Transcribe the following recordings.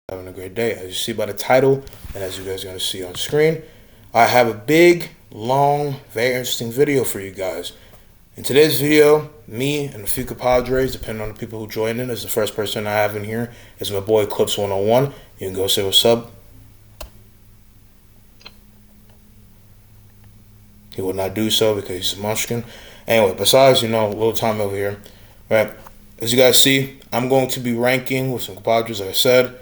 Having a great day. As you see by the title, and as you guys are going to see on screen, I have a big, long, very interesting video for you guys. In today's video, me and a few compadres, depending on the people who join in, is the first person I have in here, is my boy Clips101. You can go say what's up. He will not do so because he's a munchkin. Anyway, besides, a little time over here. Right. As you guys see, I'm going to be ranking with some compadres, like I said,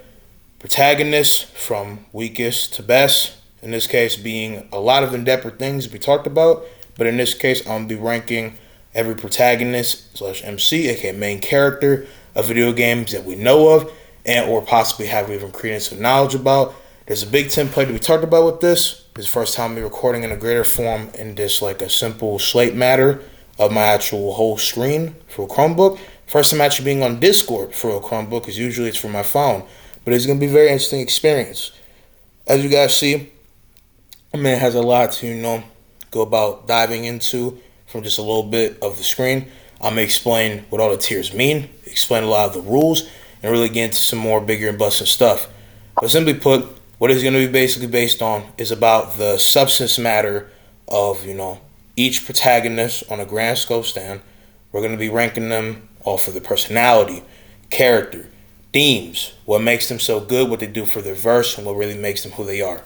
protagonists from weakest to best. In this case, being a lot of in-depth things we talked about. But in this case, I'm going to be ranking every protagonist / MC, aka main character, of video games that we know of and or possibly have even credence of knowledge about. There's a big template that we talked about with this. This is the first time we're recording in a greater form in this like a simple slate matter of my actual whole screen for a Chromebook. First time actually being on Discord for a Chromebook, because usually it's for my phone. But it's going to be a very interesting experience. As you guys see, man has a lot to, go about diving into from just a little bit of the screen. I'm going to explain what all the tiers mean, explain a lot of the rules, and really get into some more bigger and busting stuff. But simply put, what it's going to be basically based on is about the substance matter of, each protagonist on a grand scope stand. We're going to be ranking them off of their personality, character, themes, what makes them so good, what they do for their verse, and what really makes them who they are.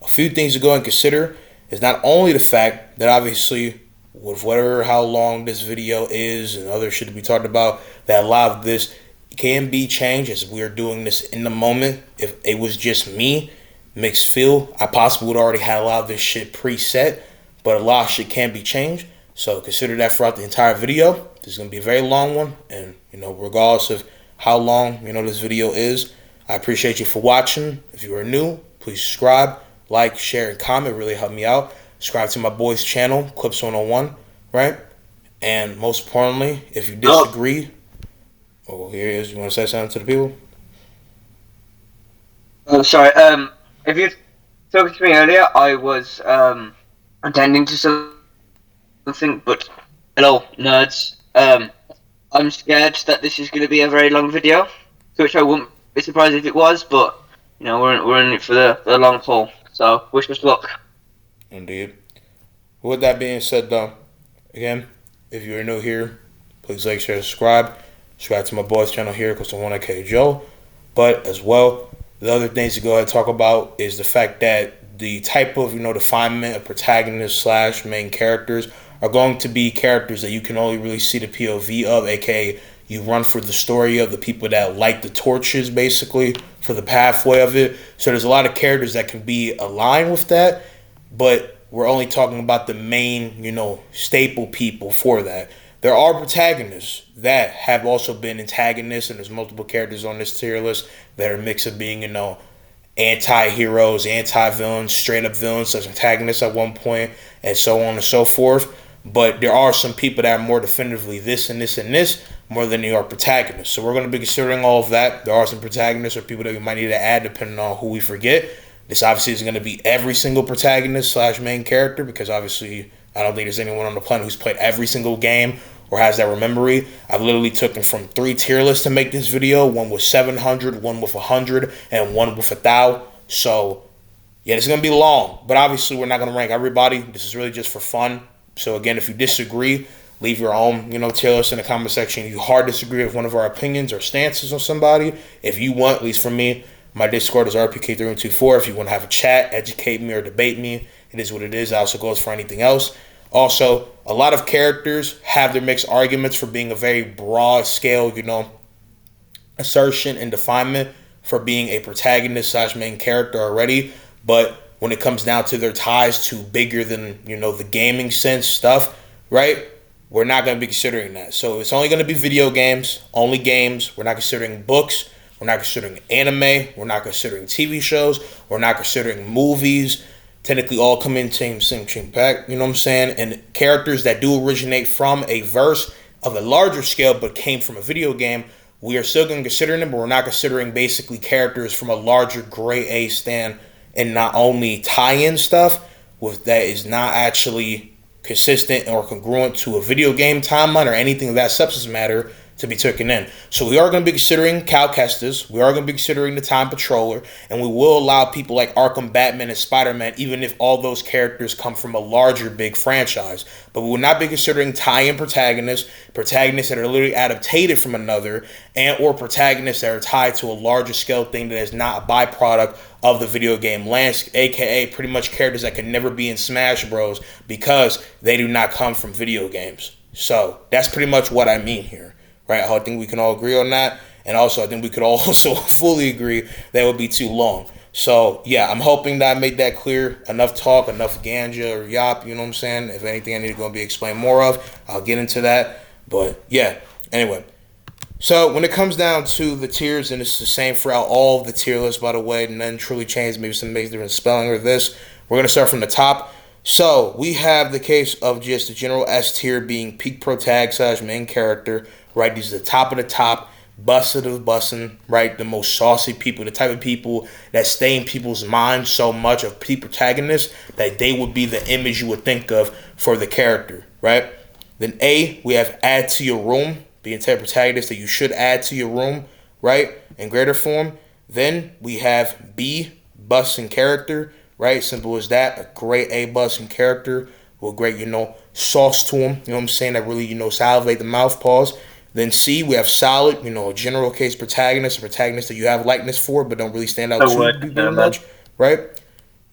A few things to go and consider is not only the fact that obviously with whatever how long this video is and other shit to be talked about, that a lot of this can be changed as we are doing this in the moment. If it was just me, mixed feel, I possibly would already have a lot of this shit preset, but a lot of shit can be changed. So consider that throughout the entire video. This is going to be a very long one, and regardless of how long this video is, I appreciate you for watching. If you are new, please subscribe, like, share, and comment. It really help me out. Subscribe to my boy's channel, Clips101, right? And most importantly, if you disagree, here he is. You want to say something to the people? Oh, sorry. If you spoke to me earlier, I was attending to something. But hello, nerds. I'm scared that this is going to be a very long video, which I wouldn't be surprised if it was. But we're in it for the long haul. So wish us luck. Indeed. With that being said, though, again, if you're new here, please like, share, subscribe. Subscribe to my boy's channel here, Clips101 Joe. But as well, the other things to go ahead and talk about is the fact that the type of, definement of protagonists / main characters are going to be characters that you can only really see the POV of, aka you run for the story of the people that light the torches, basically, for the pathway of it. So there's a lot of characters that can be aligned with that, but we're only talking about the main, staple people for that. There are protagonists that have also been antagonists, and there's multiple characters on this tier list that are a mix of being, anti-heroes, anti-villains, straight-up villains, such antagonists at one point, and so on and so forth. But there are some people that are more definitively this and this and this, more than they are protagonists. So we're going to be considering all of that. There are some protagonists or people that we might need to add depending on who we forget. This obviously is going to be every single protagonist / main character, because obviously I don't think there's anyone on the planet who's played every single game or has that memory. I've literally taken from 3 tier lists to make this video. One with 700, one with 100, and one with 1,000. So yeah, it's going to be long, but obviously we're not going to rank everybody. This is really just for fun. So again, if you disagree, leave your own, tier list in the comment section. If you hard disagree with one of our opinions or stances on somebody, if you want, at least for me, my Discord is RPK3124. If you want to have a chat, educate me, or debate me, it is what it is. It also goes for anything else. Also, a lot of characters have their mixed arguments for being a very broad scale, assertion and definement for being a protagonist / main character already. But when it comes down to their ties to bigger than, the gaming sense stuff, right? We're not going to be considering that. So it's only going to be video games, only games. We're not considering books. We're not considering anime. We're not considering TV shows. We're not considering movies. Technically all come in same pack, you know what I'm saying? And characters that do originate from a verse of a larger scale but came from a video game, we are still going to consider them, but we're not considering basically characters from a larger grade A stand and not only tie-in stuff with that is not actually consistent or congruent to a video game timeline or anything of that substance matter. to be taken in. So we are going to be considering Cal Kestis. We are going to be considering the Time Patroller, and we will allow people like Arkham, Batman, and Spider-Man, even if all those characters come from a larger, big franchise. But we will not be considering tie-in protagonists, protagonists that are literally adapted from another, and or protagonists that are tied to a larger scale thing that is not a byproduct of the video game landscape, aka pretty much characters that can never be in Smash Bros. Because they do not come from video games. So that's pretty much what I mean here, right? I think we can all agree on that, and also I think we could all also fully agree that would be too long. So yeah, I'm hoping that I made that clear. Enough talk, enough ganja or yop. You know what I'm saying? If anything I need to go and be explained more of, I'll get into that. But yeah, anyway. So when it comes down to the tiers, and it's the same throughout all of the tier lists, by the way, and then truly changed, maybe some makes different spelling or this. We're gonna start from the top. So we have the case of just the general S tier being peak protag / main character, right? These are the top of the top, busted of bussin', right? The most saucy people, the type of people that stay in people's minds so much of peak protagonists that they would be the image you would think of for the character, right? Then A, we have add to your room, being type of protagonist that you should add to your room, right? In greater form. Then we have B, bussin' character, right? Simple as that. A great A bussin' character with great, sauce to him. You know what I'm saying? That really, salivate the mouth, pause. Then C, we have solid, a general case protagonist, a protagonist that you have likeness for, but don't really stand out too very much, right?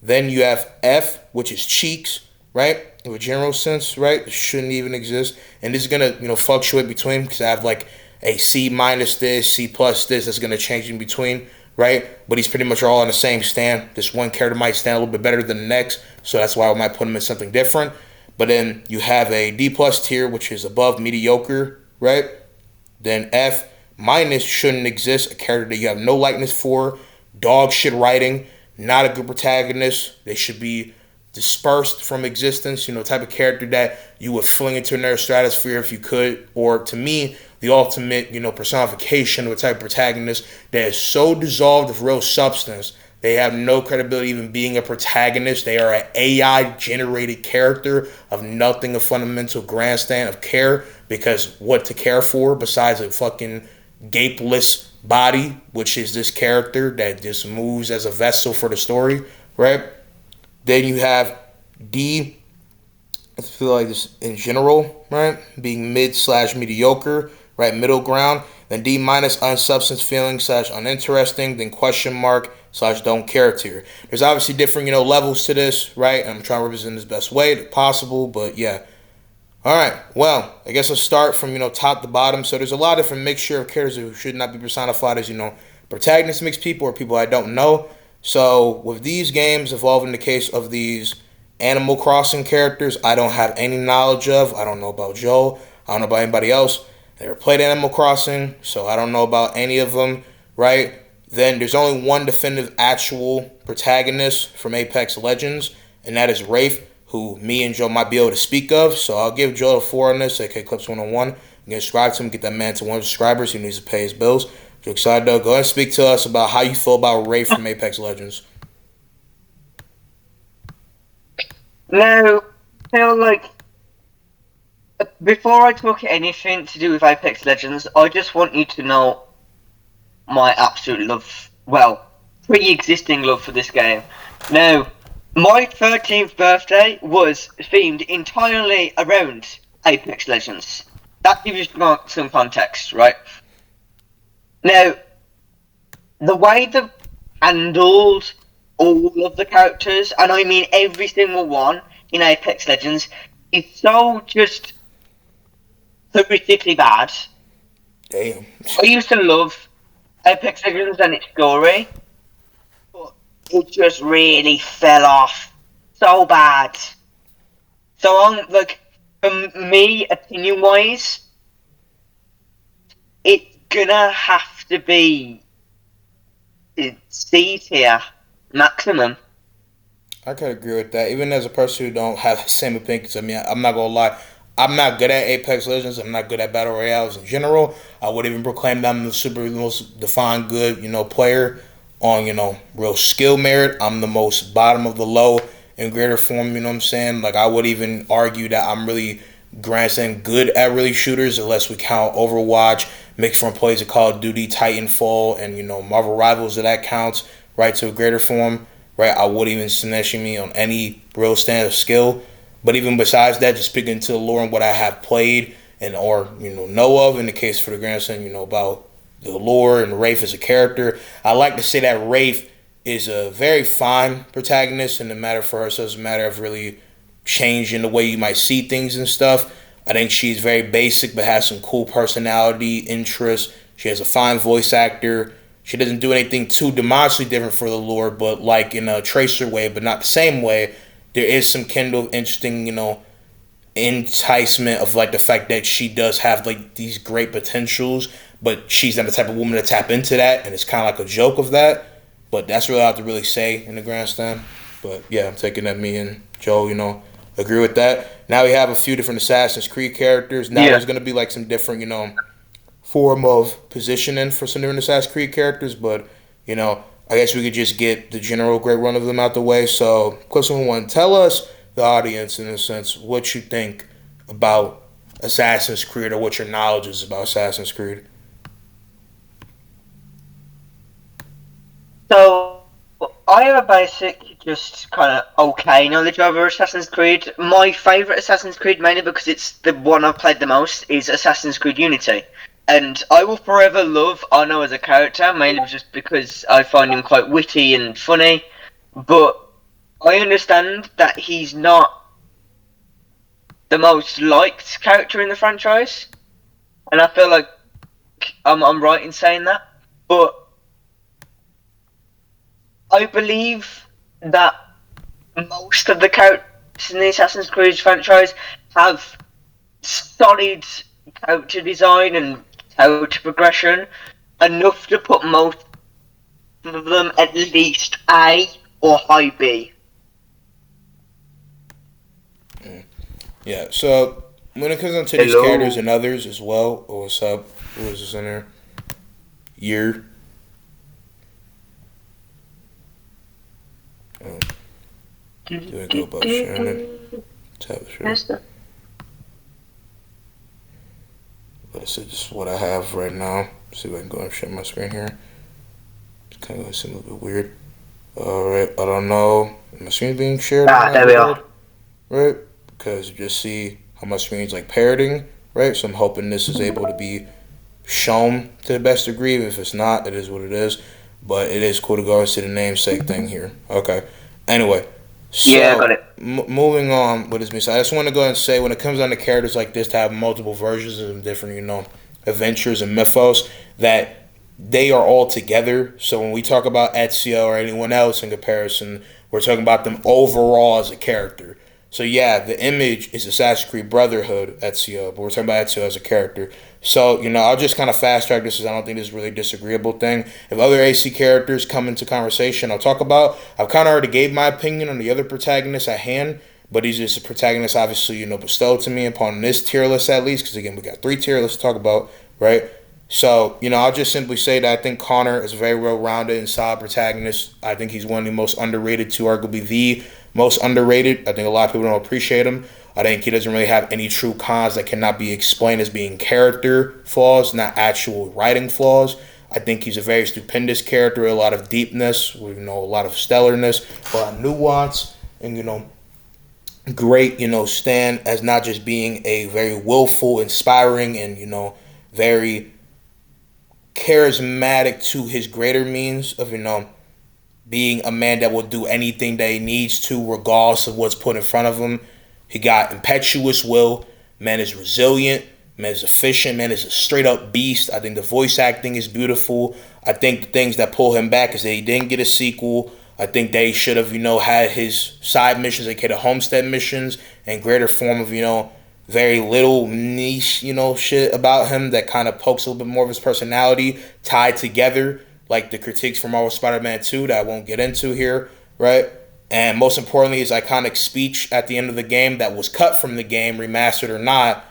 Then you have F, which is cheeks, right? In a general sense, right? It shouldn't even exist. And this is going to, fluctuate between, because I have like a C minus this, C plus this, that's going to change in between, right? But he's pretty much all on the same stand. This one character might stand a little bit better than the next, so that's why I might put him in something different. But then you have a D plus tier, which is above mediocre, right? Then F minus shouldn't exist, a character that you have no likeness for, dog shit writing, not a good protagonist. They should be dispersed from existence, type of character that you would fling into another stratosphere if you could, or to me, the ultimate, personification of a type of protagonist that is so dissolved of real substance, they have no credibility even being a protagonist. They are an AI-generated character of nothing, a fundamental grandstand of care, because what to care for besides a fucking gapeless body, which is this character that just moves as a vessel for the story, right? Then you have D, I feel like this in general, right? Being mid / mediocre, right? Middle ground. Then D minus unsubstance feeling / uninteresting. Then question mark / don't care tier. There's obviously different, levels to this, right? I'm trying to represent this best way possible, but yeah. All right, well, I guess I'll start from, top to bottom. So there's a lot of different mixture of characters who should not be personified as, protagonist mixed people or people I don't know. So with these games evolving the case of these Animal Crossing characters, I don't have any knowledge of. I don't know about Joe. I don't know about anybody else. I never played Animal Crossing, so I don't know about any of them, right? Then there's only one definitive actual protagonist from Apex Legends, and that is Wraith, who me and Joe might be able to speak of. So I'll give Joe a 4 on this, aka Clips 101. You can subscribe to him, get that man to 100 subscribers. He needs to pay his bills. Joe excited though. Go ahead and speak to us about how you feel about Wraith from Apex Legends. No, I feel like before I talk anything to do with Apex Legends, I just want you to know my absolute love, pre-existing love for this game. Now, my 13th birthday was themed entirely around Apex Legends. That gives you some context, right? Now, the way they've handled all of the characters, and I mean every single one in Apex Legends, is so just horrifically bad. Damn. I used to love Apex Legends and its story, but it just really fell off so bad. So for me, opinion-wise, it's gonna have to be C tier maximum. I could agree with that. Even as a person who don't have the same opinions, I mean, I'm not gonna lie. I'm not good at Apex Legends. I'm not good at battle royales in general. I would even proclaim that I'm the most defined good, player on, real skill merit. I'm the most bottom of the low in greater form. You know what I'm saying? Like I would even argue that I'm really grandstand good at really shooters, unless we count Overwatch, mixed from plays of Call of Duty, Titanfall, and Marvel Rivals. That counts right to a greater form. Right, I wouldn't even smash me on any real standard skill. But even besides that, just speaking to the lore and what I have played and or know of in the case for the grandson, about the lore and Wraith as a character. I like to say that Wraith is a very fine protagonist, and the matter for her, so it's a matter of really changing the way you might see things and stuff. I think she's very basic, but has some cool personality, interests. She has a fine voice actor. She doesn't do anything too demonstrably different for the lore, but like in a Tracer way, but not the same way. There is some kind of interesting, enticement of like the fact that she does have like these great potentials, but she's not the type of woman to tap into that, and it's kind of like a joke of that. But that's really all I have to really say in the grandstand. But yeah, I'm taking that me and Joe, agree with that. Now we have a few different Assassin's Creed characters. Now there's gonna be like some different, form of positioning for some different Assassin's Creed characters, but I guess we could just get the general great run of them out the way. So, question one, tell us, the audience, in a sense, what you think about Assassin's Creed or what your knowledge is about Assassin's Creed. So, I have a basic, just kind of okay knowledge over Assassin's Creed. My favourite Assassin's Creed, mainly because it's the one I've played the most, is Assassin's Creed Unity. And I will forever love Ono as a character, mainly just because I find him quite witty and funny. But I understand that he's not the most liked character in the franchise. And I feel like I'm right in saying that. But I believe that most of the characters in the Assassin's Creed franchise have solid character design and character progression, enough to put most of them at least A or high B. Yeah, so when it comes down to these characters and others as well, what's up? Who is this in there? Year. Do I go about sharing it? Tap share. But this is just what I have right now. See if I can go and share my screen here. It's kind of seem a little bit weird. Alright, I don't know. My screen's being shared. There we are. Right? Because you just see how my screen's like parroting, right? So I'm hoping this is able to be shown to the best degree. If it's not, it is what it is. But it is cool to go and see the namesake thing here. Okay. Anyway. So, yeah, I got it. Moving on with this being said, I just want to go ahead and say when it comes down to characters like this to have multiple versions of different, adventures and mythos, that they are all together. So when we talk about Ezio or anyone else in comparison, we're talking about them overall as a character. So yeah, the image is Assassin's Creed Brotherhood Ezio, but we're talking about Ezio as a character. So, I'll just kind of fast track this because I don't think this is really a disagreeable thing. If other AC characters come into conversation, I'll talk about. I've kind of already gave my opinion on the other protagonists at hand, but these are just the protagonists obviously, bestowed to me upon this tier list at least, because again, we got 3 tier lists to talk about, right? So, I'll just simply say that I think Connor is a very well-rounded and solid protagonist. I think he's one of the most underrated to arguably the most underrated. I think a lot of people don't appreciate him. I think he doesn't really have any true cons that cannot be explained as being character flaws, not actual writing flaws. I think he's a very stupendous character with a lot of deepness, with a lot of stellarness, a lot of nuance, and great, stand as not just being a very willful, inspiring, and very charismatic to his greater means of being a man that will do anything that he needs to, regardless of what's put in front of him. He got impetuous will. Man is resilient. Man is efficient. Man is a straight up beast. I think the voice acting is beautiful. I think the things that pull him back is that he didn't get a sequel. I think they should have, had his side missions, aka the homestead missions, and greater form of, very little niche, shit about him that kind of pokes a little bit more of his personality tied together, like the critiques from Marvel Spider-Man 2 that I won't get into here, right? And most importantly, his iconic speech at the end of the game that was cut from the game, remastered or not,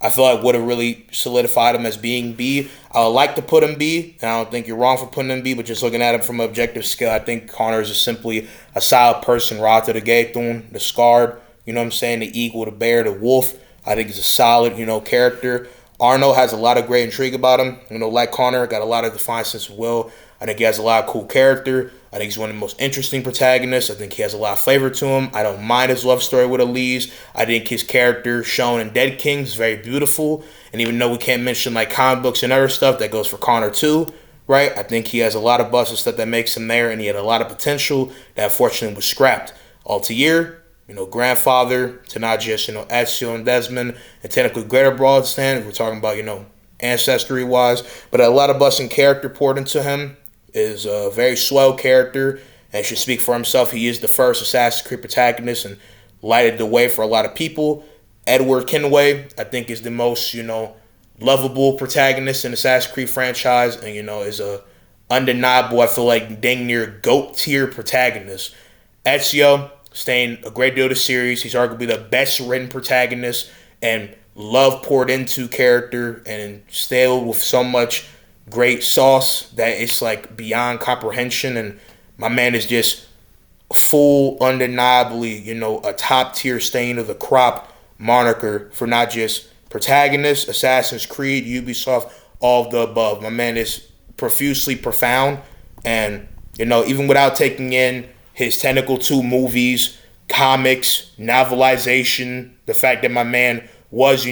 I feel like would have really solidified him as being B. I would like to put him B, and I don't think you're wrong for putting him B, but just looking at him from an objective scale, I think Connor is simply a solid person, raw to the Gaethon, the Scarred, the Eagle, the Bear, the Wolf. I think he's a solid, character. Arno has a lot of great intrigue about him. Like Connor, got a lot of defined sense of will. I think he has a lot of cool character. I think he's one of the most interesting protagonists. I think he has a lot of flavor to him. I don't mind his love story with Elise. I think his character shown in Dead Kings is very beautiful. And even though we can't mention like comic books and other stuff, that goes for Connor too, right? I think he has a lot of buzz and stuff that makes him there, and he had a lot of potential that unfortunately was scrapped. Altair, grandfather to not just, Ezio and Desmond, and technically Greater Broadstan. We're talking about, ancestry wise, but a lot of buzz and character poured into him. Is a very swell character and should speak for himself. He is the first Assassin's Creed protagonist and lighted the way for a lot of people. Edward Kenway, I think, is the most, lovable protagonist in the Assassin's Creed franchise, and, is a undeniable, I feel like, dang near GOAT tier protagonist. Ezio, staying a great deal of the series. He's arguably the best written protagonist, and love poured into character and instilled with so much great sauce that it's like beyond comprehension. And my man is just full, undeniably, a top tier stain of the crop moniker for not just protagonist, Assassin's Creed, Ubisoft, all of the above. My man is profusely profound, and even without taking in his Tentacle 2 movies, comics, novelization, the fact that my man was,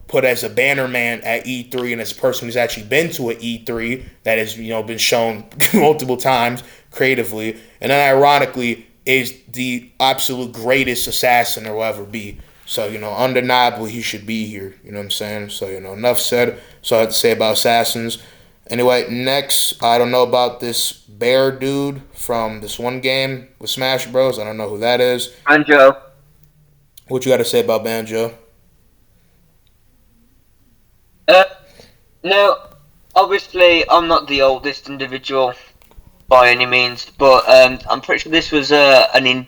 put as a banner man at E3 and as a person who's actually been to an E3 that has, been shown multiple times creatively, and then ironically is the absolute greatest assassin there will ever be. So, undeniably he should be here. You know what I'm saying? So, enough said. So I have to say about assassins. Anyway, next, I don't know about this bear dude from this one game with Smash Bros. I don't know who that is. Banjo. What you got to say about Banjo? No, obviously I'm not the oldest individual by any means, but I'm pretty sure this was for a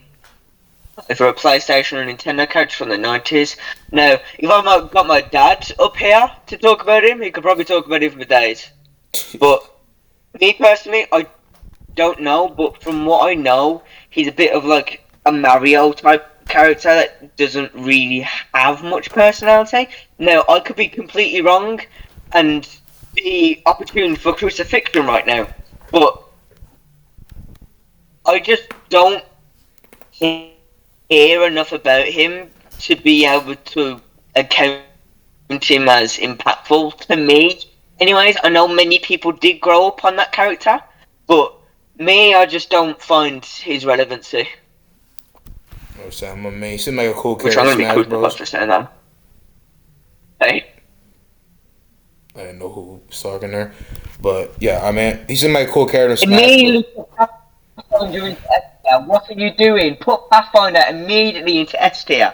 PlayStation or Nintendo character from the 90s. Now, if I got my dad up here to talk about him, he could probably talk about him for days. But me personally, I don't know, but from what I know, he's a bit of like a Mario type character that doesn't really have much personality. Now, I could be completely wrong and be opportune for crucifixion right now, but I just don't hear enough about him to be able to account him as impactful to me. Anyways, I know many people did grow up on that character, but me, I just don't find his relevancy. Oh, Sam, I mean, he seemed like a cool Which character. I'm gonna be crucified for saying that. Hey. I didn't know who was talking there, but yeah, I mean, he seemed like a cool character. Immediately put Pathfinder into S tier. What are you doing? Put Pathfinder immediately into S tier.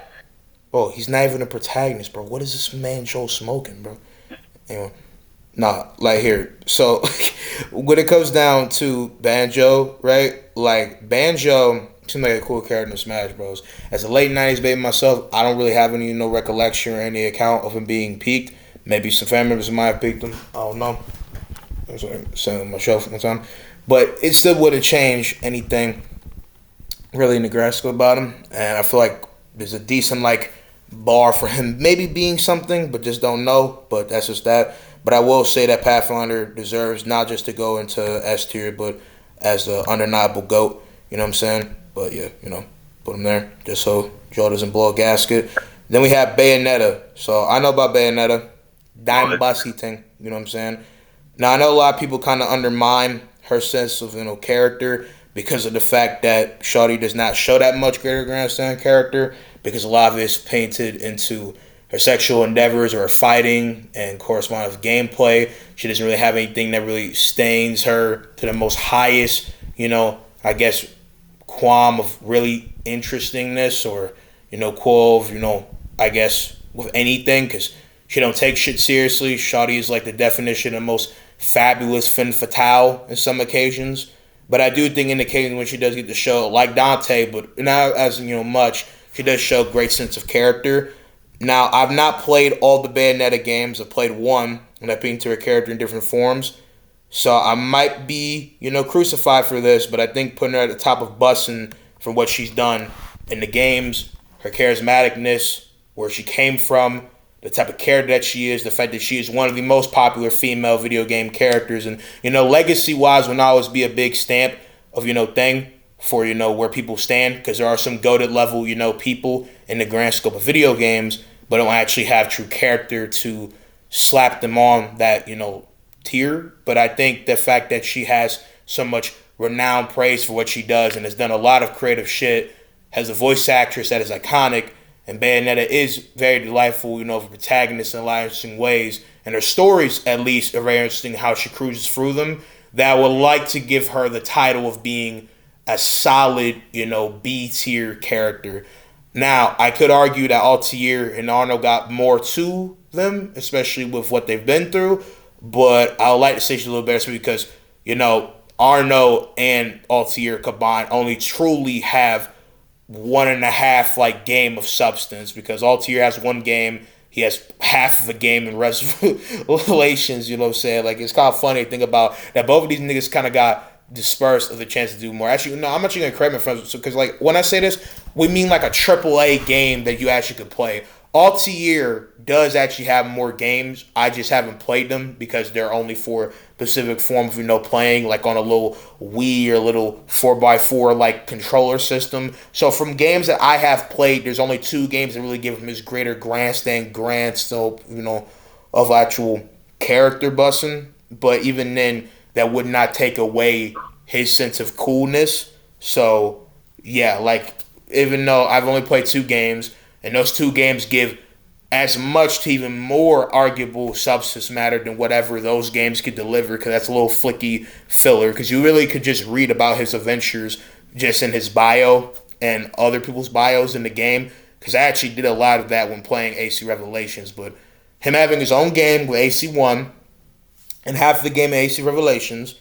Bro, he's not even a protagonist, bro. What is this man Joe smoking, bro? Anyway, nah, like here. So when it comes down to Banjo, right? Like Banjo seemed like a cool character in Smash Bros. As a late '90s baby myself, I don't really have any recollection or any account of him being peaked. Maybe some family members might have picked him. I don't know. I was saying on my shelf one time. But it still wouldn't change anything really in the grand school about him. And I feel like there's a decent bar for him maybe being something, but just don't know. But that's just that. But I will say that Pathfinder deserves not just to go into S tier, but as the undeniable GOAT. You know what I'm saying? But yeah, put him there just so Joe doesn't blow a gasket. Then we have Bayonetta. So I know about Bayonetta. Dime bossy thing, you know what I'm saying? Now I know a lot of people kind of undermine her sense of character because of the fact that Shawty does not show that much greater grandstand character, because a lot of it is painted into her sexual endeavors or her fighting and corresponding with gameplay. She doesn't really have anything that really stains her to the most highest, I guess, qualm of really interestingness or, qual of, I guess, with anything, because she don't take shit seriously. Shawty is like the definition of most fabulous femme fatale in some occasions. But I do think in the occasions when she does get to show, like Dante, but not as much, she does show great sense of character. Now, I've not played all the Bayonetta games. I've played one, and I've painted her character in different forms. So I might be, crucified for this, but I think putting her at the top of busing for what she's done in the games, her charismaticness, where she came from, the type of character that she is, the fact that she is one of the most popular female video game characters, and legacy wise will not always be a big stamp of thing for where people stand, because there are some goated level people in the grand scope of video games, but don't actually have true character to slap them on that tier. But I think the fact that she has so much renowned praise for what she does and has done a lot of creative shit, has a voice actress that is iconic, and Bayonetta is very delightful, of a protagonist in a lot of interesting ways, and her stories at least are very interesting how she cruises through them. That I would like to give her the title of being a solid, B tier character. Now, I could argue that Altair and Arno got more to them, especially with what they've been through, but I would like to say she's a little better because, Arno and Altair combined only truly have 1.5 game of substance, because Altair has one game, he has half of a game in Revelations, you know what I'm saying? Like, it's kind of funny to think about that both of these niggas kind of got dispersed of the chance to do more. Actually, no, I'm actually going to correct my friends, because, when I say this, we mean like a AAA game that you actually could play. Altair does actually have more games. I just haven't played them because they're only for specific form of playing, like on a little Wii or a little 4x4 controller system. So from games that I have played, there's only 2 games that really give him his greater grandstand grand scope, of actual character busting. But even then, that would not take away his sense of coolness. So yeah, even though I've only played 2 games, and those 2 games give as much to even more arguable substance matter than whatever those games could deliver, because that's a little flicky filler, because you really could just read about his adventures just in his bio and other people's bios in the game, because I actually did a lot of that when playing AC Revelations. But him having his own game with AC1 and half the game of AC Revelations,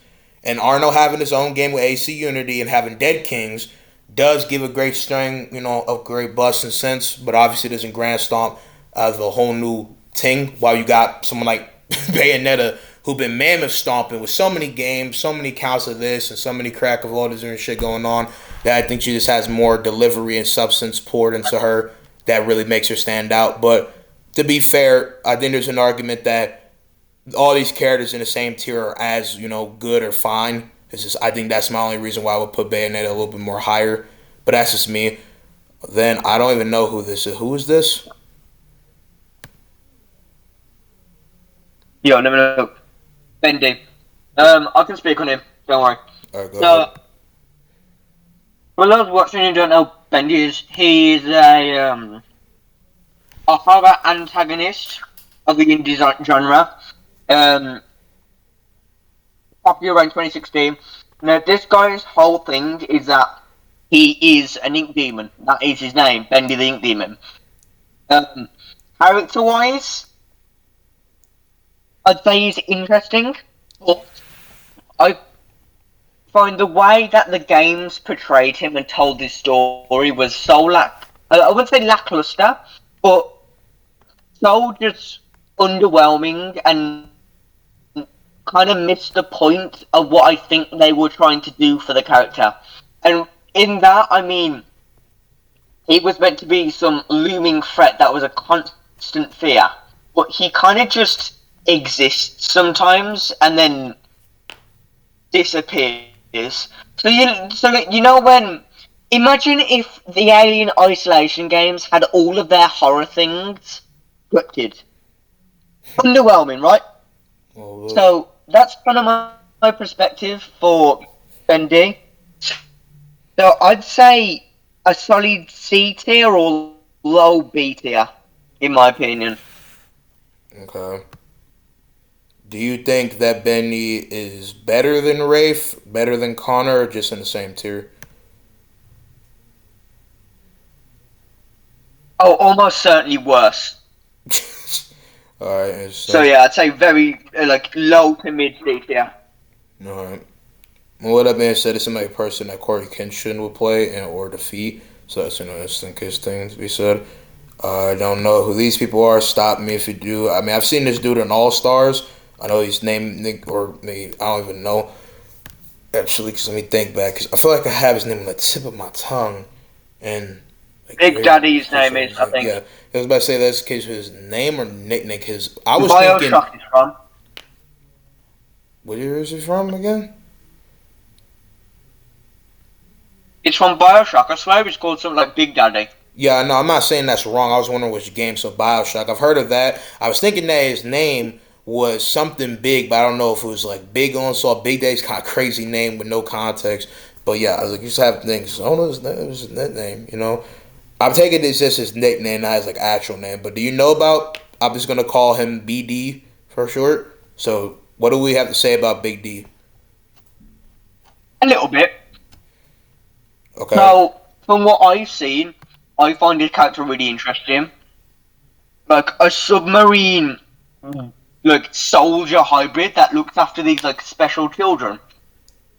and Arno having his own game with AC Unity and having Dead Kings does give a great string, of great bust and sense, but obviously doesn't grand stomp as a whole new thing, while you got someone like Bayonetta, who been mammoth stomping with so many games, so many counts of this, and so many crack of all this and shit going on, that I think she just has more delivery and substance poured into her that really makes her stand out. But to be fair, I think there's an argument that all these characters in the same tier are as, good or fine. It's just, I think that's my only reason why I would put Bayonetta a little bit more higher. But that's just me. Then I don't even know who this is. Who is this? Yo, no. Bendy. I can speak on him. Don't worry. Alright, go ahead. For those watching who don't know, Bendy he's a horror antagonist of the indie genre. Popular in 2016. Now, this guy's whole thing is that he is an ink demon. That is his name, Bendy the Ink Demon. Character-wise, I'd say he's interesting, but I find the way that the games portrayed him and told his story was so I wouldn't say lackluster, but so just underwhelming and kind of missed the point of what I think they were trying to do for the character. And in that, I mean, he was meant to be some looming threat that was a constant fear, but he kind of just exists sometimes and then disappears. So you know when, imagine if the Alien Isolation games had all of their horror things scripted. Underwhelming, right? Oh, so that's kind of my perspective for Bendy. So I'd say a solid C tier or low B tier, in my opinion. Okay. Do you think that Bendy is better than Rafe, better than Connor, or just in the same tier? Oh, almost certainly worse. Alright. So yeah, I'd say very, low to mid C tier. Alright. Well, with that being said, it's a person that Corey Kenshin would play and or defeat. So that's an interesting case thing to be said. I don't know who these people are. Stop me if you do. I mean, I've seen this dude in All Stars. I know he's named Nick, or maybe I don't even know. Actually, because let me think back. Because I feel like I have his name on the tip of my tongue. And Big Daddy's name is, I think. Yeah, I was about to say that's the case with his name or nickname. His I was thinking, Bioshock is from. what year is he from again? It's from Bioshock. I swear it's called something like Big Daddy. Yeah, no, I'm not saying that's wrong. I was wondering which game. So Bioshock, I've heard of that. I was thinking that his name was something big, but I don't know if it was like Big Onslaught. Big Day's kind of crazy name with no context. But yeah, I was like, you used to have things. Oh no, it was his nickname. I'm taking this as his nickname, not his like actual name. But do you know about? I'm just gonna call him BD for short. So what do we have to say about Big D? A little bit. Okay. Now, from what I've seen, I find his character really interesting. Like a submarine, like soldier hybrid that looks after these like special children.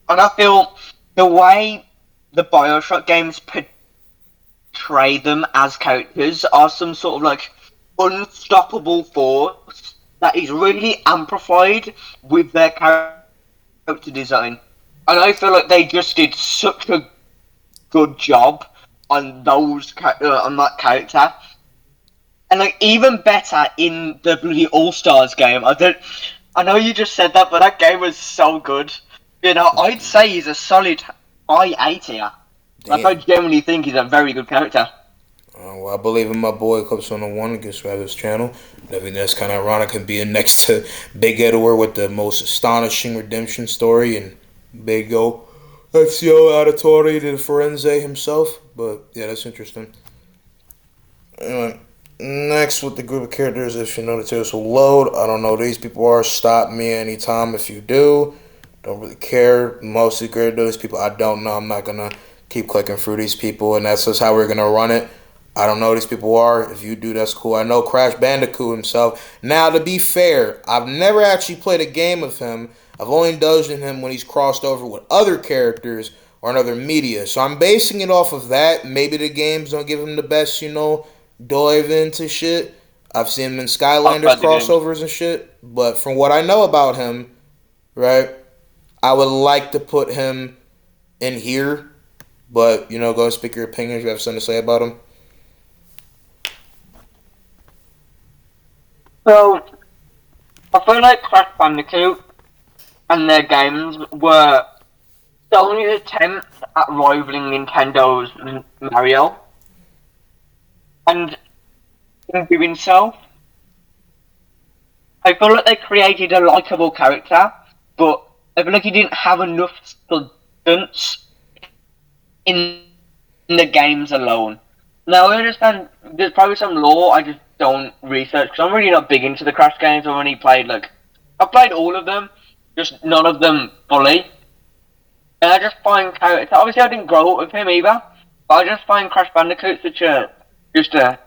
And I feel the way the Bioshock games portray them as characters are some sort of like unstoppable force that is really amplified with their character design. And I feel like they just did such a good job on on that character, and like even better in the bloody All Stars game. I know you just said that, but that game was so good. I'd say he's a solid high A tier. Like I Damn. genuinely think he's a very good character. Well, I believe in my boy Clips on the One against Rabbit's channel. I mean, that's kind of ironic and being next to Big Edward with the most astonishing redemption story and Big O. Ezio Auditore to Firenze himself. But yeah, that's interesting. Anyway, next with the group of characters, if you know the tales will load. I don't know who these people are. Stop me anytime if you do. Don't really care. Mostly great to these people I don't know. I'm not gonna keep clicking through these people, and that's just how we're gonna run it. I don't know who these people are. If you do, that's cool. I know Crash Bandicoot himself. Now, to be fair, I've never actually played a game of him. I've only indulged in him when he's crossed over with other characters or in other media. So I'm basing it off of that. Maybe the games don't give him the best, dive into shit. I've seen him in I've Skylanders played the games. crossovers and shit. But from what I know about him, right, I would like to put him in here. But, go and speak your opinion if you have something to say about him. So I feel like Crash Bandicoot and their games were Sony's attempt at rivaling Nintendo's Mario, and in doing so, I feel like they created a likable character, but I feel like he didn't have enough substance in the games alone. Now I understand there's probably some lore I just don't research because I'm really not big into the Crash games. I've played all of them, just none of them fully. And I just find character. Obviously, I didn't grow up with him either, but I just find Crash Bandicoot just a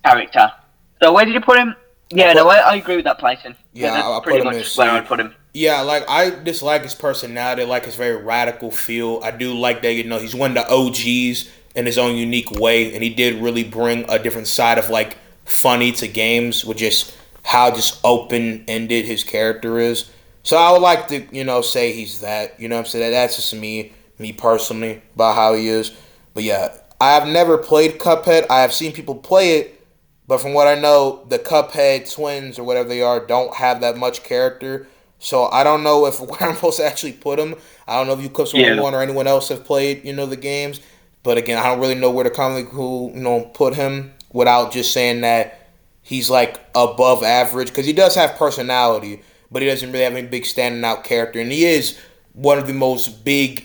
character. So where did you put him? Yeah, no, I agree with that placing. Yeah, That's I'll pretty put him in much where C. I'd put him. Yeah, like I dislike his personality, I like his very radical feel. I do like that, he's one of the OGs in his own unique way, and he did really bring a different side of like funny to games with just how just open ended his character is. So I would like to, say he's that. You know what I'm saying? That's just me personally, about how he is. But yeah, I have never played Cuphead. I have seen people play it, but from what I know, the Cuphead twins or whatever they are don't have that much character. So I don't know if where I'm supposed to actually put them. I don't know if you Clips Yeah. 101 or anyone else have played, the games. But again, I don't really know where to commonly who put him without just saying that he's like above average because he does have personality, but he doesn't really have any big standing out character, and he is one of the most big,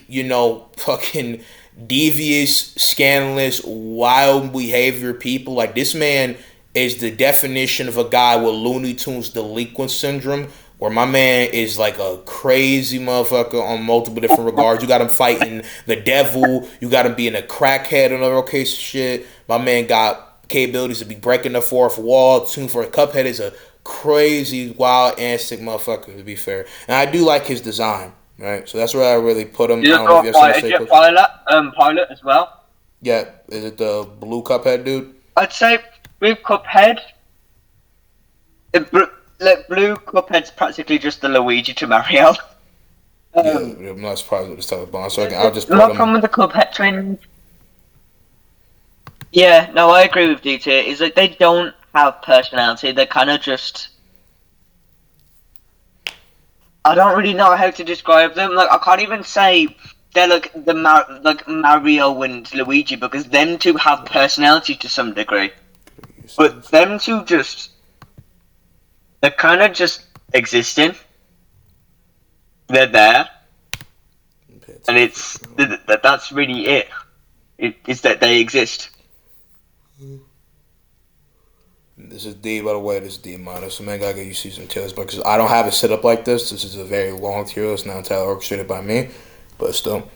fucking devious, scandalous, wild behavior people. Like this man is the definition of a guy with Looney Tunes delinquent syndrome, where my man is like a crazy motherfucker on multiple different regards. You got him fighting the devil. You got him being a crackhead and other case of shit. My man got capabilities to be breaking the fourth wall. Tune for a Cuphead is a crazy, wild, antic motherfucker, to be fair. And I do like his design, right? So that's where I really put him. I You don't know if you have something to say, Coach. Pilot as well. Yeah, is it the blue Cuphead dude? I'd say with Cuphead, Blue Cuphead's practically just the Luigi to Mario. Yeah, I'm not surprised with this type of bond. So I'll just put My him. problem with the Cuphead twins. Yeah, no, I agree with you too. Is like they don't have personality. They're kind of just. I don't really know how to describe them. Like I can't even say they're like like Mario and Luigi because them two have personality to some degree, but them two just they're kind of just existing. They're there, and that's really it. It's that they exist. This is D, by the way. This is D minus. So, man, gotta get you see some tier lists, because I don't have it set up like this. This is a very long tier list, not entirely orchestrated by me, but still.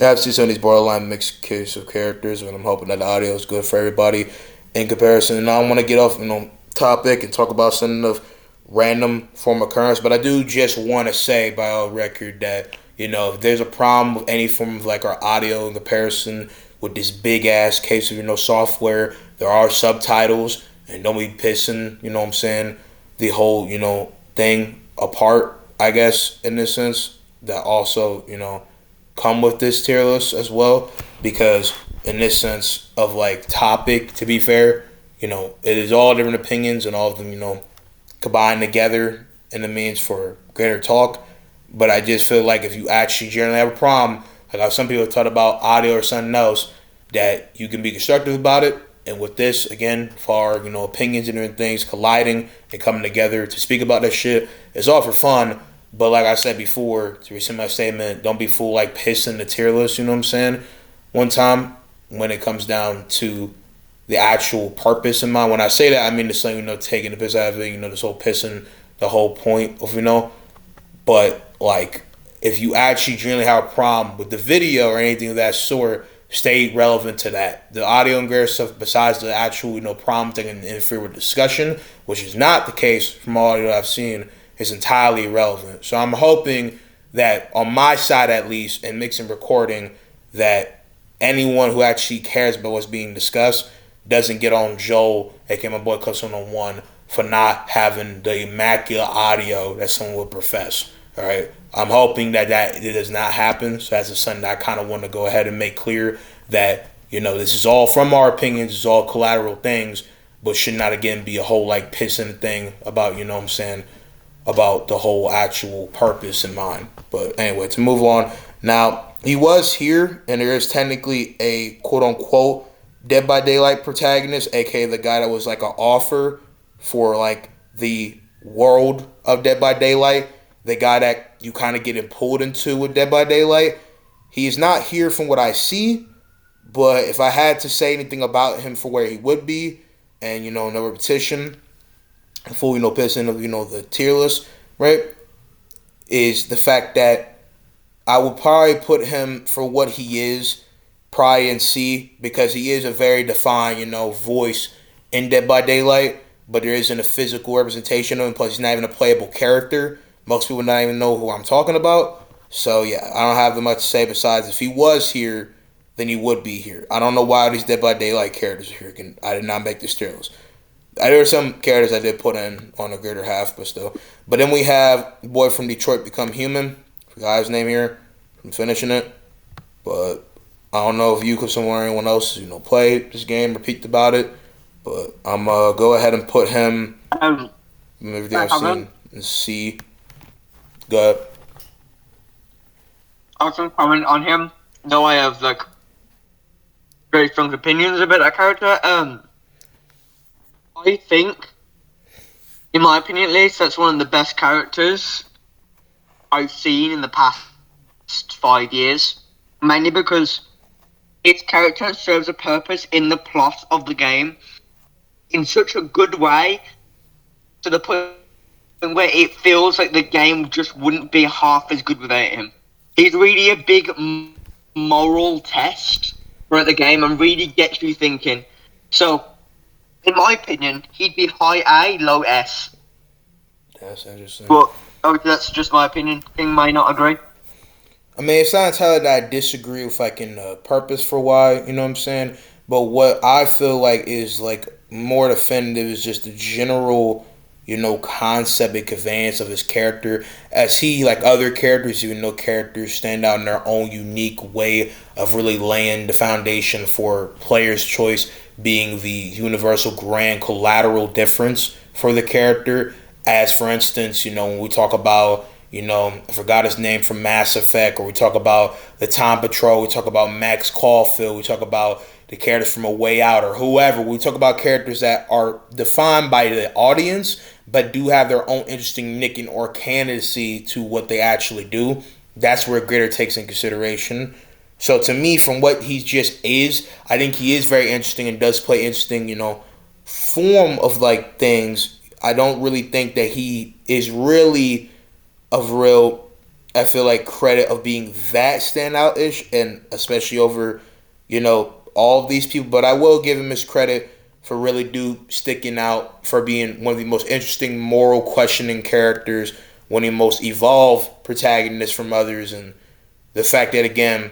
I have to see some of these borderline mixed case of characters, and I'm hoping that the audio is good for everybody in comparison. And I don't want to get off, topic and talk about something of random form of occurrence, but I do just want to say, by all record, that if there's a problem with any form of like our audio in comparison with this big ass case of software, there are subtitles, and don't be pissing, what I'm saying, the whole thing apart. I guess in this sense that also come with this tier list as well, because in this sense of like topic, to be fair, it is all different opinions and all of them combined together in the means for greater talk. But I just feel like if you actually generally have a problem, like how some people have talked about audio or something else, that you can be constructive about it. And with this, again, for opinions and different things colliding and coming together to speak about that shit, it's all for fun. But like I said before, to rescind my statement, don't be fooled like pissing the tier list, you know what I'm saying? One time when it comes down to the actual purpose in mind. When I say that, I mean this thing, taking the piss out of it, this whole pissing, the whole point of, But, like, if you actually genuinely have a problem with the video or anything of that sort, stay relevant to that. The audio and greater stuff, besides the actual, prompting and interfere with discussion, which is not the case from all that I've seen, is entirely irrelevant. So I'm hoping that on my side, at least, in mixing recording, that anyone who actually cares about what's being discussed doesn't get on Joel, aka my boy Cuss 101, for not having the immaculate audio that someone would profess. All right, I'm hoping that it does not happen. So that's something that I kind of want to go ahead and make clear that this is all from our opinions, it's all collateral things, but should not again be a whole like pissing thing about what I'm saying, about the whole actual purpose in mind. But anyway, to move on. Now, he was here, and there is technically a quote unquote Dead by Daylight protagonist, aka the guy that was like an offer for like the world of Dead by Daylight, the guy that you kind of getting pulled into with Dead by Daylight. He's not here from what I see, but if I had to say anything about him for where he would be, and no repetition, full pissing of the tier list, right, is the fact that I would probably put him for what he is, probably in C, because he is a very defined voice in Dead by Daylight, but there isn't a physical representation of him. Plus, he's not even a playable character. Most people don't even know who I'm talking about. So yeah, I don't have much to say besides if he was here, then he would be here. I don't know why these Dead by Daylight characters are here. I did not make this tier list. There are some characters I did put in on a greater half, but still. But then we have the boy from Detroit Become Human. I forgot his name here. I'm finishing it. But I don't know if you, someone, or anyone else, played this game, repeat about it. But I'm going to go ahead and put him, everything I've seen, in C. Go ahead. I can comment on him, though I have, like, very strong opinions about that character. I think, in my opinion at least, that's one of the best characters I've seen in the past 5 years. Mainly because its character serves a purpose in the plot of the game in such a good way, to the point where it feels like the game just wouldn't be half as good without him. He's really a big moral test for the game and really gets you thinking. So, in my opinion, he'd be high A, low S. That's interesting. But that's just my opinion. King may not agree. I mean, it's not entirely that I disagree with like in the purpose for why, you know what I'm saying? But what I feel like is like more definitive is just the general, concept and conveyance of his character, as he, like other characters, even though characters stand out in their own unique way of really laying the foundation for player's choice being the universal grand collateral difference for the character. As for instance, when we talk about, I forgot his name from Mass Effect, or we talk about the Time Patrol, we talk about Max Caulfield, we talk about the characters from A Way Out, or whoever. We talk about characters that are defined by the audience, but do have their own interesting nicking or candidacy to what they actually do. That's where Gritter takes in consideration. So to me, from what he just is, I think he is very interesting and does play interesting, form of like things. I don't really think that he is really of real, I feel like, credit of being that standout-ish, and especially over, all of these people. But I will give him his credit for really sticking out, for being one of the most interesting moral questioning characters, one of the most evolved protagonists from others, and the fact that, again,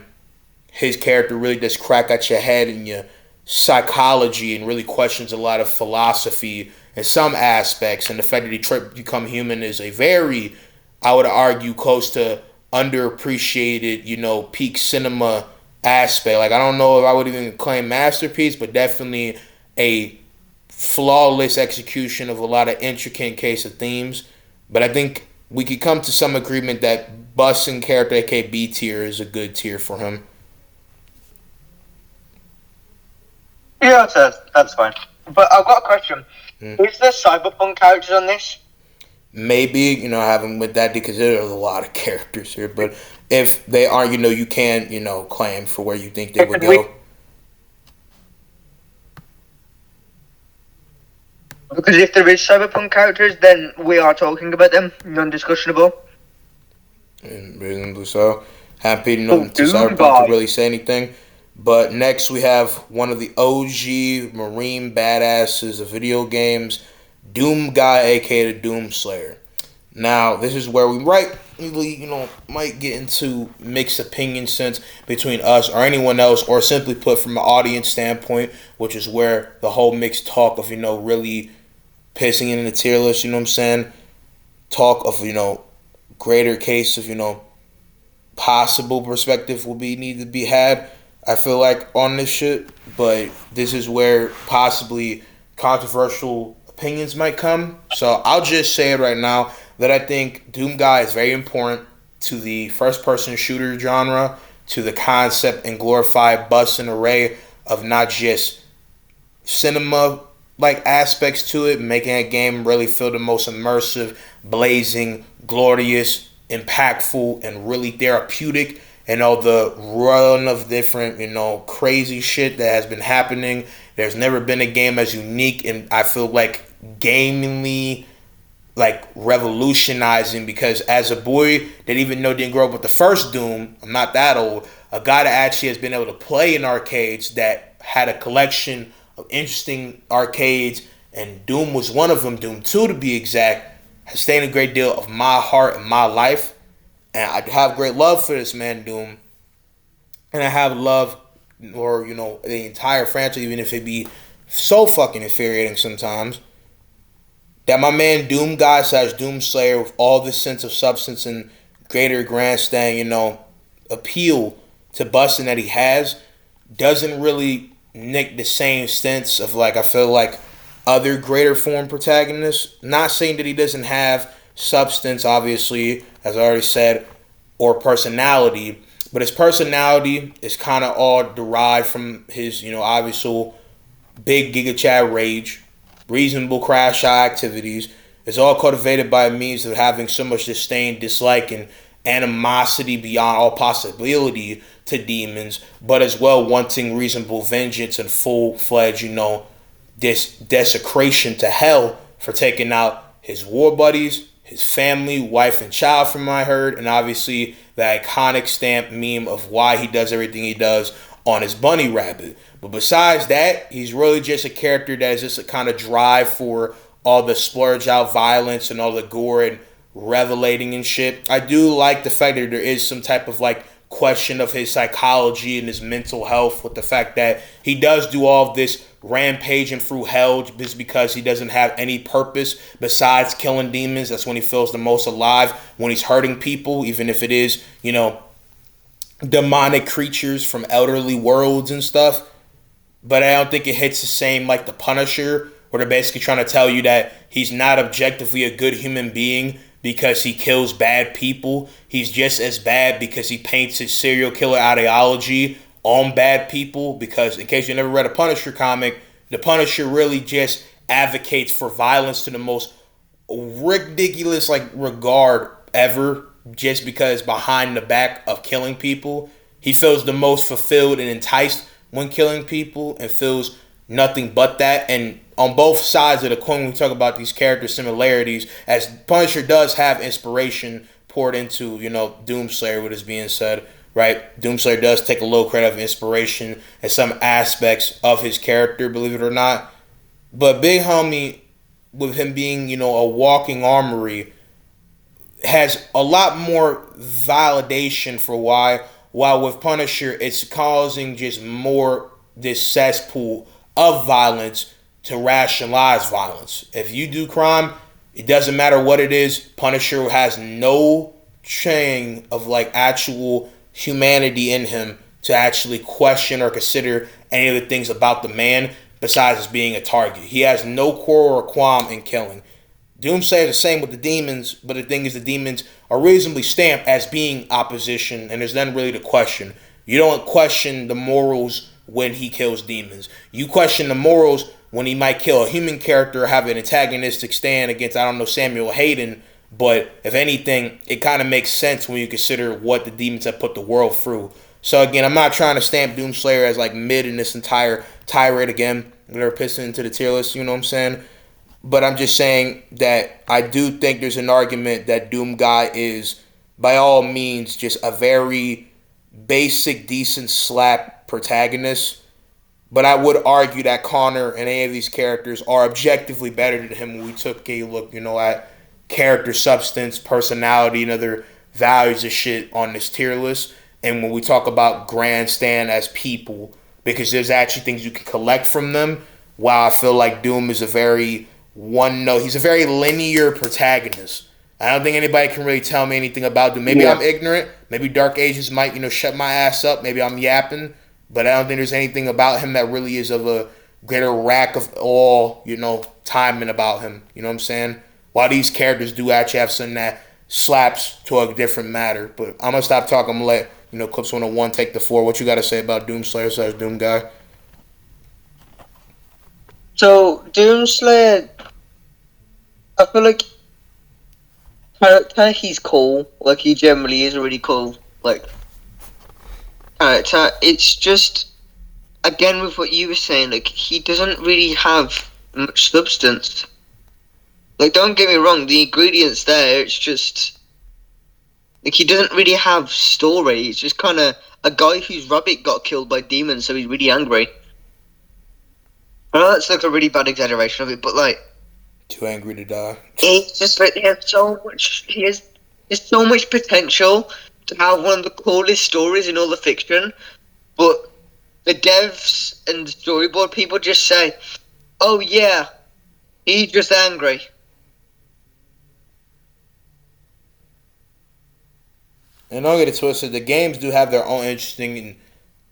his character really does crack at your head and your psychology and really questions a lot of philosophy in some aspects. And the fact that he tried to become human is a very, I would argue, close to underappreciated, peak cinema aspect. Like, I don't know if I would even claim masterpiece, but definitely a flawless execution of a lot of intricate case of themes. But I think we could come to some agreement that Bussin' character, aka B tier, is a good tier for him. Yeah, that's fine. But I've got a question. Is there cyberpunk characters on this? Maybe, I haven't with that because there's a lot of characters here. But if they are, you can, claim for where you think they would go. Because if there is cyberpunk characters, then we are talking about them, non-discussionable. And reasonably so. Happy to know to cyberpunk to really say anything. But next we have one of the OG Marine badasses of video games, Doom Guy, aka the Doom Slayer. Now, this is where we might get into mixed opinion sense between us or anyone else, or simply put from an audience standpoint, which is where the whole mixed talk of, really pissing in the tier list, you know what I'm saying? Talk of, greater case of, possible perspective will need to be had, I feel like, on this shit. But this is where possibly controversial opinions might come. So I'll just say it right now that I think Doom Guy is very important to the first-person shooter genre, to the concept and glorified bust and array of not just cinema-like aspects to it, making a game really feel the most immersive, blazing, glorious, impactful, and really therapeutic, and all the run of different, crazy shit that has been happening. There's never been a game as unique, and I feel like gamingly, like, revolutionizing, because as a boy that even though didn't grow up with the first Doom, I'm not that old, a guy that actually has been able to play in arcades that had a collection of interesting arcades, and Doom was one of them, Doom 2 to be exact, has stayed a great deal of my heart and my life. And I have great love for this man, Doom. And I have love for, the entire franchise, even if it be so fucking infuriating sometimes. That my man Doom Guy / Doom Slayer, with all this sense of substance and greater grandstand, appeal to busting that he has, doesn't really nick the same sense of, like, I feel like other greater form protagonists. Not saying that he doesn't have substance, obviously, as I already said, or personality, but his personality is kind of all derived from his, obviously big Giga Chad rage, reasonable crash out activities. It's all cultivated by means of having so much disdain, dislike, and animosity beyond all possibility to demons, but as well wanting reasonable vengeance and full-fledged, desecration to hell for taking out his war buddies, his family, wife, and child, from what I heard, and obviously the iconic stamp meme of why he does everything he does on his bunny rabbit. But besides that, he's really just a character that is just a kind of drive for all the splurge out violence and all the gore and revelating and shit. I do like the fact that there is some type of, like, question of his psychology and his mental health, with the fact that he does do all of this rampaging through hell just because he doesn't have any purpose besides killing demons. That's when he feels the most alive, when he's hurting people, even if it is, demonic creatures from elderly worlds and stuff. But I don't think it hits the same like the Punisher, where they're basically trying to tell you that he's not objectively a good human being because he kills bad people. He's just as bad because he paints his serial killer ideology on bad people. Because in case you never read a Punisher comic, the Punisher really just advocates for violence to the most ridiculous like regard ever, just because behind the back of killing people, he feels the most fulfilled and enticed when killing people and feels nothing but that. And on both sides of the coin, when we talk about these character similarities, as Punisher does have inspiration poured into, Doomslayer, what is being said, right? Doomslayer does take a little credit of inspiration in some aspects of his character, believe it or not. But Big Homie, with him being, a walking armory, has a lot more validation for why. While with Punisher, it's causing just more this cesspool of violence to rationalize violence. If you do crime, it doesn't matter what it is. Punisher has no chain of like actual humanity in him to actually question or consider any of the things about the man besides being a target. He has no quarrel or qualm in killing. Doomslayer is the same with the demons, but the thing is the demons are reasonably stamped as being opposition, and there's nothing really to question. You don't question the morals when he kills demons. You question the morals when he might kill a human character or have an antagonistic stand against, Samuel Hayden. But if anything, it kind of makes sense when you consider what the demons have put the world through. So again, I'm not trying to stamp Doomslayer as like mid in this entire tirade again. They're pissing into the tier list, you know what I'm saying? But I'm just saying that I do think there's an argument that Doom Guy is, by all means, just a very basic, decent slap protagonist. But I would argue that Connor and any of these characters are objectively better than him when we took a look, at character substance, personality, and other values of shit on this tier list. And when we talk about grandstand as people, because there's actually things you can collect from them, while I feel like Doom is a very he's a very linear protagonist. I don't think anybody can really tell me anything about Doom. Maybe I'm ignorant. Maybe Dark Ages might, shut my ass up. Maybe I'm yapping. But I don't think there's anything about him that really is of a greater rack of all, timing about him. You know what I'm saying? While these characters do actually have something that slaps to a different matter. But I'm going to stop talking. I'm going to let, Clips 101 take the floor. What you got to say about Doomslayer / Doom Guy? So, Doomslayer, I feel like character, he's cool. Like, he generally is a really cool, character. It's just, again, with what you were saying, he doesn't really have much substance. Don't get me wrong, the ingredients there, it's just, he doesn't really have story. It's just kind of a guy whose rabbit got killed by demons, so he's really angry. I know that's a really bad exaggeration of it, but too angry to die. It's just he has so much. There's so much potential to have one of the coolest stories in all the fiction, but the devs and the storyboard people just say, "Oh yeah, he's just angry." And don't get it twisted. The games do have their own interesting and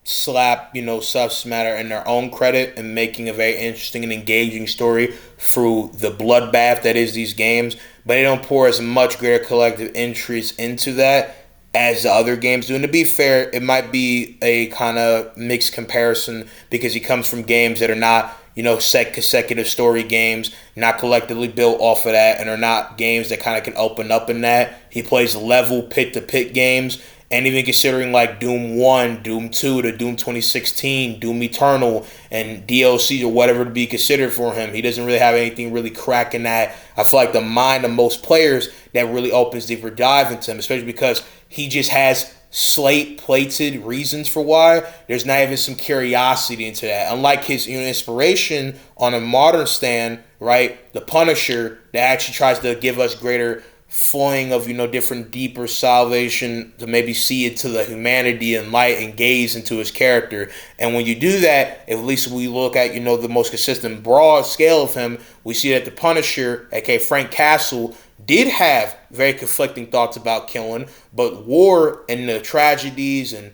slap, substance matter in their own credit and making a very interesting and engaging story through the bloodbath that is these games. But they don't pour as much greater collective interest into that as the other games do. And to be fair, it might be a kind of mixed comparison because he comes from games that are not, consecutive story games, not collectively built off of that, and are not games that kind of can open up in that. He plays level pit-to-pit games. And even considering like Doom 1, Doom 2, to Doom 2016, Doom Eternal, and DLC or whatever to be considered for him, he doesn't really have anything really cracking that. I feel like the mind of most players that really opens deeper dive into him, especially because he just has slate-plated reasons for why. There's not even some curiosity into that. Unlike his inspiration on a modern stand, right, the Punisher, that actually tries to give us greater flowing of different deeper salvation to maybe see into the humanity and light and gaze into his character. And when you do that, at least we look at the most consistent broad scale of him, we see that the Punisher, aka Frank Castle, did have very conflicting thoughts about killing, but war and the tragedies and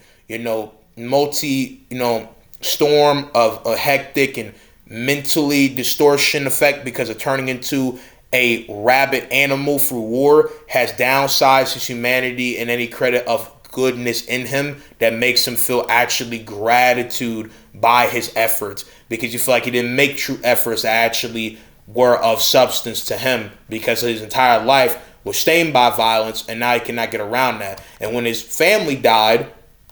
multi storm of a hectic and mentally distortion effect because of turning into a rabid animal through war has downsized his humanity and any credit of goodness in him that makes him feel actually gratitude by his efforts, because you feel like he didn't make true efforts that actually were of substance to him, because his entire life was stained by violence and now he cannot get around that. And when his family died,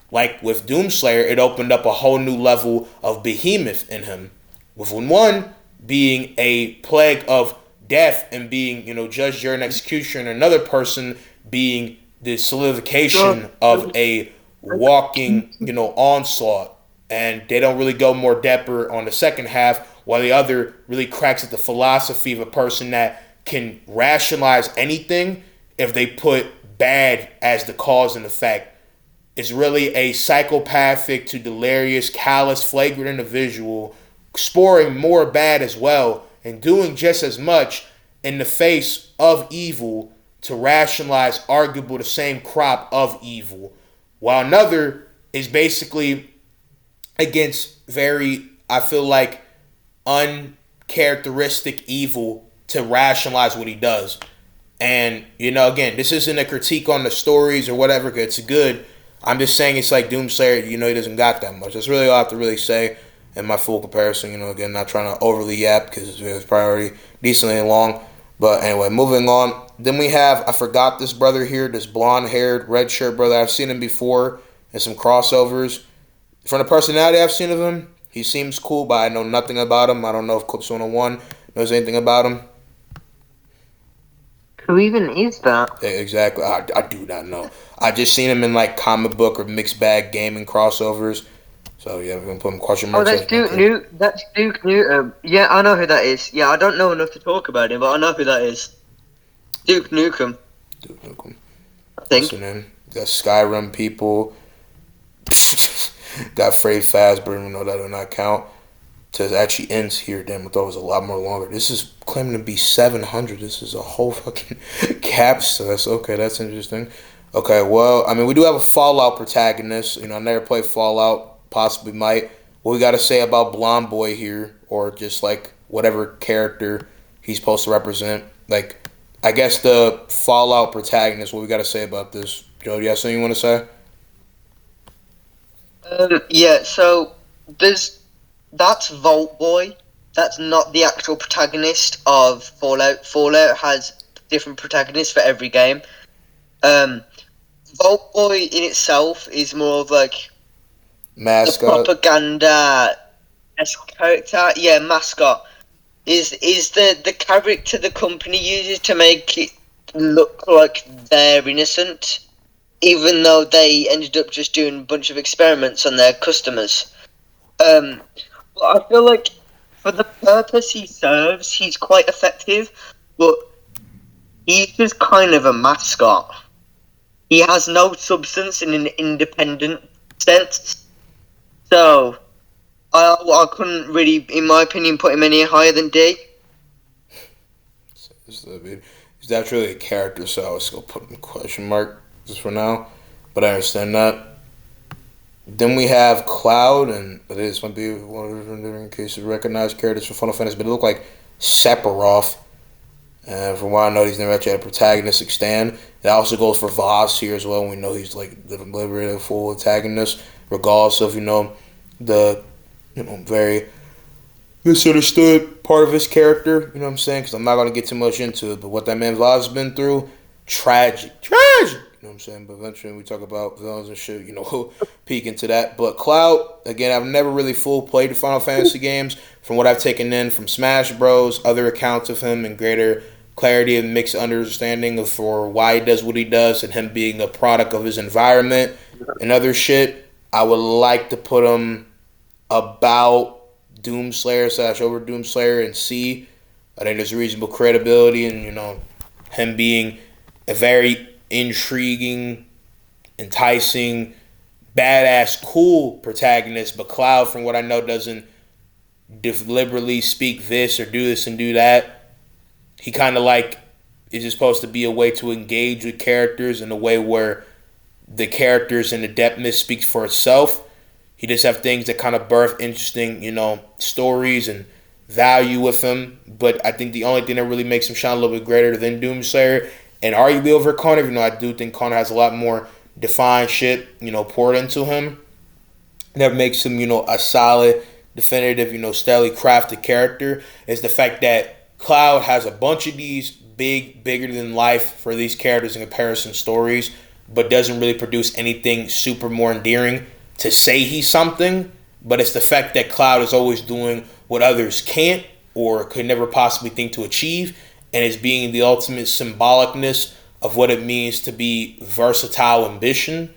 like with Doomslayer, it opened up a whole new level of behemoth in him, with one being a plague of death and being, judge, jury, and execution, another person being the solidification of a walking, onslaught. And they don't really go more depper on the second half, while the other really cracks at the philosophy of a person that can rationalize anything if they put bad as the cause and effect. Is really a psychopathic to delirious, callous, flagrant individual, sporing more bad as well, and doing just as much in the face of evil to rationalize arguable the same crop of evil. While another is basically against very, I feel like, uncharacteristic evil to rationalize what he does. And, again, this isn't a critique on the stories or whatever, it's good. I'm just saying it's like Doomslayer, he doesn't got that much. That's really all I have to really say in my full comparison. Again, not trying to overly yap because it's probably already decently long. But anyway, moving on. Then we have, I forgot this brother here, this blonde-haired, red shirt brother. I've seen him before in some crossovers. From the personality I've seen of him, he seems cool, but I know nothing about him. I don't know if Clips 101 knows anything about him. Who even is that? Yeah, exactly. I do not know. I just seen him in like comic book or mixed bag gaming crossovers. So yeah, we're gonna put him question marks. Oh, that's Duke Newton. That's Duke Newton. Yeah, I know who that is. Yeah, I don't know enough to talk about him, but I know who that is. Duke Nukem. Duke Nukem. I think. Listening. Got Skyrim people. Got Freddy Fazbear, even though that do not count. To actually ends here. Damn, I thought it was a lot more longer. This is claiming to be 700. This is a whole fucking cap. So that's okay. That's interesting. Okay, well, I mean, we do have a Fallout protagonist. I never played Fallout. Possibly might. What we got to say about Blonde Boy here, or just like whatever character he's supposed to represent? Like, I guess the Fallout protagonist. What we got to say about this? Joe, do you have something you want to say? Yeah. So that's Vault Boy. That's not the actual protagonist of Fallout. Fallout has different protagonists for every game. Vault Boy in itself is more of like mascot, the propaganda character. Yeah, mascot is the character the company uses to make it look like they're innocent, even though they ended up just doing a bunch of experiments on their customers. But I feel like for the purpose he serves, he's quite effective, but he's just kind of a mascot. He has no substance in an independent sense. So, I couldn't really, in my opinion, put him any higher than D. He's not really a character, so I was going to put him in question mark just for now. But I understand that. Then we have Cloud, and this might be one of the different cases of recognized characters from Final Fantasy, but it looked like Sephiroth. And from what I know, he's never actually had a protagonistic stand. That also goes for Voss here as well. We know he's like the liberated full antagonist, regardless of the very misunderstood part of his character. You know what I'm saying? Because I'm not gonna get too much into it, but what that man Voss has been through, tragic. You know what I'm saying? But eventually we talk about villains and shit, we'll peek into that. But Cloud, again, I've never really full played the Final Fantasy games. From what I've taken in from Smash Bros, other accounts of him, and greater clarity and mixed understanding for why he does what he does, and him being a product of his environment and other shit, I would like to put him about Doomslayer / over Doomslayer and C. I think there's reasonable credibility and, him being a very intriguing, enticing, badass, cool protagonist. But Cloud, from what I know, doesn't deliberately speak this or do this and do that. He kind of like is just supposed to be a way to engage with characters in a way where the characters and the depthness speaks for itself. He just have things that kind of birth interesting, stories and value with him. But I think the only thing that really makes him shine a little bit greater than Doomslayer and arguably over Connor, even though I do think Connor has a lot more defined shit, poured into him, that makes him, a solid, definitive, steadily crafted character, is the fact that Cloud has a bunch of these bigger than life for these characters in comparison stories, but doesn't really produce anything super more endearing to say he's something. But it's the fact that Cloud is always doing what others can't or could never possibly think to achieve, and is being the ultimate symbolicness of what it means to be versatile ambition,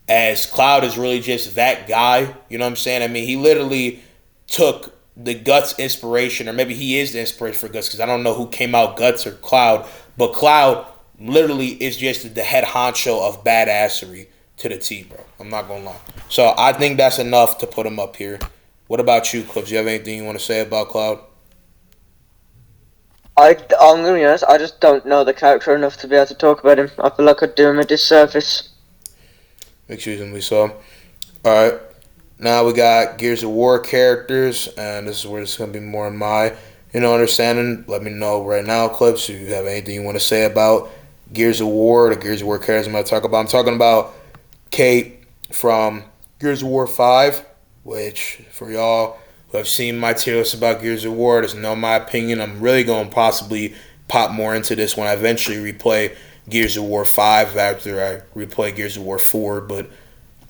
as Cloud is really just that guy. You know what I'm saying? I mean, he literally took the Guts inspiration, or maybe he is the inspiration for Guts, because I don't know who came out, Guts or Cloud, but Cloud literally is just the head honcho of badassery to the T, bro. I'm not gonna lie. So I think that's enough to put him up here. What about you, Clips? You have anything you want to say about Cloud? I'm gonna be honest, I just don't know the character enough to be able to talk about him. I feel like I'd do him a disservice. Extremely so. Alright. Now we got Gears of War characters, and this is where it's gonna be more in my, understanding. Let me know right now, Clips, if you have anything you want to say about Gears of War, the Gears of War characters I'm gonna talk about. I'm talking about Kate from Gears of War 5, which for y'all who have seen my tier list about Gears of War, just know my opinion. I'm really going to possibly pop more into this when I eventually replay Gears of War 5 after I replay Gears of War 4, but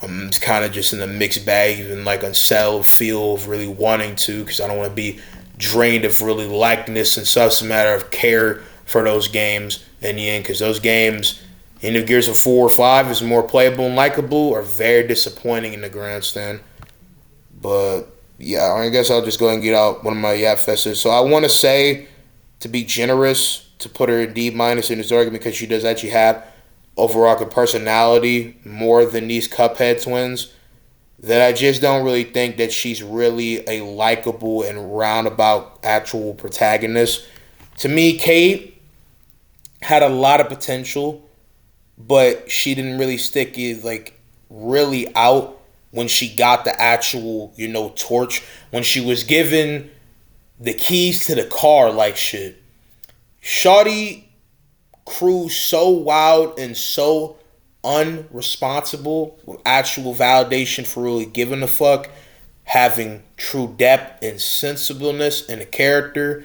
I'm kind of just in a mixed bag, even like unsettled feel of really wanting to, because I don't want to be drained of really likeness and such. It's a matter of care for those games in the end, because those games, Gears of 4 or 5 is more playable and likable, are very disappointing in the grandstand. But yeah, I guess I'll just go ahead and get out one of my yap fests. So I want to say, to be generous, to put her in D minus in this argument, because she does actually have overall good personality more than these Cuphead twins, that I just don't really think that she's really a likable and roundabout actual protagonist. To me, Kate had a lot of potential, but she didn't really stick it like really out when she got the actual, torch. When she was given the keys to the car, like shit. Shawty cruised so wild and so unresponsible with actual validation for really giving a fuck, having true depth and sensibleness in a character,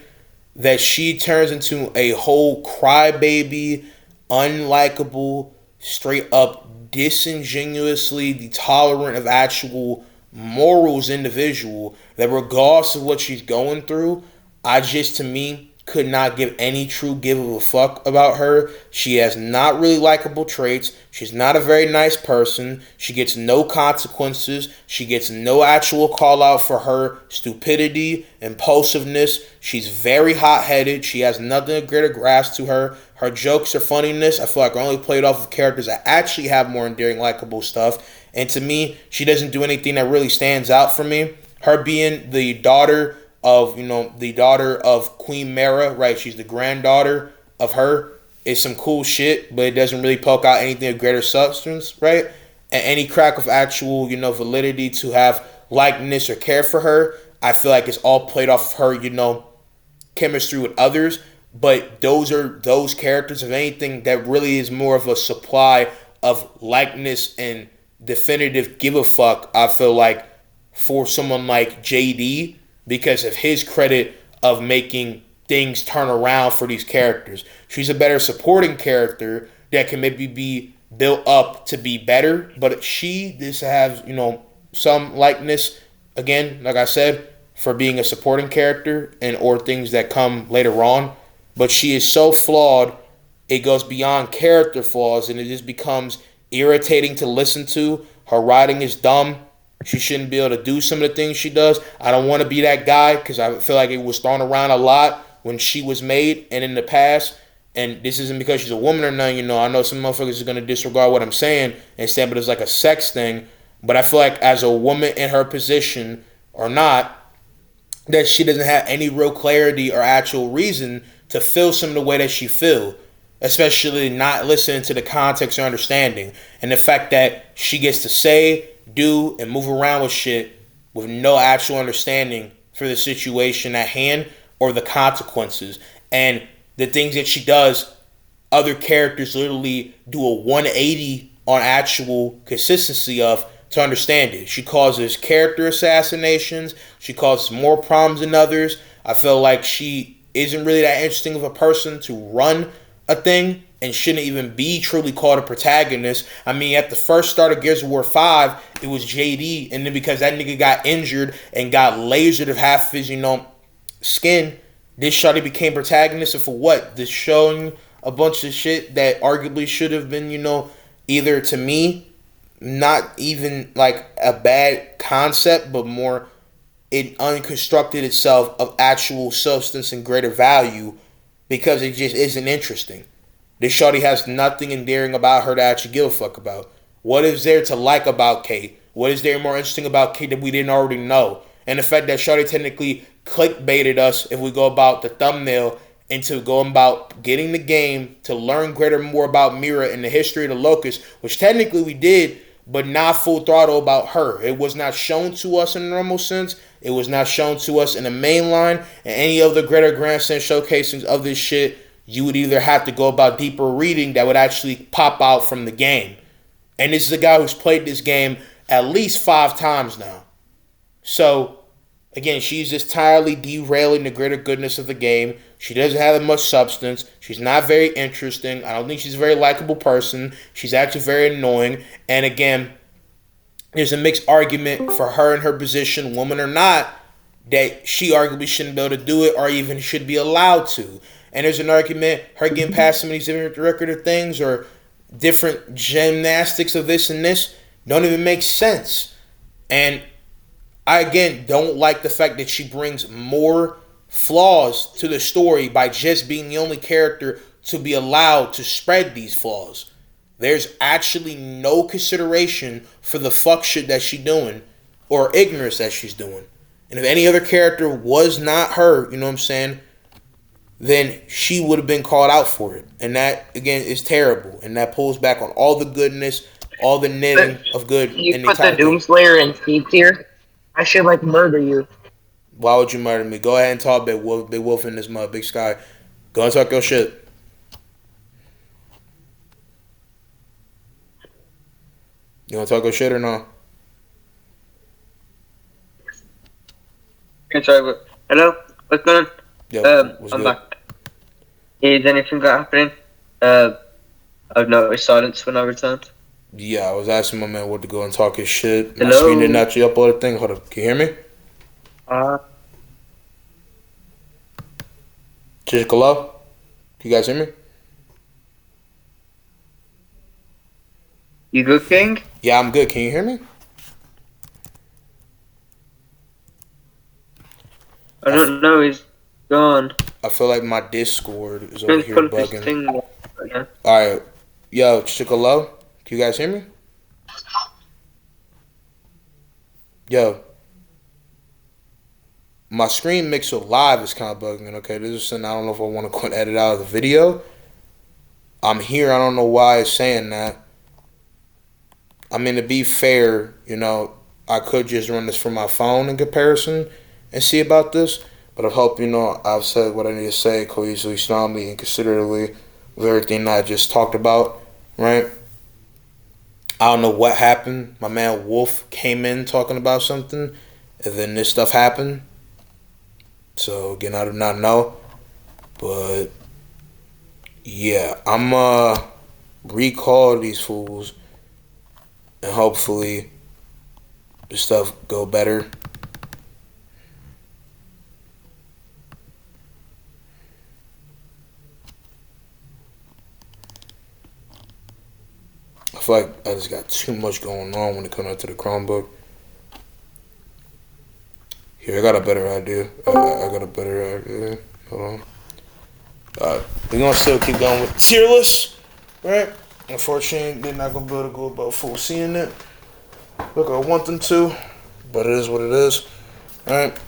that she turns into a whole crybaby, unlikable, straight up disingenuously tolerant of actual morals individual, that regardless of what she's going through, I just, to me, could not give any true give of a fuck about her. She has not really likable traits. She's not a very nice person. She gets no consequences. She gets no actual call out for her stupidity, impulsiveness. She's very hot-headed. She has nothing to greater grasp to her. Her jokes are funniness. I feel like are only played off of characters that actually have more endearing, likable stuff. And to me, she doesn't do anything that really stands out for me. Her being the daughter of Queen Mara, right? She's the granddaughter of her. Is some cool shit, but it doesn't really poke out anything of greater substance, right? And any crack of actual, validity to have likeness or care for her, I feel like it's all played off of her, chemistry with others. But those are those characters, of anything that really is more of a supply of likeness and definitive give a fuck, I feel like, for someone like JD, because of his credit of making things turn around for these characters. She's a better supporting character that can maybe be built up to be better, but she just has, some likeness, again, like I said, for being a supporting character and or things that come later on. But she is so flawed, it goes beyond character flaws, and it just becomes irritating to listen to. Her writing is dumb. She shouldn't be able to do some of the things she does. I don't want to be that guy, because I feel like it was thrown around a lot when she was made and in the past. and this isn't because she's a woman or nothing, I know some motherfuckers are gonna disregard what I'm saying and say, but it's like a sex thing. But I feel like as a woman in her position or not, that she doesn't have any real clarity or actual reason to feel some of the way that she feel, especially not listening to the context or understanding, and the fact that she gets to say, do, and move around with shit with no actual understanding for the situation at hand or the consequences, and the things that she does, other characters literally do a 180 on actual consistency of to understand it. She causes character assassinations. She causes more problems than others. I feel like she isn't really that interesting of a person to run a thing and shouldn't even be truly called a protagonist. I mean, at the first start of Gears of War 5, it was JD, and then because that nigga got injured and got lasered of half his, skin, this shawty became protagonist. And for what? This showing a bunch of shit that arguably should have been, either to me, not even like a bad concept, but more it unconstructed itself of actual substance and greater value because it just isn't interesting. This shorty has nothing endearing about her to actually give a fuck about. What is there to like about Kate? What is there more interesting about Kate that we didn't already know? And the fact that shorty technically clickbaited us, if we go about the thumbnail, into going about getting the game to learn greater more about Mira and the history of the Locust, which technically we did, but not full throttle about her. It was not shown to us in a normal sense. It was not shown to us in the main line. And any of the greater grandstand showcasings of this shit, you would either have to go about deeper reading that would actually pop out from the game. And this is a guy who's played this game at least 5 times now. So, again, she's just entirely derailing the greater goodness of the game. She doesn't have much substance. She's not very interesting. I don't think she's a very likable person. She's actually very annoying. And again, there's a mixed argument for her in her position, woman or not, that she arguably shouldn't be able to do it or even should be allowed to. And there's an argument, her getting past some of these different record of things or different gymnastics of this and this don't even make sense. And I, again, don't like the fact that she brings more flaws to the story by just being the only character to be allowed to spread these flaws. There's actually no consideration for the fuck shit that she's doing or ignorance that she's doing. And if any other character was not her, you know what I'm saying, then she would have been called out for it. And that, again, is terrible. And that pulls back on all the goodness, all the knitting of good. You put the Doomslayer in C tier? I should, murder you. Why would you murder me? Go ahead and talk, Big Wolf, Big Wolf in this mud, Big Sky. Go and talk your shit. You want to talk your shit or no? Okay, sorry, but hello? What's going on? Yeah, I'm back. Is anything happening? I've noticed silence when I returned. Yeah, I was asking my man what to go and talk his shit. Hello? My screen didn't actually upload a thing. Hold up. Can you hear me? Just hello? Can you guys hear me? You good, King? Yeah, I'm good. Can you hear me? I don't know. He's gone. I feel like my Discord is over here bugging. Alright. Yo, Chicolo, can you guys hear me? Yo. My screen mixer live is kind of bugging, okay? This is something I don't know if I want to edit out of the video. I'm here. I don't know why it's saying that. I mean, to be fair, I could just run this from my phone in comparison and see about this. But I hope, I've said what I need to say cohesively, strongly, and considerately with everything that I just talked about, right? I don't know what happened. My man Wolf came in talking about something, and then this stuff happened. So, again, I do not know. But, yeah, I'm recall these fools, and hopefully the stuff go better. I feel like I just got too much going on when it comes out to the Chromebook. Here, I got a better idea. I got a better idea. Hold on. We're gonna still keep going with tier list, right? Unfortunately, they're not gonna be able to go about full seeing it. Look, I want them to, but it is what it is. All right.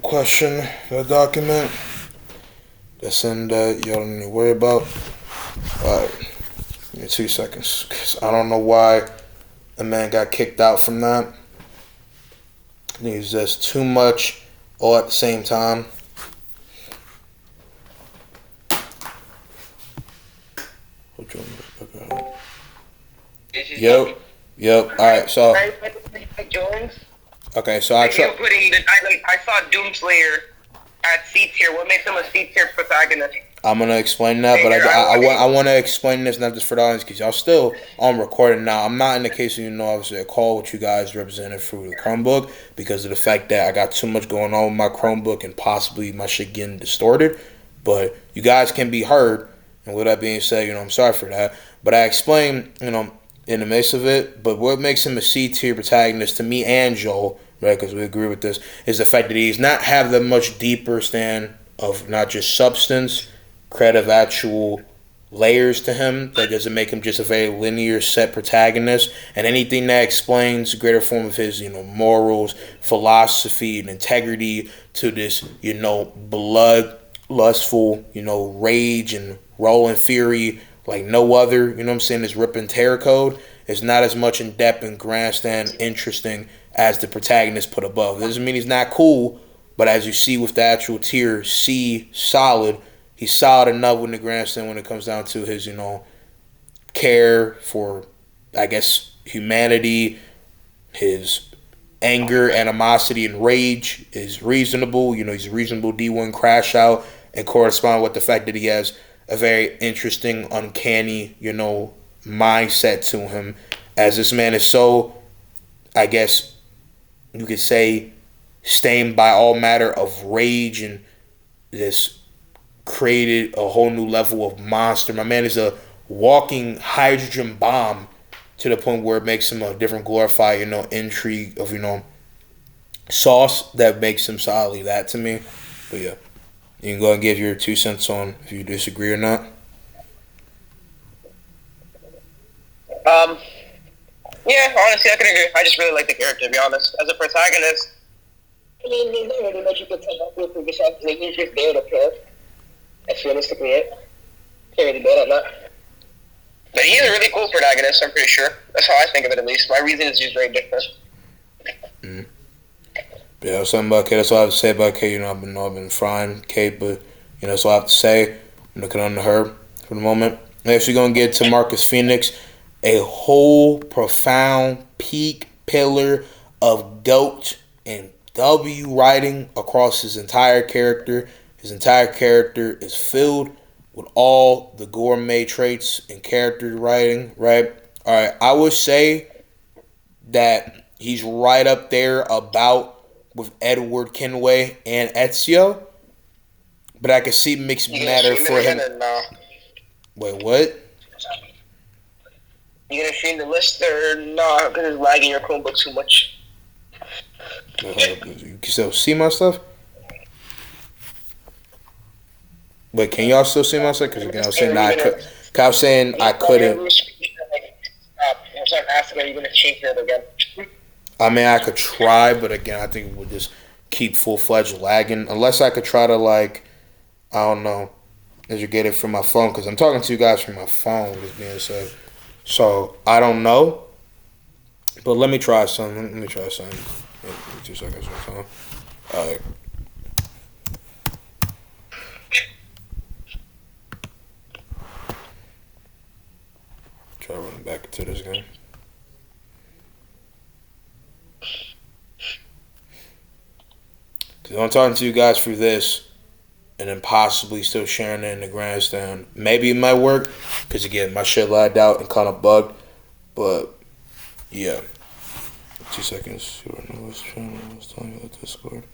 Question the document. That's in that y'all don't need to worry about. All right. Give me 2 seconds, cause I don't know why the man got kicked out from that. I think it's just too much all at the same time. Yep. All right. So. Okay. So I You're putting I saw Doomslayer at C tier. What makes him a C tier protagonist? I'm gonna explain that, but I want to explain this not just for the audience because y'all still on recording now. I'm not in the case of obviously a call with you guys represented through the Chromebook because of the fact that I got too much going on with my Chromebook and possibly my shit getting distorted. But you guys can be heard, and with that being said, I'm sorry for that. But I explained, in the midst of it. But what makes him a C tier protagonist to me and Joel, right? Because we agree with this, is the fact that he's not have the much deeper stand of not just substance, creative actual layers to him that doesn't make him just a very linear set protagonist, and anything that explains the greater form of his morals, philosophy, and integrity to this blood lustful rage and rolling fury like no other. What I'm saying, this rip and tear code is not as much in depth and grandstand interesting as the protagonist put above. It doesn't mean he's not cool, but as you see with the actual tier C solid, he's solid enough in the grandstand when it comes down to his, care for, I guess, humanity, his anger, animosity, and rage is reasonable. He's a reasonable D1 crash out and correspond with the fact that he has a very interesting, uncanny, mindset to him. As this man is so, I guess, you could say, stained by all matter of rage and this created a whole new level of monster. My man is a walking hydrogen bomb to the point where it makes him a different glorified, intrigue of, sauce that makes him solid. That to me. But yeah, you can go and give your 2 cents on if you disagree or not. Yeah, honestly, I can agree. I just really like the character, to be honest. As a protagonist, I mean, there's not really much you can tell about him besides that he's just there to kill. That's realistically it. Can't really go on that. But he is a really cool protagonist, I'm pretty sure. That's how I think of it, at least. My reason is just very different. Mm-hmm. Yeah, something about Kate. That's all I have to say about Kate. I've been frying Kate, but that's all I have to say. I'm looking under her for the moment. Next, we're gonna get to Marcus Phoenix, a whole profound peak pillar of GOAT and W writing across his entire character. His entire character is filled with all the gourmet traits and character writing, right? All right, I would say that he's right up there about with Edward Kenway and Ezio, but I can see mixed matter for him. Wait, what? You gonna stream the list or no? Because it's lagging your Chromebook too much. You can still see my stuff? Wait, can y'all still see my stuff? Because again, I was saying I was saying I couldn't. So I'm asking, are you gonna change that again? I mean, I could try, but again, I think it would just keep full-fledged lagging. Unless I could try to, I don't know, get it from my phone. Because I'm talking to you guys from my phone, this being said. So, I don't know. But let me try something. Let me try something. 2 seconds. All right. Try running back into this game. Because I'm talking to you guys through this and then possibly still sharing it in the grandstand. Maybe it might work because, again, my shit lagged out and kind of bugged. But, yeah. 2 seconds. You already know what's channel. I was telling you the Discord.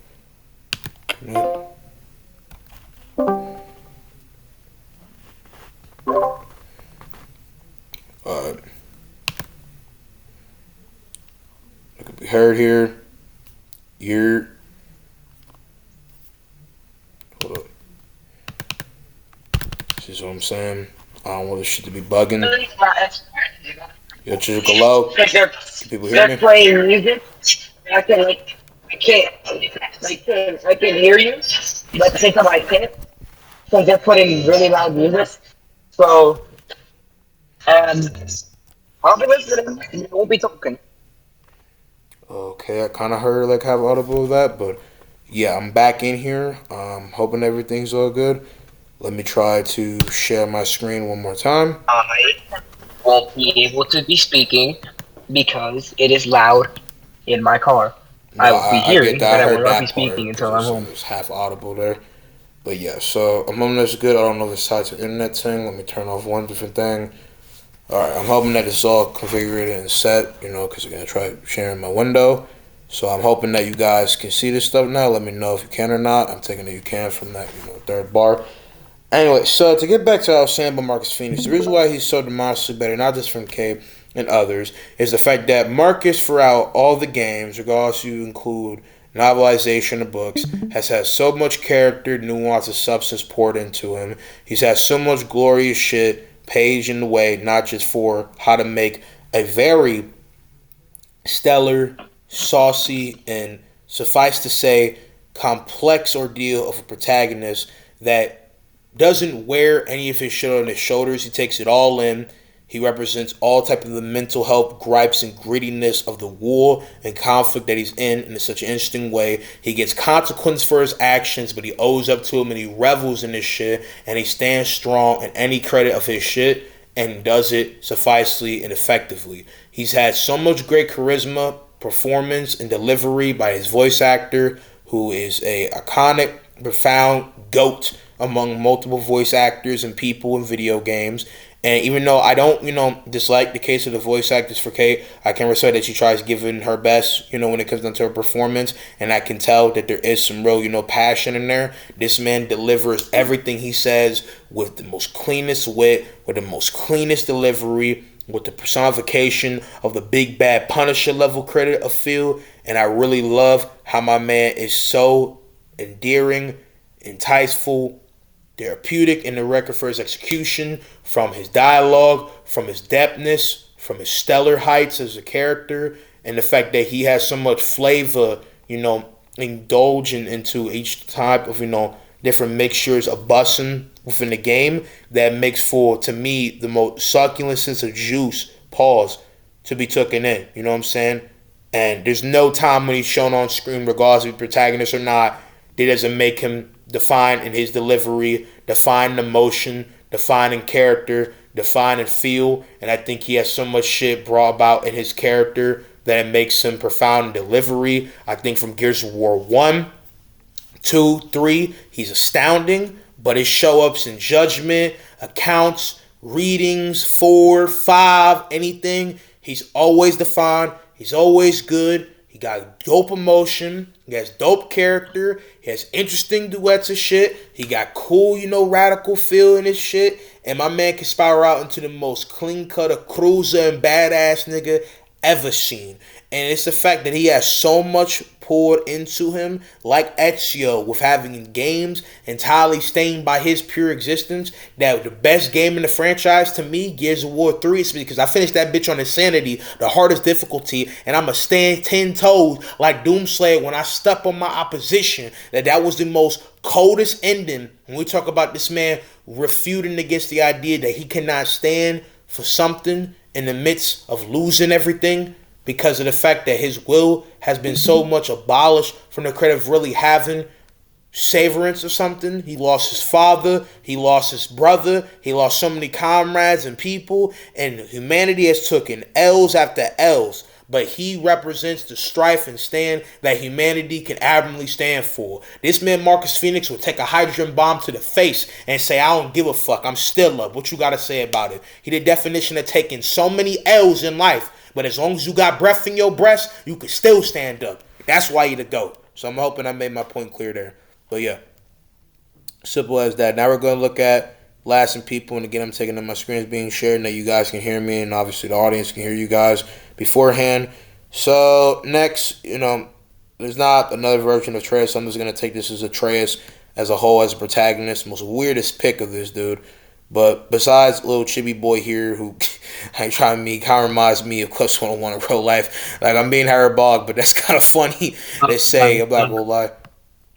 Alright. I could be heard here. Hold up. is what I'm saying. I don't want this shit to be bugging. Yo, Chicolo, can people hear They're me? playing music. I can I can't I can hear you, but at the same time I can't because they're putting really loud music. So um, I'll be listening. And we'll be talking. Okay, I kind of heard like have audible of that, but yeah, I'm back in here. Hoping everything's all good. Let me try to share my screen one more time. I won't be able to be speaking because it is loud in my car. No, I will be I get hearing, that. but I I will heard not be that speaking part because until I'm it home. was half audible there. But yeah, so I'm hoping that's good. I don't know if it's tied to internet thing. Let me turn off one different thing. All right, I'm hoping that it's all configured and set, because I'm going to try sharing my window. So I'm hoping that you guys can see this stuff now. Let me know if you can or not. I'm taking it you can from that, third bar. Anyway, so to get back to what I was saying about Marcus Phoenix, the reason why he's so demonstrably better, not just from Cape and others, is the fact that Marcus, throughout all the games, regardless you include novelization of books, has had so much character, nuance, and substance poured into him. He's had so much glorious shit paged in the way, not just for how to make a very stellar, saucy, and suffice to say, complex ordeal of a protagonist that doesn't wear any of his shit on his shoulders. He takes it all in. He represents all type of the mental health gripes and grittiness of the war and conflict that he's in such an interesting way. He gets consequence for his actions, but he owes up to him and he revels in his shit and he stands strong in any credit of his shit and does it sufficely and effectively. He's had so much great charisma, performance, and delivery by his voice actor, who is a iconic, profound GOAT among multiple voice actors and people in video games. And even though I don't, dislike the case of the voice actors for Kate, I can respect that she tries giving her best, when it comes down to her performance. And I can tell that there is some real, passion in there. This man delivers everything he says with the most cleanest wit, with the most cleanest delivery, with the personification of the big bad Punisher level credit of feel. And I really love how my man is so endearing, enticeful, therapeutic in the record for his execution, from his dialogue, from his depthness, from his stellar heights as a character, and the fact that he has so much flavor, indulging into each type of, different mixtures of bussin within the game that makes for, to me, the most succulent sense of juice, pause, to be taken in. You know what I'm saying? And there's no time when he's shown on screen, regardless of protagonist or not, that doesn't make him define in his delivery, define in emotion, define in character, define in feel. And I think he has so much shit brought about in his character that it makes him profound in delivery. I think from Gears of War 1, 2, 3, he's astounding. But his show-ups in Judgment, accounts, readings, 4, 5, anything, he's always defined. He's always good. He got dope emotion. He has dope character. He has interesting duets and shit. He got cool, radical feel in his shit. And my man can spiral out into the most clean-cut, cruiser and badass nigga ever seen. And it's the fact that he has so much poured into him, like Ezio, with having games entirely stained by his pure existence, that the best game in the franchise to me, Gears of War 3, is because I finished that bitch on Insanity, the hardest difficulty, and I'ma stand 10 toes like Doomslayer when I step on my opposition. That was the most coldest ending when we talk about this man refuting against the idea that he cannot stand for something in the midst of losing everything, because of the fact that his will has been so much abolished from the credit of really having severance or something. He lost his father, he lost his brother, he lost so many comrades and people, and humanity has taken L's after L's. But he represents the strife and stand that humanity can admirably stand for. This man, Marcus Phoenix, will take a hydrogen bomb to the face and say, I don't give a fuck, I'm still up. What you gotta say about it? He the definition of taking so many L's in life, but as long as you got breath in your breast, you can still stand up. That's why you the GOAT. So I'm hoping I made my point clear there. But yeah, simple as that. Now we're going to look at Last and People. And again, I'm taking up my screen is being shared. Now you guys can hear me, and obviously the audience can hear you guys beforehand. So next, there's not another version of Atreus. I'm just going to take this as Atreus as a whole, as a protagonist. Most weirdest pick of this dude. But besides little chibi boy here who I trying me kind of reminds me of Clips 101 in real life. Like I'm being hyperbolic, but that's kind of funny to say. I'm not gonna lie.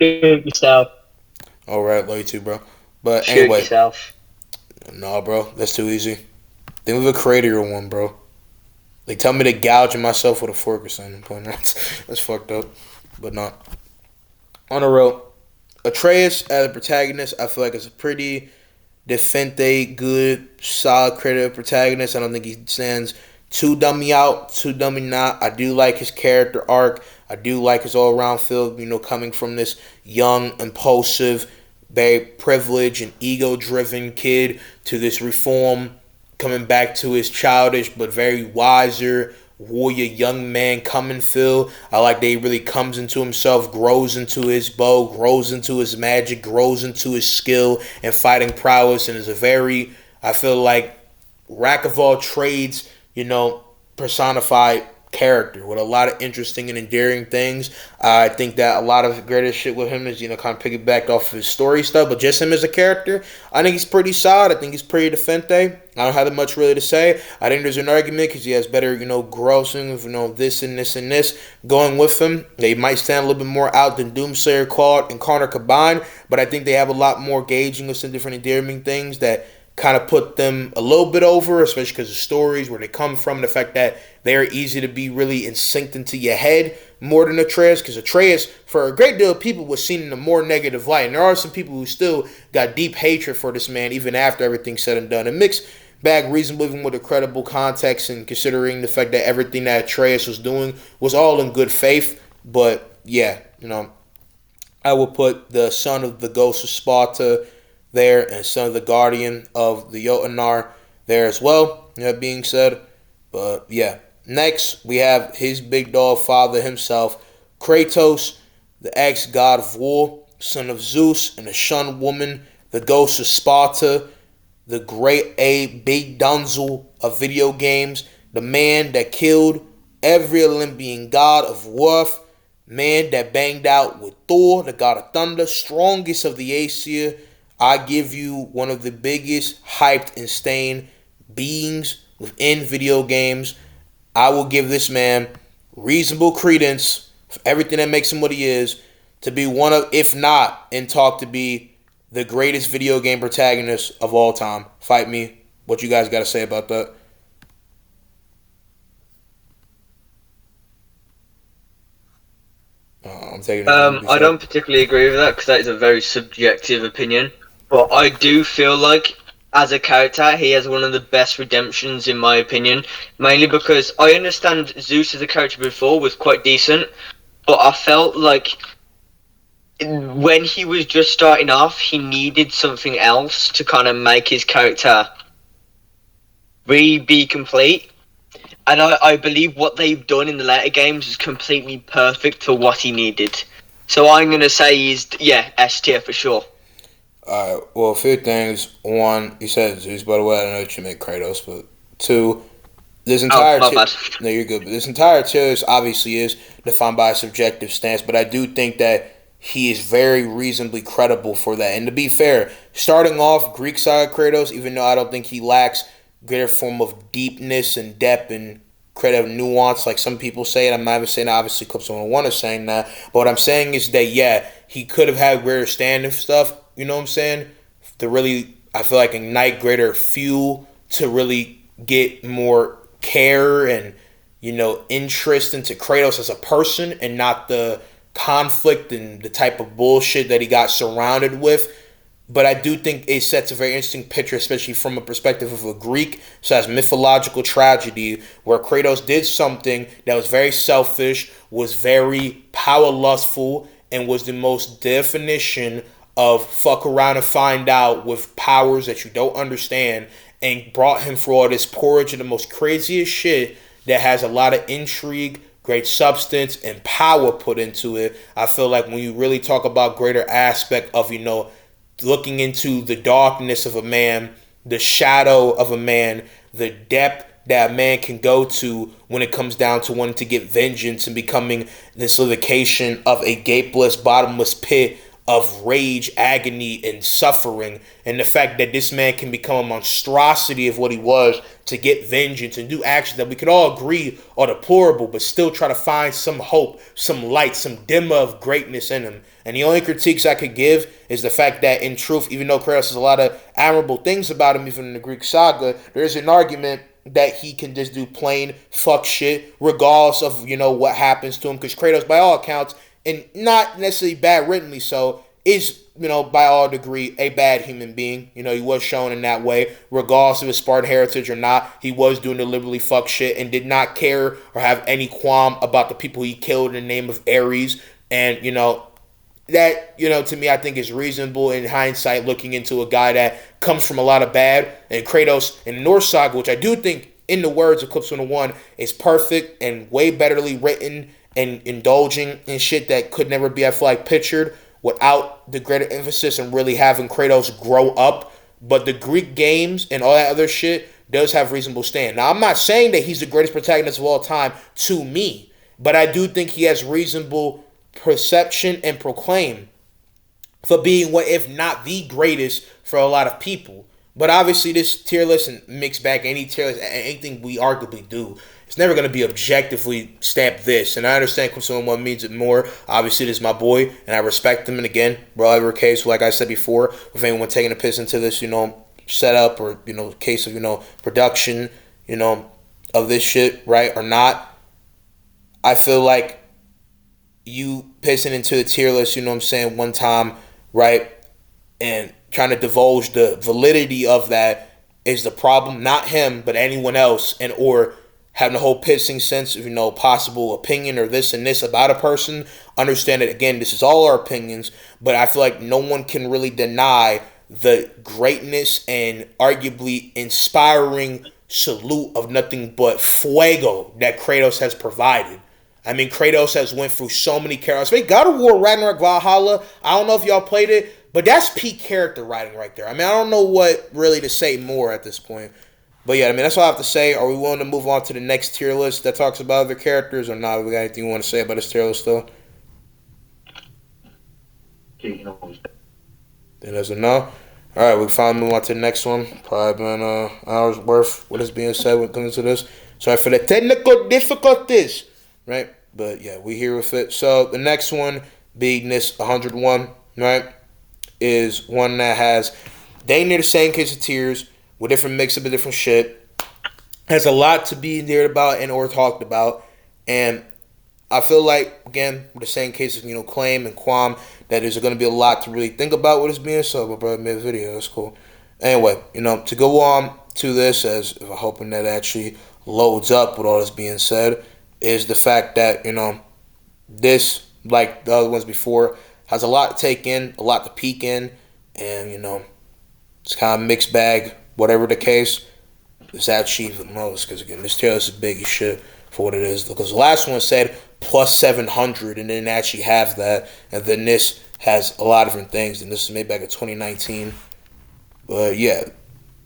Shoot yourself. All right, love you too, bro. But Shoot anyway, yourself. no, bro, that's too easy. Think of a creator one, bro. They tell me to gouge myself with a fork or something. That's fucked up. But not on the road. Atreus as a protagonist, I feel like it's a pretty defente, good, solid creative protagonist. I don't think he stands too dummy out, too dummy not. I do like his character arc. I do like his all around feel, coming from this young, impulsive, very privileged and ego driven kid to this reform, coming back to his childish but very wiser warrior young man coming Phil. I like that he really comes into himself, grows into his bow, grows into his magic, grows into his skill and fighting prowess, and is a very, I feel like, rack of all trades, personified character with a lot of interesting and endearing things. I think that a lot of the greatest shit with him is, kind of piggybacked off of his story stuff, but just him as a character, I think he's pretty solid. I think he's pretty defente. I don't have that much really to say. I think there's an argument because he has better, grossing of, this and this and this going with him. They might stand a little bit more out than Doomslayer, Claude, and Connor combined, but I think they have a lot more gauging with some different endearing things that kind of put them a little bit over, especially because of stories, where they come from, the fact that they're easy to be really synced into your head more than Atreus, because Atreus, for a great deal of people, was seen in a more negative light. And there are some people who still got deep hatred for this man, even after everything's said and done. And mixed bag reasonably, even with a credible context, and considering the fact that everything that Atreus was doing was all in good faith. But yeah, I will put the son of the ghost of Sparta there, and son of the guardian of the Jotunar there as well. That being said, but yeah. Next, we have his big dog father himself, Kratos, the ex-god of war, son of Zeus and the shunned woman, the ghost of Sparta, the great big Dunzel of video games, the man that killed every Olympian god of worth, man that banged out with Thor, the god of thunder, strongest of the Aesir. I give you one of the biggest hyped and stained beings within video games. I will give this man reasonable credence for everything that makes him what he is, to be one of, if not, in talk to be the greatest video game protagonist of all time. Fight me. What you guys got to say about that? I'm taking I don't particularly agree with that because that is a very subjective opinion. But I do feel like, as a character, he has one of the best redemptions, in my opinion. Mainly because I understand Zeus as a character before was quite decent, but I felt like when he was just starting off, he needed something else to kind of make his character really be complete. And I believe what they've done in the later games is completely perfect for what he needed. So I'm going to say he's, S tier for sure. Alright, well, a few things. One, you said Zeus, by the way. I don't know what you meant Kratos, but two, this entire my bad. No, you're good. But this entire tier obviously is defined by a subjective stance, but I do think that he is very reasonably credible for that. And to be fair, starting off Greek side Kratos, even though I don't think he lacks greater form of deepness and depth and creative nuance like some people say, and I'm not even saying that, obviously Clips 101 is saying that, but what I'm saying is that, yeah, he could have had greater standing stuff, you know what I'm saying, to really, I feel like, ignite greater fuel to really get more care and, interest into Kratos as a person and not the conflict and the type of bullshit that he got surrounded with. But I do think it sets a very interesting picture, especially from a perspective of a Greek, so as mythological tragedy, where Kratos did something that was very selfish, was very power lustful, and was the most definition of fuck around and find out with powers that you don't understand, and brought him through all this porridge and the most craziest shit that has a lot of intrigue, great substance, and power put into it. I feel like when you really talk about greater aspect of, looking into the darkness of a man, the shadow of a man, the depth that a man can go to when it comes down to wanting to get vengeance and becoming this litigation of a gapeless, bottomless pit of rage, agony, and suffering, and the fact that this man can become a monstrosity of what he was to get vengeance and do actions that we could all agree are deplorable, but still try to find some hope, some light, some dimmer of greatness in him. And the only critiques I could give is the fact that, in truth, even though Kratos has a lot of admirable things about him, even in the Greek saga, there's an argument that he can just do plain fuck shit regardless of, what happens to him, because Kratos, by all accounts, and not necessarily bad writtenly so, is, by all degree, a bad human being. He was shown in that way, regardless of his Spartan heritage or not. He was doing deliberately fuck shit and did not care or have any qualm about the people he killed in the name of Ares. And, that, to me, I think is reasonable in hindsight, looking into a guy that comes from a lot of bad. And Kratos in the Norse saga, which I do think, in the words of Clips 101, is perfect and way betterly written and indulging in shit that could never be, I feel like, pictured without the greater emphasis and really having Kratos grow up. But the Greek games and all that other shit does have reasonable stand. Now, I'm not saying that he's the greatest protagonist of all time to me, but I do think he has reasonable perception and proclaim for being what, if not the greatest for a lot of people. But obviously this tier list and mix back any tier list, anything we arguably do, it's never going to be objectively stamped this. And I understand when someone means it more. Obviously, this is my boy, and I respect him. And again, whatever case, like I said before, if anyone taking a piss into this, setup or, case of, production, of this shit, right, or not, I feel like you pissing into the tier list, one time, right, and trying to divulge the validity of that is the problem, not him, but anyone else, and or having a whole pissing sense of, possible opinion or this and this about a person. Understand that, again, this is all our opinions, but I feel like no one can really deny the greatness and arguably inspiring salute of nothing but fuego that Kratos has provided. I mean, Kratos has went through so many characters. I mean, God of War Ragnarok Valhalla, I don't know if y'all played it, but that's peak character writing right there. I mean, I don't know what really to say more at this point. But yeah, I mean, that's all I have to say. Are we willing to move on to the next tier list that talks about other characters or not? We got anything you want to say about this tier list though? Then there's a no. Alright, we finally move on to the next one. Probably been an hour's worth what is being said when it comes to this. Sorry for the technical difficulties. Right? But yeah, we here with it. So the next one, being this 101, right, is one that has dang near the same case of tears with different mix up of different shit. Has a lot to be endeared about and or talked about. And I feel like, again, with the same case of, claim and qualm, that there's going to be a lot to really think about what is being said. My brother made a video. That's cool. Anyway, to go on to this, as I'm hoping that actually loads up with all this being said, is the fact that, this, like the other ones before, has a lot to take in, a lot to peek in, and, it's kind of mixed bag, whatever the case. It's actually the most, because again, this tier list is big as shit for what it is. Because the last one said plus 700 and didn't actually have that, and then this has a lot of different things, and this is made back in 2019. But yeah,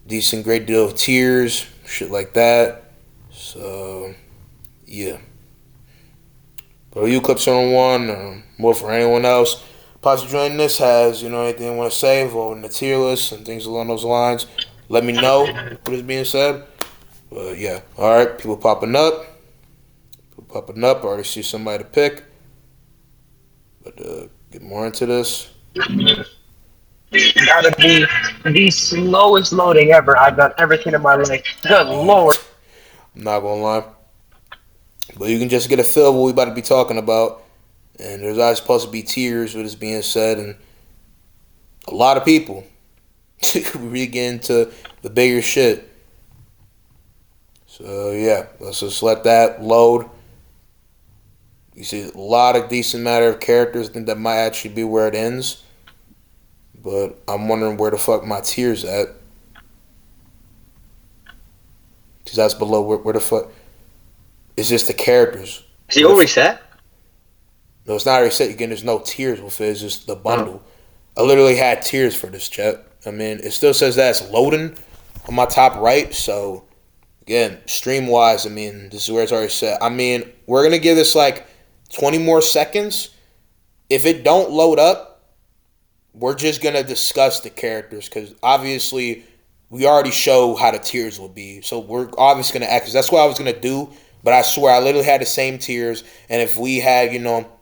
decent, great deal of tiers, shit like that. So yeah. But you Clips on one, or more for anyone else possibly joining this has, anything you want to say, vote in the tier list and things along those lines, let me know what is being said. But yeah, alright, people popping up. I already see somebody to pick. But get more into this. Gotta be the slowest loading ever. I've done everything in my life. Good lord. I'm not gonna lie. But you can just get a feel of what we about to be talking about. And there's always supposed to be tears with this being said. And a lot of people really get into the bigger shit. So yeah, let's just let that load. You see a lot of decent matter of characters. I think that might actually be where it ends. But I'm wondering where the fuck my tears at. Because that's below where the fuck. It's just the characters. Is it already set? No, it's not already set. Again, there's no tiers with it. It's just the bundle. I literally had tiers for this, chat. I mean, it still says that it's loading on my top right. So, again, stream-wise, I mean, this is where it's already set. I mean, we're going to give this like 20 more seconds. If it don't load up, we're just gonna discuss the characters because obviously we already show how the tiers will be. So we're obviously gonna act. That's what I was gonna do, but I swear I literally had the same tiers. And if we had,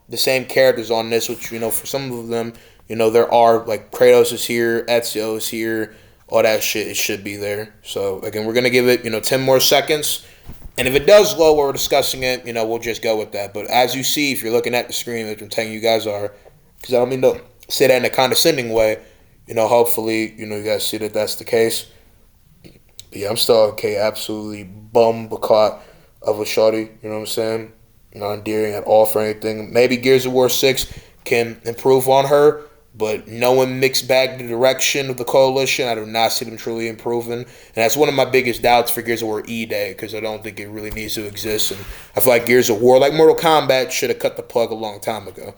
the same characters on this, which for some of them, there are like Kratos is here, Ezio is here, all that shit. It should be there. So again, we're gonna give it 10 more seconds. And if it does low while we're discussing it, we'll just go with that. But as you see, if you're looking at the screen, which I'm telling you guys are, because I don't mean to say that in a condescending way, hopefully, you guys see that that's the case. But yeah, I'm still okay, absolutely bum caught of a shorty, you know what I'm saying? Not endearing at all for anything. Maybe Gears of War 6 can improve on her, but knowing mixed bag the direction of the coalition, I do not see them truly improving. And that's one of my biggest doubts for Gears of War E Day, because I don't think it really needs to exist. And I feel like Gears of War, like Mortal Kombat, should have cut the plug a long time ago.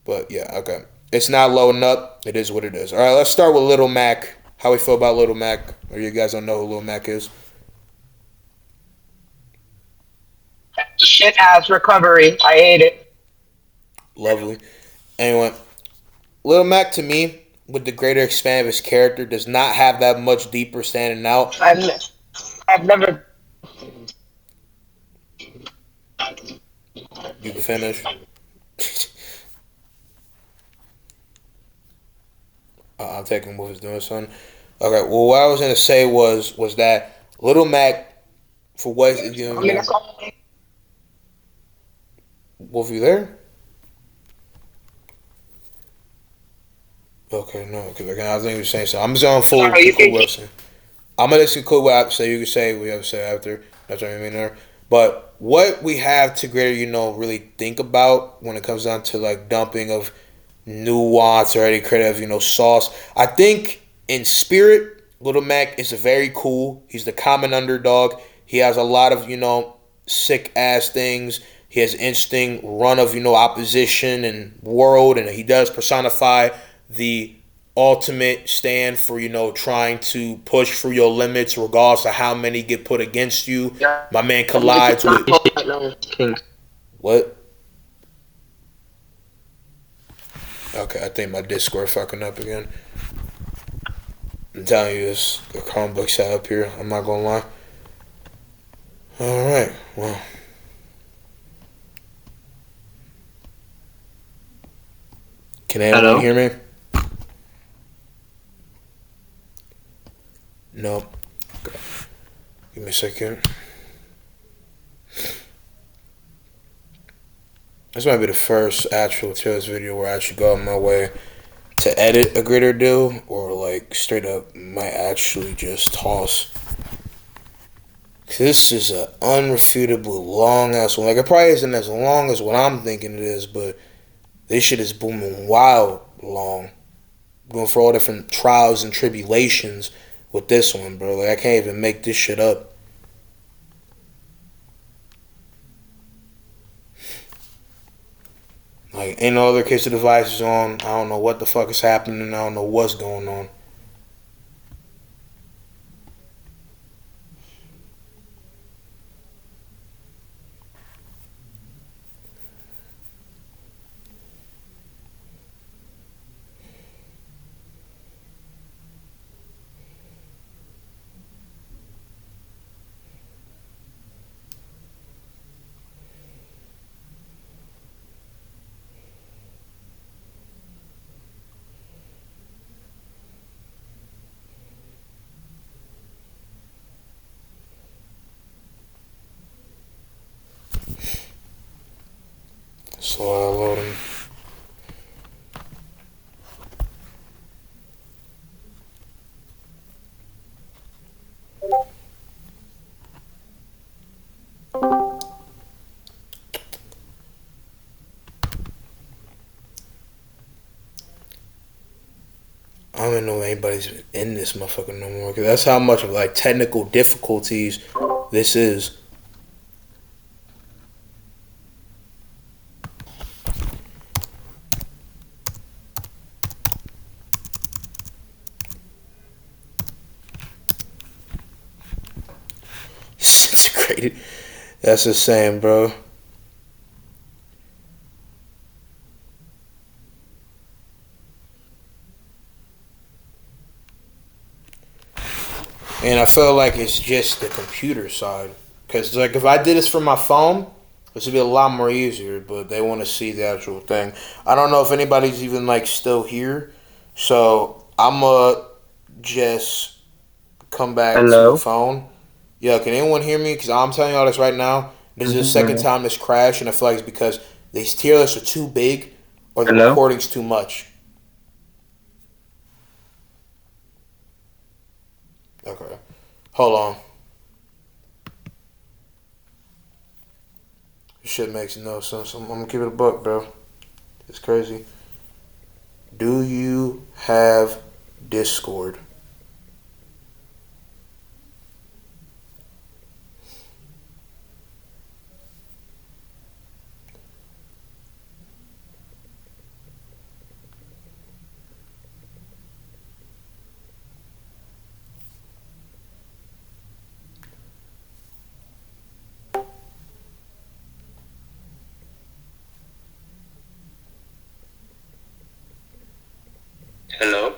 But yeah, okay. It's not loading up. It is what it is. All right, let's start with Little Mac. How we feel about Little Mac? Or you guys don't know who Little Mac is? Shit ass recovery. I hate it. Lovely. Anyway, Little Mac to me, with the greater expand of his character, does not have that much deeper standing out. I've never. You can finish. I'm taking what he's doing, son. Okay. Well, what I was gonna say was that Little Mac, for what I mean, that's all. Wolf, you there? Okay, no, because I think you were saying so. I'm just going full Sorry, you conclude can what I keep. was saying. I'm gonna just conclude what I have to say. You can say what you have to say after. That's what I mean there. But what we have to greater, really think about when it comes down to like dumping of nuance or any creative, sauce. I think in spirit, Little Mac is a very cool. He's the common underdog. He has a lot of, sick ass things. He has instinct, run of, opposition and world, and he does personify the ultimate stand for, trying to push through your limits regardless of how many get put against you. Yeah. My man I'm like, it's collides with not King. what? Okay, I think my Discord fucking up again. I'm telling you, it's a Chromebook set up here. I'm not gonna lie. All right, well, can anyone Hello. hear me? No. Okay. Give me a second. This might be the first actual Tails video where I actually go out my way to edit a greater deal, or like straight up might actually just toss. This is an unrefutably long ass one. Like, it probably isn't as long as what I'm thinking it is, but this shit is booming wild long. Going for all different trials and tribulations with this one, bro. Like, I can't even make this shit up. Like, ain't no other case of devices on. I don't know what the fuck is happening. I don't know what's going on. Slow loading. I don't even know if anybody's in this motherfucker no more. Cause that's how much of like technical difficulties this is. Disintegrated. That's the same, bro. And I feel like it's just the computer side. Because, like, if I did this from my phone, this would be a lot more easier, but they want to see the actual thing. I don't know if anybody's even, like, still here. So, I'm going to just come back to the Hello? phone. Yeah, can anyone hear me? Because I'm telling y'all this right now. This is the second time this crashed, and I feel like it's because these tier lists are too big or the Hello? recording's too much. Okay. Hold on. This shit makes no sense. I'm gonna keep it a buck, bro. It's crazy. Do you have Discord? Hello?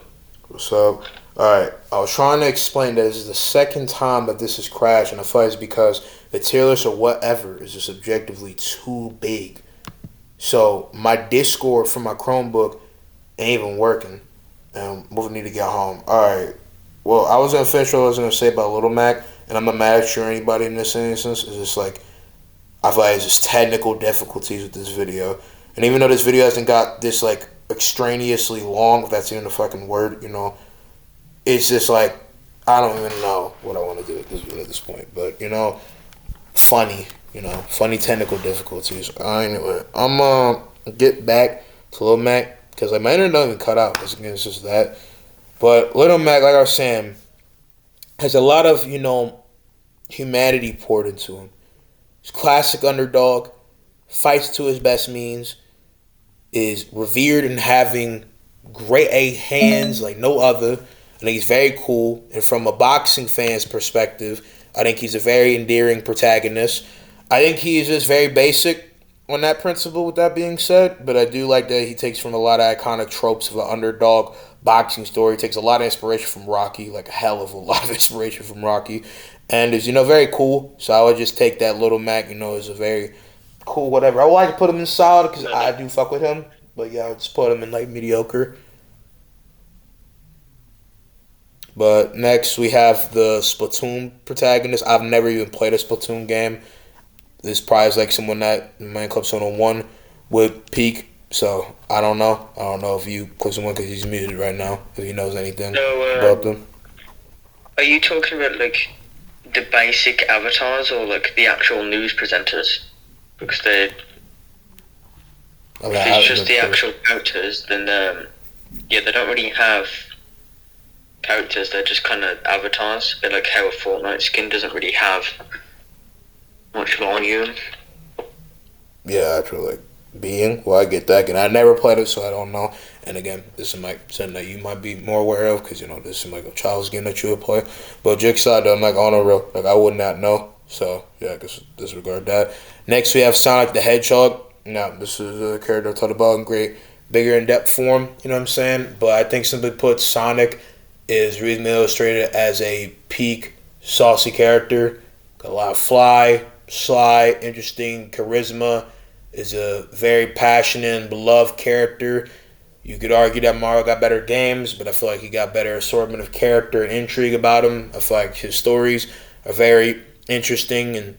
What's up? Alright, I was trying to explain that this is the second time that this has crashed, and I feel like it's because the tier list or whatever is just objectively too big. So my Discord for my Chromebook ain't even working. And we need to get home. Alright. Well, I was gonna finish what I was gonna say about Little Mac, and I'm not mad at you or anybody in this instance. It's just like I feel like it's just technical difficulties with this video. And even though this video hasn't got this like extraneously long, if that's even a fucking word, it's just like I don't even know what I want to do with this video at this point. But funny, funny technical difficulties. Anyway, I'm get back to Lil Mac because like my internet don't even cut out. It's just that. But Little Mac, like I was saying, has a lot of humanity poured into him. He's classic underdog, fights to his best means, is revered in having great hands like no other. I think he's very cool. And from a boxing fan's perspective, I think he's a very endearing protagonist. I think he is just very basic on that principle, with that being said. But I do like that he takes from a lot of iconic tropes of an underdog boxing story. He takes a lot of inspiration from Rocky, like a hell of a lot of inspiration from Rocky. And is, very cool. So I would just take that Little Mac, as a very cool whatever. I would like to put him in solid because I do fuck with him. But yeah, I would just put him in like mediocre. But next we have the Splatoon protagonist. I've never even played a Splatoon game. This probably is like someone that Man Club 101 would peak. So I don't know. I don't know if you Club 101 because he's muted right now. If he knows anything about them. Are you talking about like the basic avatars or like the actual news presenters? Because if it's just the actual characters, then they don't really have characters. They're just kind of avatars. They're like how a Fortnite skin doesn't really have much volume. Yeah, actually, like being. Well, I get that, and I never played it, so I don't know. And again, this is like something that you might be more aware of because this is like a child's game that you would play. But Jigsaw, I'm like on a real, like I would not know. So yeah, I guess disregard that. Next, we have Sonic the Hedgehog. Now, this is a character I talked about in great, bigger in depth form. You know what I'm saying? But I think simply put, Sonic is reasonably illustrated as a peak saucy character. Got a lot of sly, interesting charisma. Is a very passionate and beloved character. You could argue that Mario got better games, but I feel like he got better assortment of character and intrigue about him. I feel like his stories are very interesting and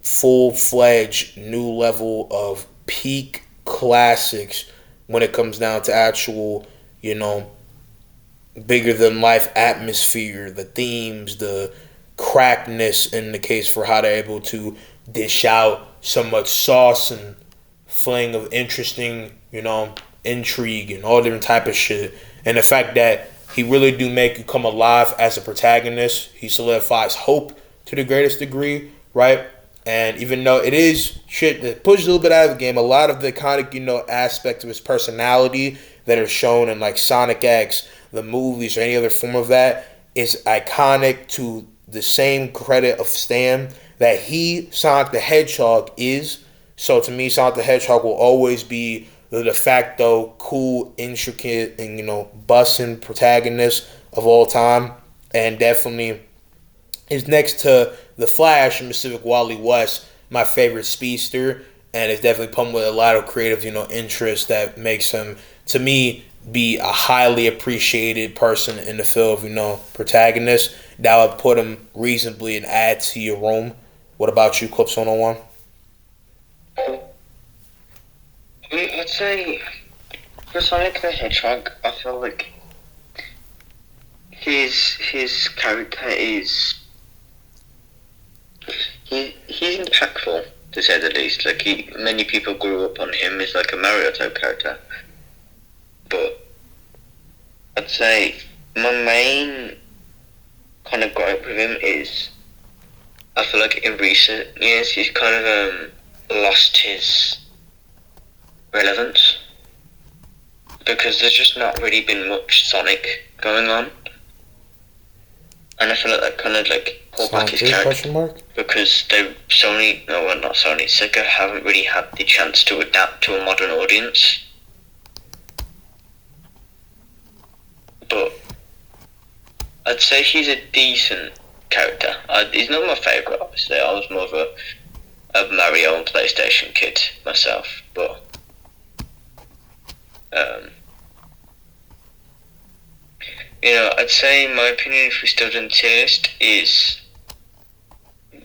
full-fledged new level of peak classics when it comes down to actual, bigger than life atmosphere, the themes, the crackness in the case for how they're able to dish out so much sauce and fling of interesting, intrigue and all different type of shit. And the fact that he really do make you come alive as a protagonist. He solidifies hope to the greatest degree, right? And even though it is shit that pushes a little bit out of the game, a lot of the iconic, aspect of his personality that are shown in like Sonic X, the movies, or any other form of that is iconic to the same credit of Stan that he, Sonic the Hedgehog, is. So to me, Sonic the Hedgehog will always be the de facto cool, intricate, and bussin' protagonist of all time, and definitely is next to the Flash and Pacific Wally West, my favorite speedster, and it's definitely pumped with a lot of creative, interest that makes him, to me, be a highly appreciated person in the field of, protagonist. That would put him reasonably and add to your room. What about you, Clips 101? I'd say for Sonic the Hedgehog, I feel like his character is he's impactful to say the least. Like many people grew up on him as like a Mario type character, but I'd say my main kind of gripe with him is I feel like in recent years he's kind of lost his relevance because there's just not really been much Sonic going on, and I feel like that kind of like pulled back his character because Sony, no, well, not Sony, Sega haven't really had the chance to adapt to a modern audience. But I'd say he's a decent character. He's not my favourite, obviously. I was more of a Mario and PlayStation kid myself, but I'd say in my opinion, if we still done tier list, is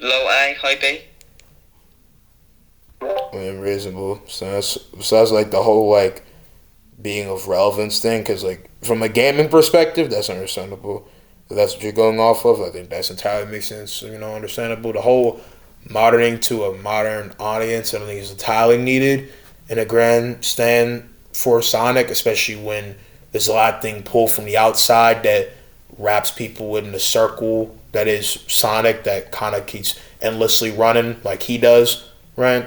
low A, high B. Reasonable. So that's like the whole like being of relevance thing, because like from a gaming perspective, that's understandable. If that's what you're going off of, I think that's entirely makes sense. Understandable. The whole moderning to a modern audience, I don't think is entirely needed in a grandstand for Sonic, especially when there's a lot of things pulled from the outside that wraps people within the circle that is Sonic, that kind of keeps endlessly running like he does, right?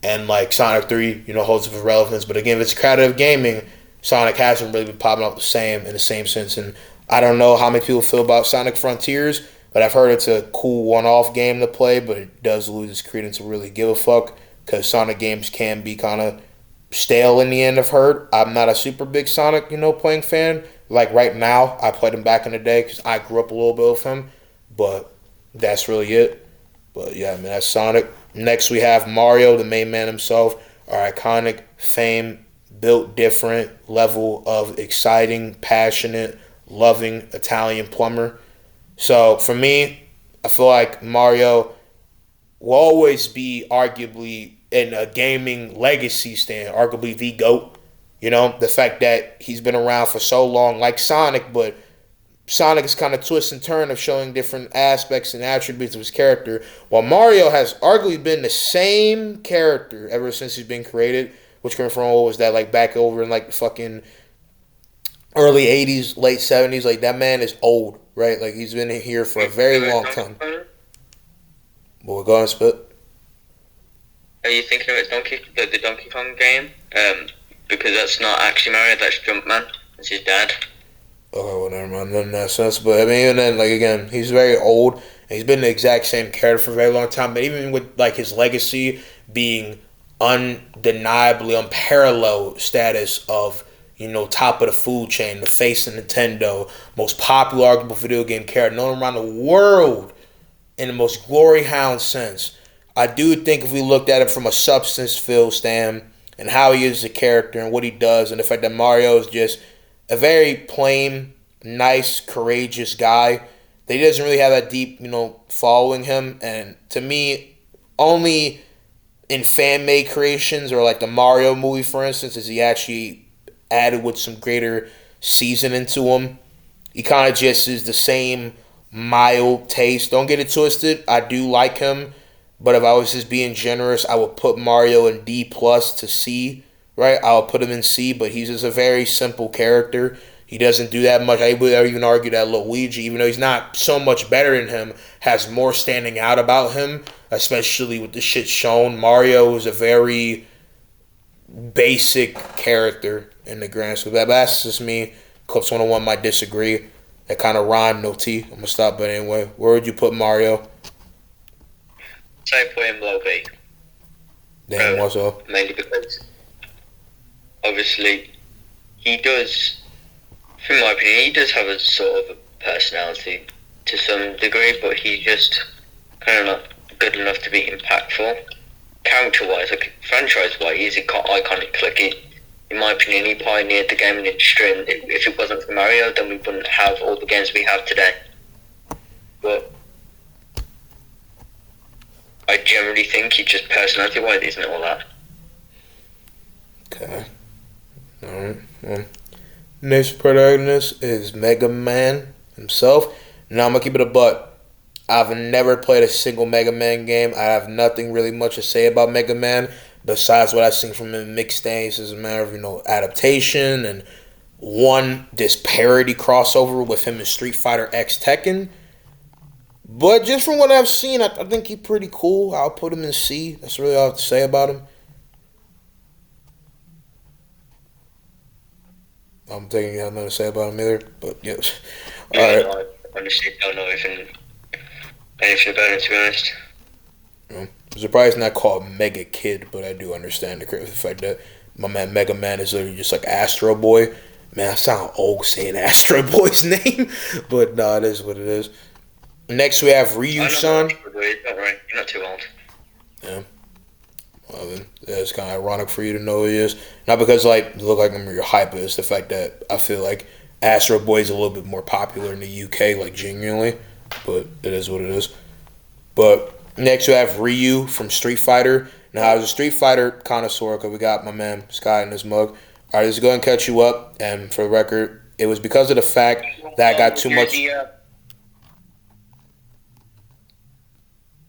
And like Sonic 3, holds up for relevance. But again, if it's creative gaming, Sonic hasn't really been popping up in the same sense. And I don't know how many people feel about Sonic Frontiers, but I've heard it's a cool one-off game to play, but it does lose its credence to really give a fuck, because Sonic games can be kind of stale in the end, I've heard. I'm not a super big Sonic, playing fan. Like right now, I played him back in the day because I grew up a little bit with him, but that's really it. But yeah, that's Sonic. Next, we have Mario, the main man himself, our iconic, fame, built different, level of exciting, passionate, loving Italian plumber. So for me, I feel like Mario will always be arguably in a gaming legacy stand, arguably the GOAT. The fact that he's been around for so long, like Sonic, but Sonic is kind of twist and turn of showing different aspects and attributes of his character, while Mario has arguably been the same character ever since he's been created, which came from what was that, like back over in like the fucking early 80s, late 70s. Like that man is old, right? Like he's been here for a very long time. But we're going to spit. Are you thinking of the Donkey Kong game? Because that's not actually Mario, that's Jumpman. That's his dad. Oh, well, never mind. In that sense. But I mean, even then, like again, he's very old, and he's been the exact same character for a very long time. But even with like his legacy being undeniably unparalleled status of top of the food chain, the face of Nintendo, most popular arguable video game character known around the world in the most glory hound sense. I do think if we looked at it from a substance feel stand and how he is as a character and what he does, and the fact that Mario is just a very plain, nice, courageous guy, that he doesn't really have that deep, following him. And to me, only in fan-made creations or like the Mario movie, for instance, is he actually added with some greater seasoning to him. He kind of just is the same mild taste. Don't get it twisted. I do like him. But if I was just being generous, I would put Mario in D plus to C, right? I would put him in C, but he's just a very simple character. He doesn't do that much. I would even argue that Luigi, even though he's not so much better than him, has more standing out about him, especially with the shit shown. Mario is a very basic character in the grand scheme. That's just me. Clips 101 might disagree. That kind of rhyme, no T. I'm going to stop, but anyway. Where would you put Mario? So I put him low B. Damn, what's up? Mainly because, obviously, he does, in my opinion, he does have a sort of a personality to some degree, but he's just kind of not good enough to be impactful. Character-wise, like franchise-wise, he's iconic. Like in my opinion, he pioneered the gaming industry, and if it wasn't for Mario, then we wouldn't have all the games we have today. But I generally think he just personality-wise isn't all that. Okay. Alright. Well, next protagonist is Mega Man himself. Now I'm gonna keep it a buck. I've never played a single Mega Man game. I have nothing really much to say about Mega Man besides what I've seen from him in mixed things. As a matter of adaptation and this parody crossover with him in Street Fighter X Tekken. But just from what I've seen, I think he's pretty cool. I'll put him in C. That's really all I have to say about him. I'm thinking you have nothing to say about him either. But yes. All right. No, I honestly don't know anything about it, to be honest. I'm surprised it's not called Mega Kid, but I do understand the fact that my man Mega Man is literally just like Astro Boy. Man, I sound old saying Astro Boy's name, but nah, it is what it is. Next we have Ryu-san. Don't worry, you're not too old. Yeah. Well, then, it's kind of ironic for you to know who he is. Not because you look like him or you're hype, but it's the fact that I feel like Astro Boy is a little bit more popular in the UK, like genuinely. But it is what it is. But next we have Ryu from Street Fighter. Now, as a Street Fighter connoisseur, because we got my man Sky in his mug. All right, let's go ahead and catch you up. And for the record, it was because of the fact that I got too much.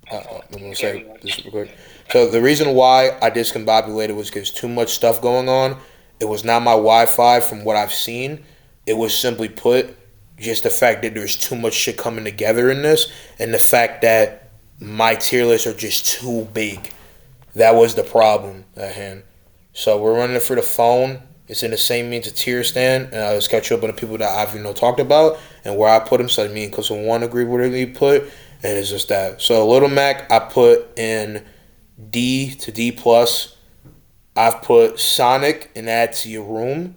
I'm going to say this real quick. So the reason why I discombobulated was because too much stuff going on. It was not my Wi-Fi from what I've seen. It was simply put, just the fact that there's too much shit coming together in this, and the fact that my tier lists are just too big. That was the problem at hand. So we're running it for the phone. It's in the same means a tier stand, and I'll just catch you up on the people that I've talked about and where I put them. So me and Cousin One agree where they put, and it's just that. So Little Mac I put in D to D plus. I've put Sonic in Add to Your Room.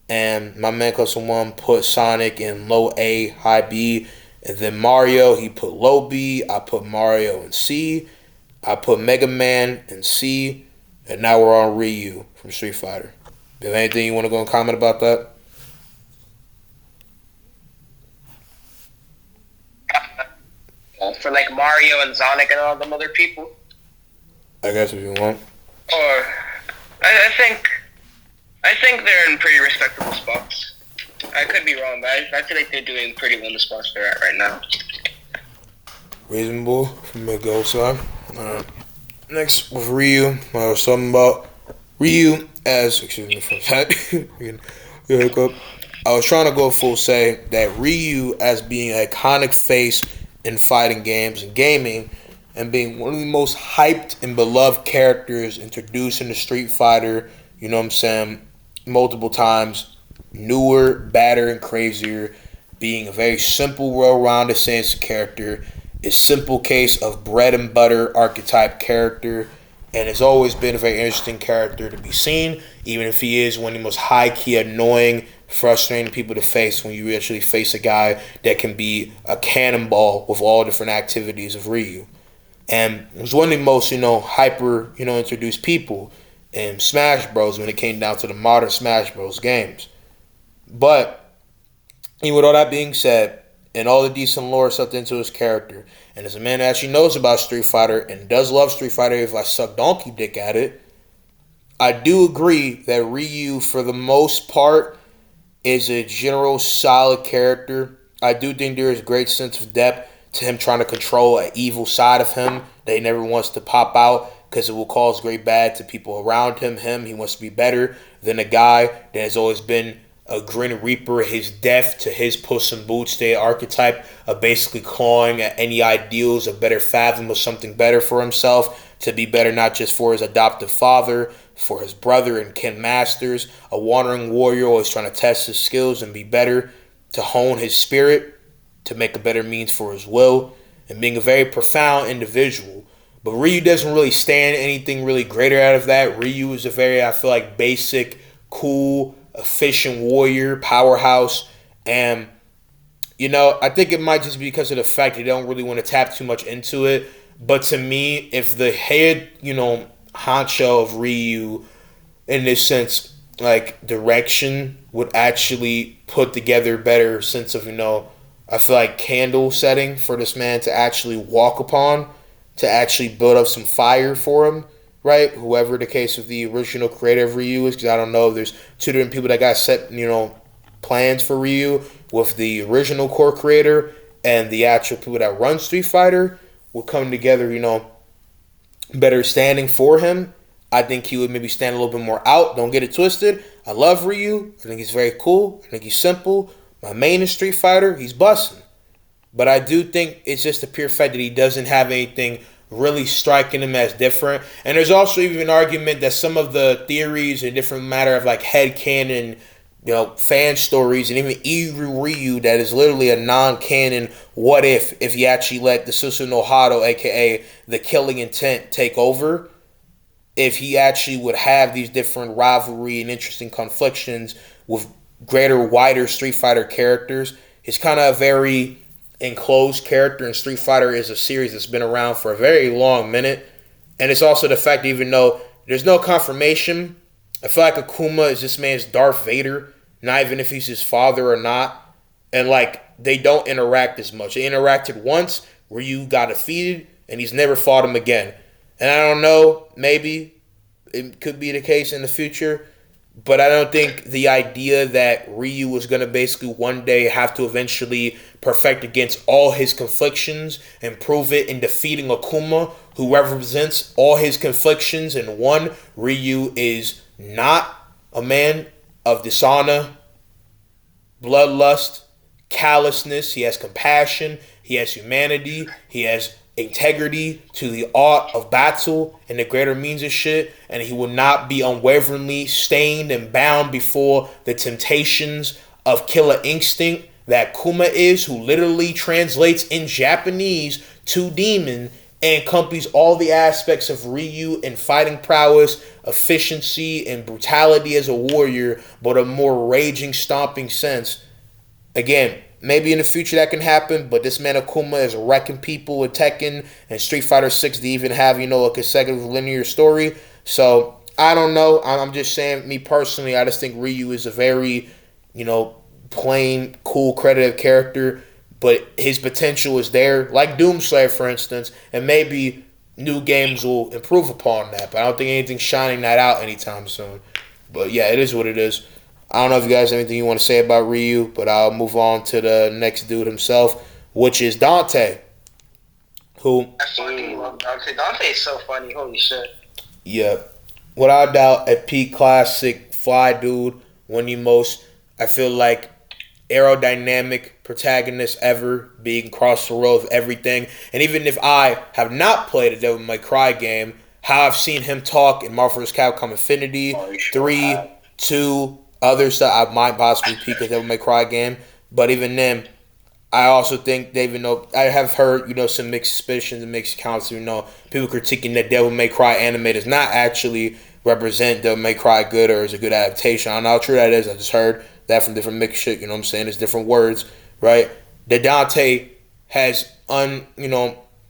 And my man Cousin One put Sonic in low A, high B. And then Mario, he put low B. I put Mario in C. I put Mega Man in C. And now we're on Ryu from Street Fighter. Do you have anything you want to go and comment about that? For like Mario and Sonic and all them other people? I guess if you want. Or, I think they're in pretty respectable spots. I could be wrong, but I feel like they're doing pretty well in the spots they're at right now. Reasonable from the go side. Alright. Next with Ryu, I was talking about Ryu as, excuse me for that. I was trying to go full say that Ryu as being an iconic face in fighting games and gaming, and being one of the most hyped and beloved characters introduced into Street Fighter, you know what I'm saying, multiple times, newer, badder, and crazier, being a very simple, well-rounded sense character, a simple case of bread and butter archetype character, and has always been a very interesting character to be seen, even if he is one of the most high-key annoying, frustrating people to face when you actually face a guy that can be a cannonball with all different activities of Ryu. And it was one of the most, hyper, introduced people in Smash Bros. When it came down to the modern Smash Bros. Games. But, with all that being said, and all the decent lore sucked into his character, and as a man that actually knows about Street Fighter and does love Street Fighter if I suck donkey dick at it, I do agree that Ryu, for the most part, is a general solid character. I do think there is a great sense of depth to him trying to control an evil side of him that he never wants to pop out because it will cause great bad to people around him. He wants to be better than a guy that has always been a Grin Reaper, his death to his Puss in Boots Day archetype of basically clawing at any ideals of better fathom of something better for himself, to be better not just for his adoptive father, for his brother and Ken Masters, a wandering warrior always trying to test his skills and be better, to hone his spirit, to make a better means for his will, and being a very profound individual. But Ryu doesn't really stand anything really greater out of that. Ryu is a very, I feel like, basic, cool, efficient warrior, powerhouse, and, I think it might just be because of the fact they don't really want to tap too much into it. But to me, if the head, honcho of Ryu, in this sense, like direction, would actually put together better sense of, I feel like candle setting for this man to actually walk upon, to actually build up some fire for him, right? Whoever the case of the original creator of Ryu is, because I don't know if there's two different people that got set, plans for Ryu with the original core creator and the actual people that run Street Fighter will come together, better standing for him. I think he would maybe stand a little bit more out. Don't get it twisted. I love Ryu. I think he's very cool. I think he's simple. My main is Street Fighter. He's busting. But I do think it's just the pure fact that he doesn't have anything really striking him as different. And there's also even an argument that some of the theories and different matter of like headcanon, fan stories, and even Iru Ryu that is literally a non-canon what if he actually let the Susu no Hado, aka the killing intent, take over. If he actually would have these different rivalry and interesting conflictions with greater, wider Street Fighter characters. He's kind of a very enclosed character, and Street Fighter is a series that's been around for a very long minute. And it's also the fact that even though there's no confirmation, I feel like Akuma is this man's Darth Vader, not even if he's his father or not. And like, they don't interact as much. They interacted once where you got defeated, and he's never fought him again. And I don't know, maybe it could be the case in the future, but I don't think the idea that Ryu was going to basically one day have to eventually perfect against all his conflictions and prove it in defeating Akuma, who represents all his conflictions in one. Ryu is not a man of dishonor, bloodlust, callousness. He has compassion. He has humanity. He has integrity to the art of battle and the greater means of shit, and he will not be unwaveringly stained and bound before the temptations of killer instinct that Kuma is, who literally translates in Japanese to demon and encompasses all the aspects of Ryu in fighting prowess, efficiency, and brutality as a warrior, but a more raging, stomping sense. Again, maybe in the future that can happen, but this man Akuma is wrecking people with Tekken and Street Fighter 6 to even have, a consecutive linear story. So, I don't know. I'm just saying, me personally, I just think Ryu is a very, plain, cool, credited character, but his potential is there, like Doomslayer, for instance, and maybe new games will improve upon that, but I don't think anything's shining that out anytime soon. But yeah, it is what it is. I don't know if you guys have anything you want to say about Ryu, but I'll move on to the next dude himself, which is Dante. Who? I fucking love Dante. Dante is so funny. Holy shit. Yeah. Without doubt, a peak classic fly dude. One of the most, I feel like, aerodynamic protagonist ever, being across the road of everything. And even if I have not played a Devil May Cry game, how I've seen him talk in Marvel vs. Capcom Infinity, 3, 2, others that I might possibly peak a Devil May Cry game. But even then, I also think they even know, I have heard, some mixed suspicions and mixed accounts, people critiquing that Devil May Cry anime does not actually represent Devil May Cry good or is a good adaptation. I don't know how true that is. I just heard that from different mixed shit, It's different words, right? That Dante has,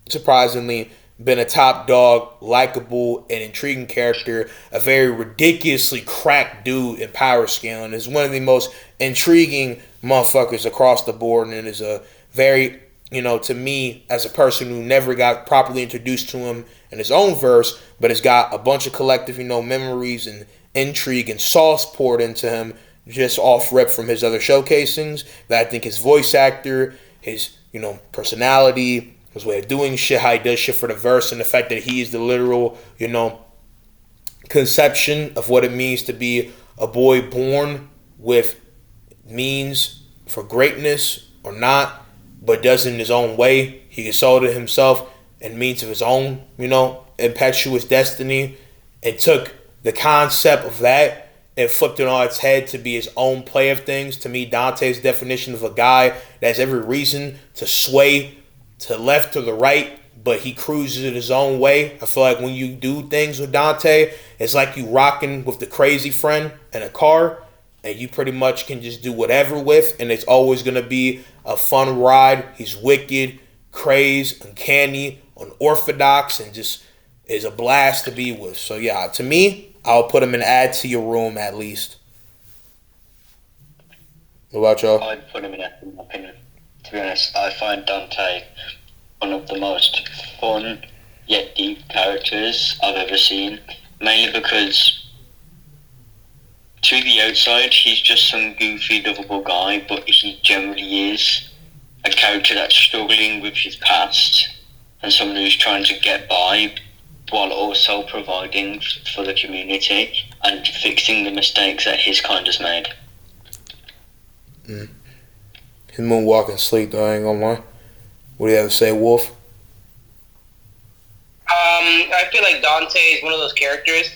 surprisingly, been a top dog, likable, and intriguing character, a very ridiculously cracked dude in power scaling, is one of the most intriguing motherfuckers across the board, and is a very, to me, as a person who never got properly introduced to him in his own verse, but has got a bunch of collective, memories and intrigue and sauce poured into him just off rip from his other showcasings, that I think his voice actor, his, personality, his way of doing shit, how he does shit for the verse, and the fact that he is the literal, conception of what it means to be a boy born with means for greatness or not, but does it in his own way. He consulted himself and means of his own, impetuous destiny, and took the concept of that and flipped it on its head to be his own play of things. To me, Dante's definition of a guy that has every reason to sway to the left or the right, but he cruises in his own way. I feel like when you do things with Dante, it's like you rocking with the crazy friend in a car, and you pretty much can just do whatever with, and it's always gonna be a fun ride. He's wicked, crazed, uncanny, unorthodox, and just is a blast to be with. So yeah, to me, I'll put him in add to your room at least. What about y'all? I'd put him in that, in my opinion. To be honest, I find Dante one of the most fun yet deep characters I've ever seen. Mainly because to the outside, he's just some goofy, lovable guy, but he generally is a character that's struggling with his past and someone who's trying to get by while also providing for the community and fixing the mistakes that his kind has made. His moonwalking sleep though, I ain't gonna lie. What do you have to say, Wolf? I feel like Dante is one of those characters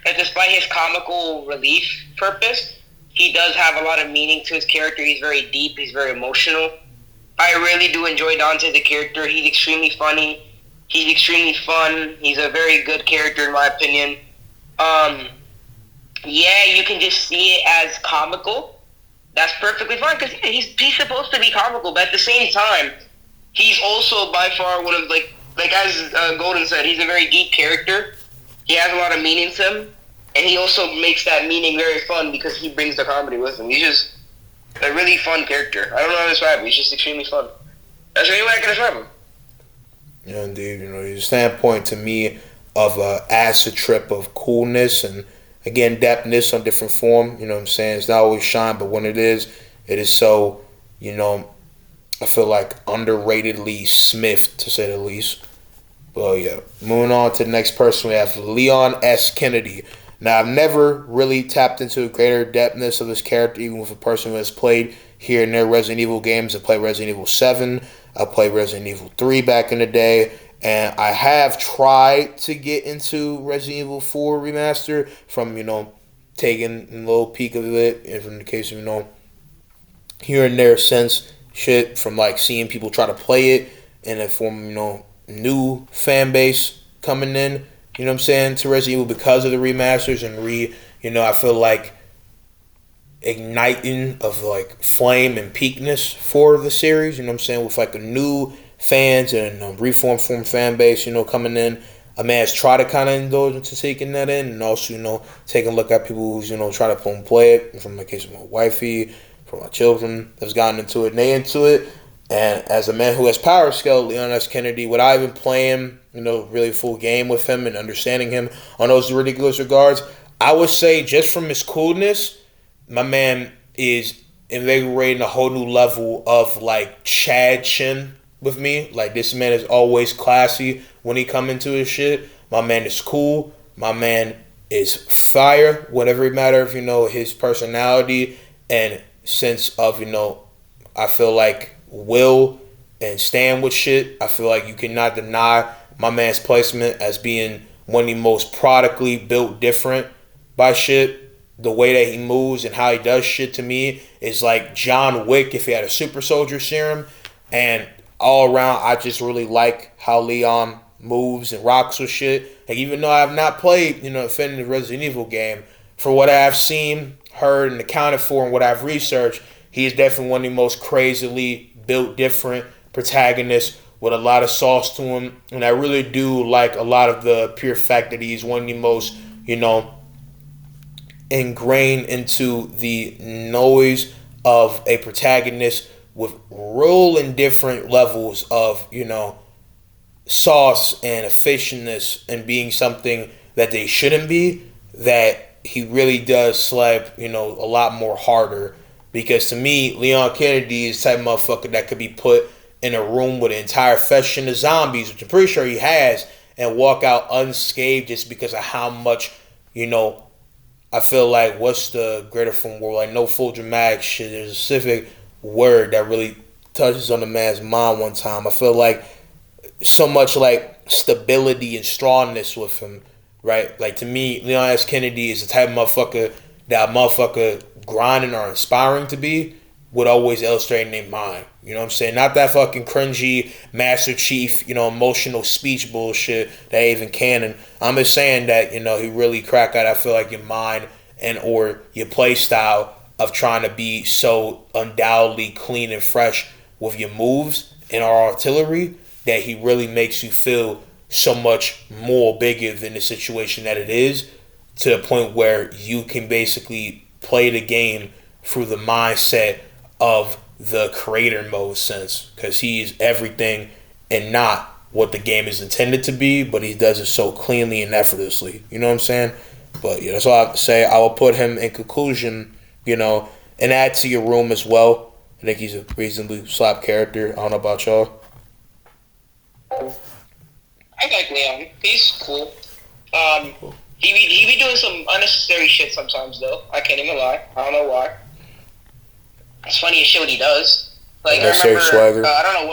that, despite his comical relief purpose, he does have a lot of meaning to his character. He's very deep. He's very emotional. I really do enjoy Dante as a character. He's extremely funny. He's extremely fun. He's a very good character, in my opinion. Yeah, you can just see it as comical. That's perfectly fine because he's supposed to be comical, but at the same time, he's also by far one of like as Golden said, he's a very deep character. He has a lot of meaning to him, and he also makes that meaning very fun because he brings the comedy with him. He's just a really fun character. I don't know how to describe him. He's just extremely fun. That's the only way I can describe him. Yeah, indeed. You know, your standpoint to me of acid trip of coolness and again depthness on different form. You know what I'm saying? It's not always shine, but when it is so. You know, I feel like underratedly Smith to say the least. Well, yeah. Moving on to the next person, we have Leon S. Kennedy. Now, I've never really tapped into a greater depthness of this character, even with a person who has played here and there Resident Evil games. I played Resident Evil 7. I played Resident Evil 3 back in the day. And I have tried to get into Resident Evil 4 Remaster from, taking a little peek of it. And from the case of, here and there since shit from, like, seeing people try to play it in a form, new fan base coming in, you know what I'm saying, to Resident Evil because of the remasters and I feel like igniting of like flame and peakness for the series, you know what I'm saying, with like a new fans and reformed form fan base, coming in. A man has tried to kind of indulge into taking that in and also, taking a look at people who's, try to play it. From the case of my wifey, from my children that's gotten into it and they into it. And as a man who has power skill, Leon S. Kennedy, without even playing, really full game with him and understanding him on those ridiculous regards, I would say just from his coolness, my man is invigorating a whole new level of like Chad Chin with me. Like this man is always classy when he come into his shit. My man is cool. My man is fire. Whatever it matter of, his personality and sense of, I feel like will and stand with shit. I feel like you cannot deny my man's placement as being one of the most productly built different by shit. The way that he moves and how he does shit to me is like John Wick if he had a super soldier serum. And all around, I just really like how Leon moves and rocks with shit. Like even though I have not played, the definitive Resident Evil game, for what I have seen, heard, and accounted for, and what I've researched, he is definitely one of the most crazily built different protagonists with a lot of sauce to him. And I really do like a lot of the pure fact that he's one of the most, ingrained into the noise of a protagonist with real and different levels of, sauce and efficientness and being something that they shouldn't be, that he really does slap, a lot more harder. Because to me, Leon Kennedy is the type of motherfucker that could be put in a room with an entire faction of zombies, which I'm pretty sure he has, and walk out unscathed just because of how much, I feel like what's the greater form word? Like no full dramatic shit. There's a specific word that really touches on the man's mind one time. I feel like so much like stability and strongness with him, right? Like to me, Leon S. Kennedy is the type of motherfucker that a motherfucker grinding or inspiring to be would always illustrate in their mind. You know what I'm saying? Not that fucking cringy Master Chief, emotional speech bullshit that even canon. I'm just saying that, he really crack out, I feel like, your mind and or your play style of trying to be so undoubtedly clean and fresh with your moves and our artillery that he really makes you feel so much more bigger than the situation that it is, to the point where you can basically play the game through the mindset of the creator mode sense, because he's everything and not what the game is intended to be, but he does it so cleanly and effortlessly. You know what I'm saying? But yeah, that's all I have to say. I will put him in conclusion, and add to your room as well. I think he's a reasonably slap character. I don't know about y'all. I like Leon. He's cool. He be doing some unnecessary shit sometimes though. I can't even lie. I don't know why. It's funny as shit what he does. Like I remember, swagger. I don't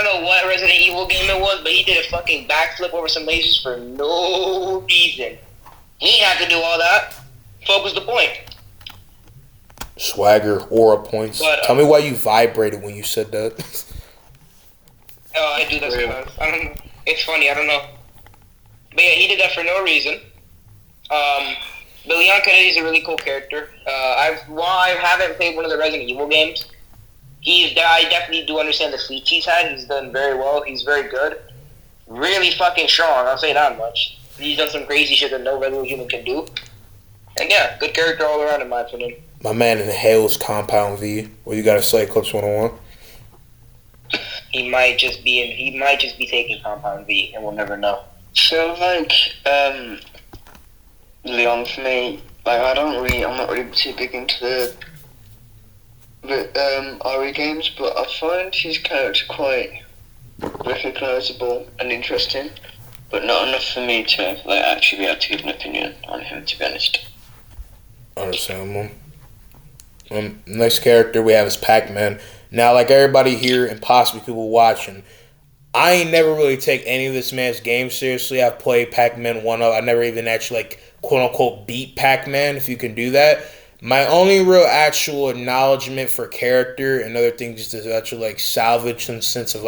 know what Resident Evil game it was, but he did a fucking backflip over some lasers for no reason. He didn't have to do all that. Fuck was the point? Swagger, aura points. But, Tell me why you vibrated when you said that. Oh, I do that sometimes. I don't know. It's funny. I don't know. But yeah, he did that for no reason. But Leon Kennedy's a really cool character. While I haven't played one of the Resident Evil games, I definitely do understand the feats he's had. He's done very well. He's very good. Really fucking strong. I'll say that much. He's done some crazy shit that no regular human can do. And yeah, good character all around in my opinion. My man inhales Compound V. What you gotta say, Clips 101? He might just be taking Compound V, and we'll never know. So Leon for me, I'm not really too big into the RE games, but I find his character quite recognisable and interesting, but not enough for me to actually be able to give an opinion on him, to be honest. Understandable. Next character we have is Pac-Man. Now, like everybody here and possibly people watching, I ain't never really take any of this man's games seriously. I've played Pac-Man 1-up. I never even actually, quote-unquote, beat Pac-Man, if you can do that. My only real actual acknowledgement for character and other things to actually, salvage some sense of,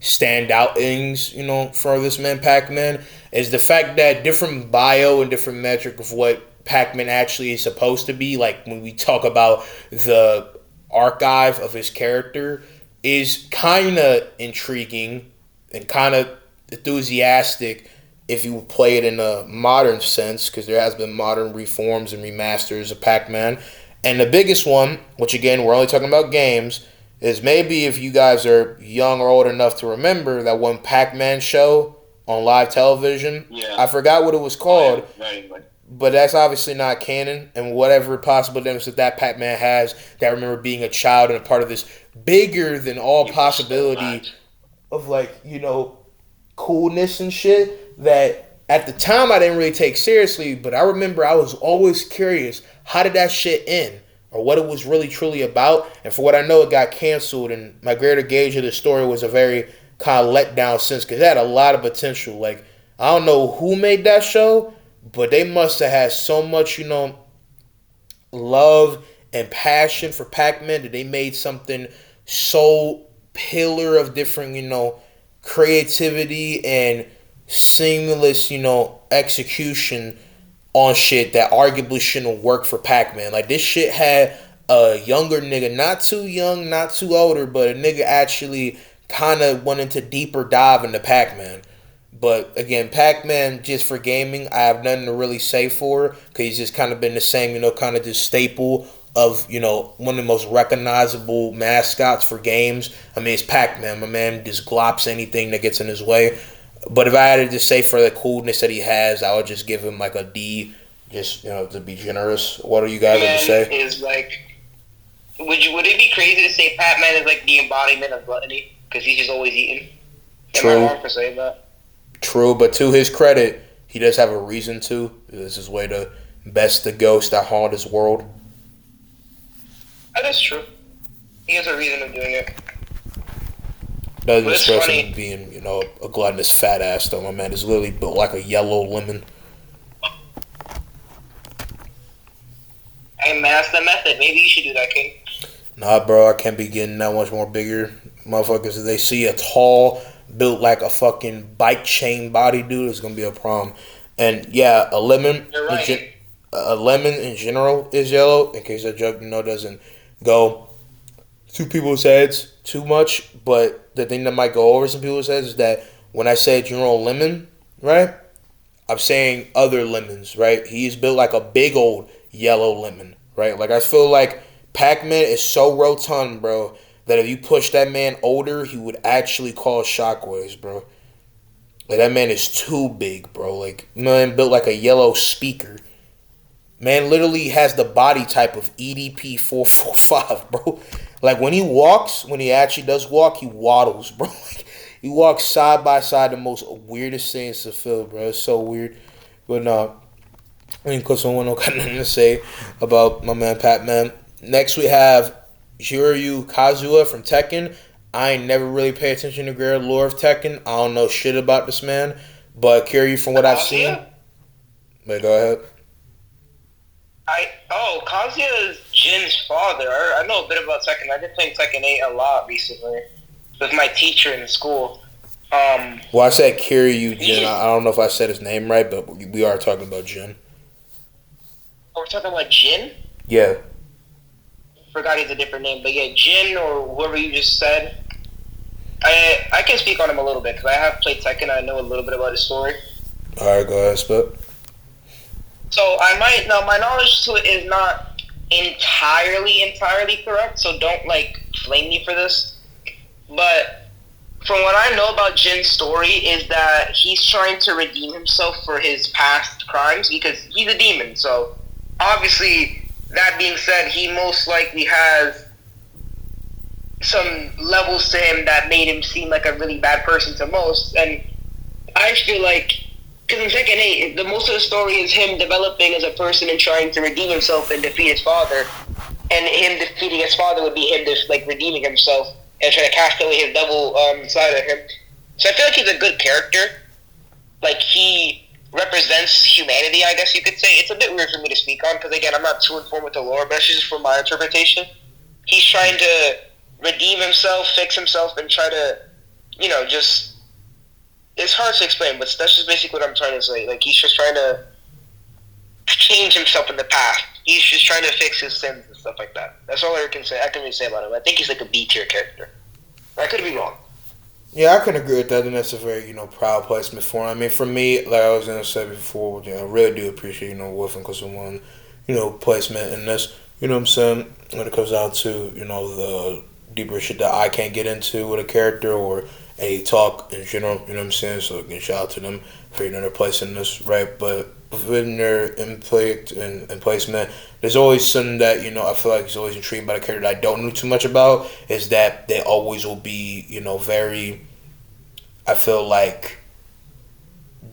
standout things, for this man Pac-Man, is the fact that different bio and different metric of what Pac-Man actually is supposed to be, when we talk about the archive of his character, is kind of intriguing and kind of enthusiastic if you play it in a modern sense, because there has been modern reforms and remasters of Pac-Man. And the biggest one, which again, we're only talking about games, is maybe if you guys are young or old enough to remember that one Pac-Man show on live television. Yeah. I forgot what it was called. Right. But that's obviously not canon, and whatever possible damage that Pac-Man has, that I remember being a child and a part of this bigger than all possibility of coolness and shit, that at the time I didn't really take seriously, but I remember I was always curious, how did that shit end? Or what it was really truly about. And for what I know, it got canceled, and my greater gauge of the story was a very kind of letdown sense, because it had a lot of potential. I don't know who made that show, but they must have had so much, love and passion for Pac-Man that they made something so pillar of different, creativity and seamless, execution on shit that arguably shouldn't work for Pac-Man. This shit had a younger nigga, not too young, not too older, but a nigga actually kind of went into deeper dive into Pac-Man. But again, Pac-Man, just for gaming, I have nothing to really say for, because he's just kind of been the same, kind of just staple of, one of the most recognizable mascots for games. I mean, it's Pac-Man. My man just glops anything that gets in his way. But if I had to just say for the coolness that he has, I would just give him a D, just, to be generous. What do you guys have to say? Is would it be crazy to say Pac-Man is the embodiment of gluttony? Because he's just always eating? True. Am I wrong for saying that? True, but to his credit, he does have a reason to. This is his way to best the ghost that haunt his world. That is true. He has a reason of doing it. Doesn't express him being, a gluttonous fat ass, though. My man is literally built like a yellow lemon. Hey, man, that's the method. Maybe you should do that, King. Nah, bro, I can't be getting that much more bigger. Motherfuckers, if they see a tall, built like a fucking bike chain body dude, it's gonna be a problem. And yeah, a lemon. You're right. a lemon in general is yellow. In case that joke doesn't go to people's heads too much, but the thing that might go over some people's heads is that when I say general lemon, right, I'm saying other lemons, right? He's built like a big old yellow lemon, right? Like I feel like Pac-Man is so rotund, bro, that if you push that man older, he would actually cause shockwaves, bro. Like that man is too big, bro. Like man built like a yellow speaker. Man literally has the body type of EDP 445, bro. Like when he walks, when he actually does walk, he waddles, bro. Like, he walks side by side, the most weirdest things to feel, bro. It's so weird. But no, I mean, because someone don't got nothing to say about my man Pac-Man. Next we have Jiryu Kazuya from Tekken. I ain't never really pay attention to greater lore of Tekken. I don't know shit about this man. But Kiryu, from what I've seen. Wait, go ahead. Kazuya is Jin's father. I know a bit about Tekken. I've been playing Tekken 8 a lot recently with my teacher in school. Well, I said Kiryu Jin. I don't know if I said his name right, but we are talking about Jin. Oh, we're talking about Jin? Yeah. Forgot he's a different name, but yeah, Jin or whoever you just said. I can speak on him a little bit because I have played Tekken. I know a little bit about his story. All right, go ahead, Spit. So my knowledge to it is not entirely correct, so don't flame me for this. But from what I know about Jin's story is that he's trying to redeem himself for his past crimes because he's a demon. So obviously, that being said, he most likely has some levels to him that made him seem like a really bad person to most. And I feel like, because in Tekken 8, the most of the story is him developing as a person and trying to redeem himself and defeat his father. And him defeating his father would be him just redeeming himself and trying to cast away his devil side of him. So I feel like he's a good character. Like, he represents humanity, I guess you could say. It's a bit weird for me to speak on because, again, I'm not too informed with the lore, but that's just from my interpretation. He's trying to redeem himself, fix himself, and try to, just... It's hard to explain, but that's just basically what I'm trying to say. Like, he's just trying to change himself in the past. He's just trying to fix his sins and stuff like that. That's all I can really say about him. I think he's like a B-tier character. I could be wrong. Yeah, I can agree with that, and that's a very, proud placement for him. I mean, for me, like I was going to say before, I really do appreciate, Wolf and Kusawan, placement in this, you know what I'm saying, when it comes out to, the deeper shit that I can't get into with a character or a talk in general, you know what I'm saying? So again, shout out to them for their place in this, right? But within their impact and placement, there's always something that, I feel like is always intrigued by the character that I don't know too much about, is that they always will be, very, I feel like,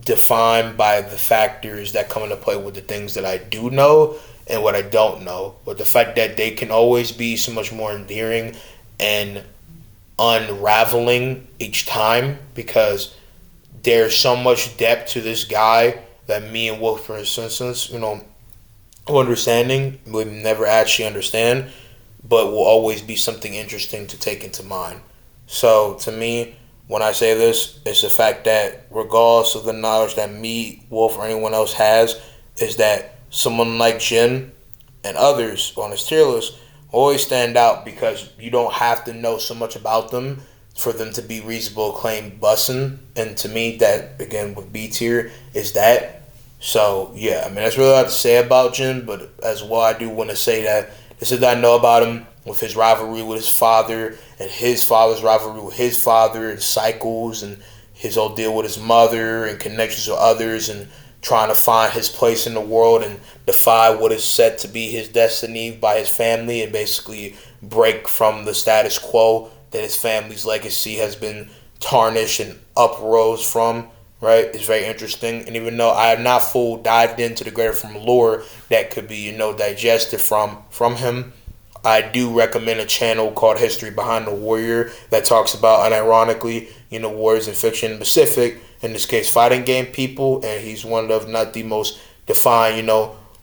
defined by the factors that come into play with the things that I do know and what I don't know. But the fact that they can always be so much more endearing and unraveling each time, because there's so much depth to this guy that me and Wolf, for instance, understanding would never actually understand, but will always be something interesting to take into mind. So to me, when I say this, it's the fact that regardless of the knowledge that me, Wolf, or anyone else has, is that someone like Jin and others on his tier list always stand out because you don't have to know so much about them for them to be reasonable acclaim bussin'. And to me, that, again, with B tier, is that. So, yeah, I mean, that's really all I have to say about Jin, but as well, I do want to say that this is what I know about him with his rivalry with his father and his father's rivalry with his father and cycles and his whole deal with his mother and connections with others and trying to find his place in the world and defy what is said to be his destiny by his family and basically break from the status quo that his family's legacy has been tarnished and uprose from, right? It's very interesting. And even though I have not full dived into the greater from lore that could be, digested from him, I do recommend a channel called History Behind the Warrior that talks about, unironically, warriors in fiction specific, in this case, fighting game people, and he's one of not the most defined,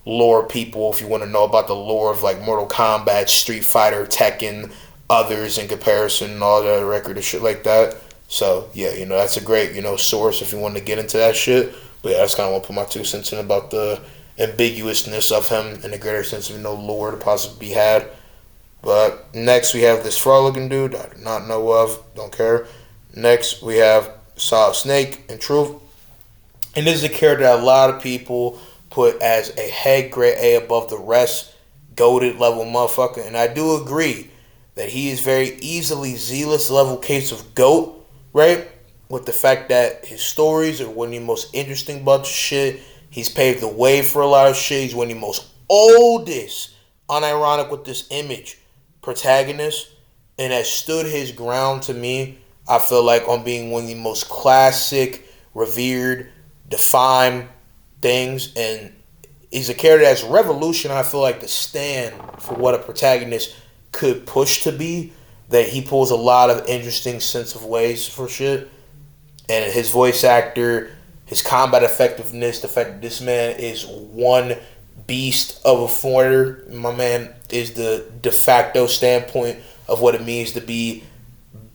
lore people, if you want to know about the lore of, Mortal Kombat, Street Fighter, Tekken, others in comparison, and all that record and shit like that. So, yeah, that's a great, source if you want to get into that shit. But, yeah, that's kind of want to put my 2 cents in about the ambiguousness of him in a greater sense of lore to possibly be had. But next we have this frog-looking dude I do not know of, don't care. Next we have Solid Snake in Truth. And this is a character that a lot of people put as a head grade A above the rest, goated level motherfucker. And I do agree that he is very easily Zealous level case of GOAT, right? With the fact that his stories are one of the most interesting bunch of shit. He's paved the way for a lot of shit. He's one of the most oldest, unironic with this image, protagonist, and has stood his ground to me, I feel like, on being one of the most classic, revered, defined things. And he's a character that's revolutionized, I feel like, the stand for what a protagonist could push to be. That he pulls a lot of interesting sense of ways for shit. And his voice actor, his combat effectiveness, the fact that this man is one beast of a fighter. My man is the de facto standpoint of what it means to be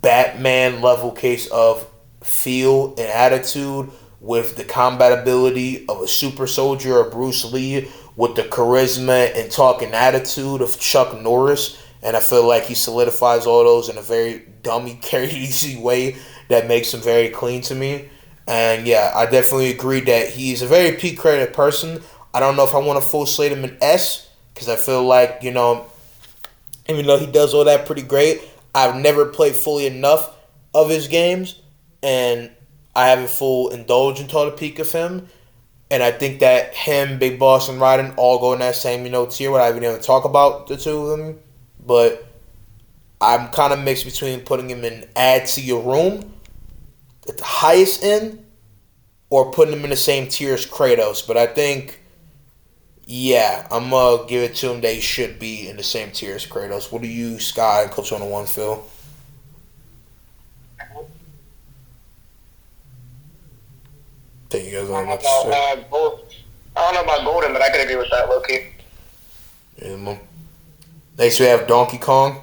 Batman level case of feel and attitude, with the combat ability of a super soldier or Bruce Lee, with the charisma and talking attitude of Chuck Norris. And I feel like he solidifies all those in a very dummy, crazy way that makes him very clean to me. And yeah, I definitely agree that he's a very peak credited person. I don't know if I want to full slate him in S, because I feel like, even though he does all that pretty great, I've never played fully enough of his games, and I haven't full indulged into all the peak of him. And I think that him, Big Boss, and Raiden all go in that same, tier where I haven't even talk about the two of them. But I'm kind of mixed between putting him in add to your room at the highest end, or putting him in the same tier as Kratos. But I think, yeah, I'm going to give it to him. They should be in the same tier as Kratos. What do you, Sky, and Coach on the One, feel? Thank you guys very much. I don't know about Golden, but I could agree with that, low-key. Yeah, next we have Donkey Kong.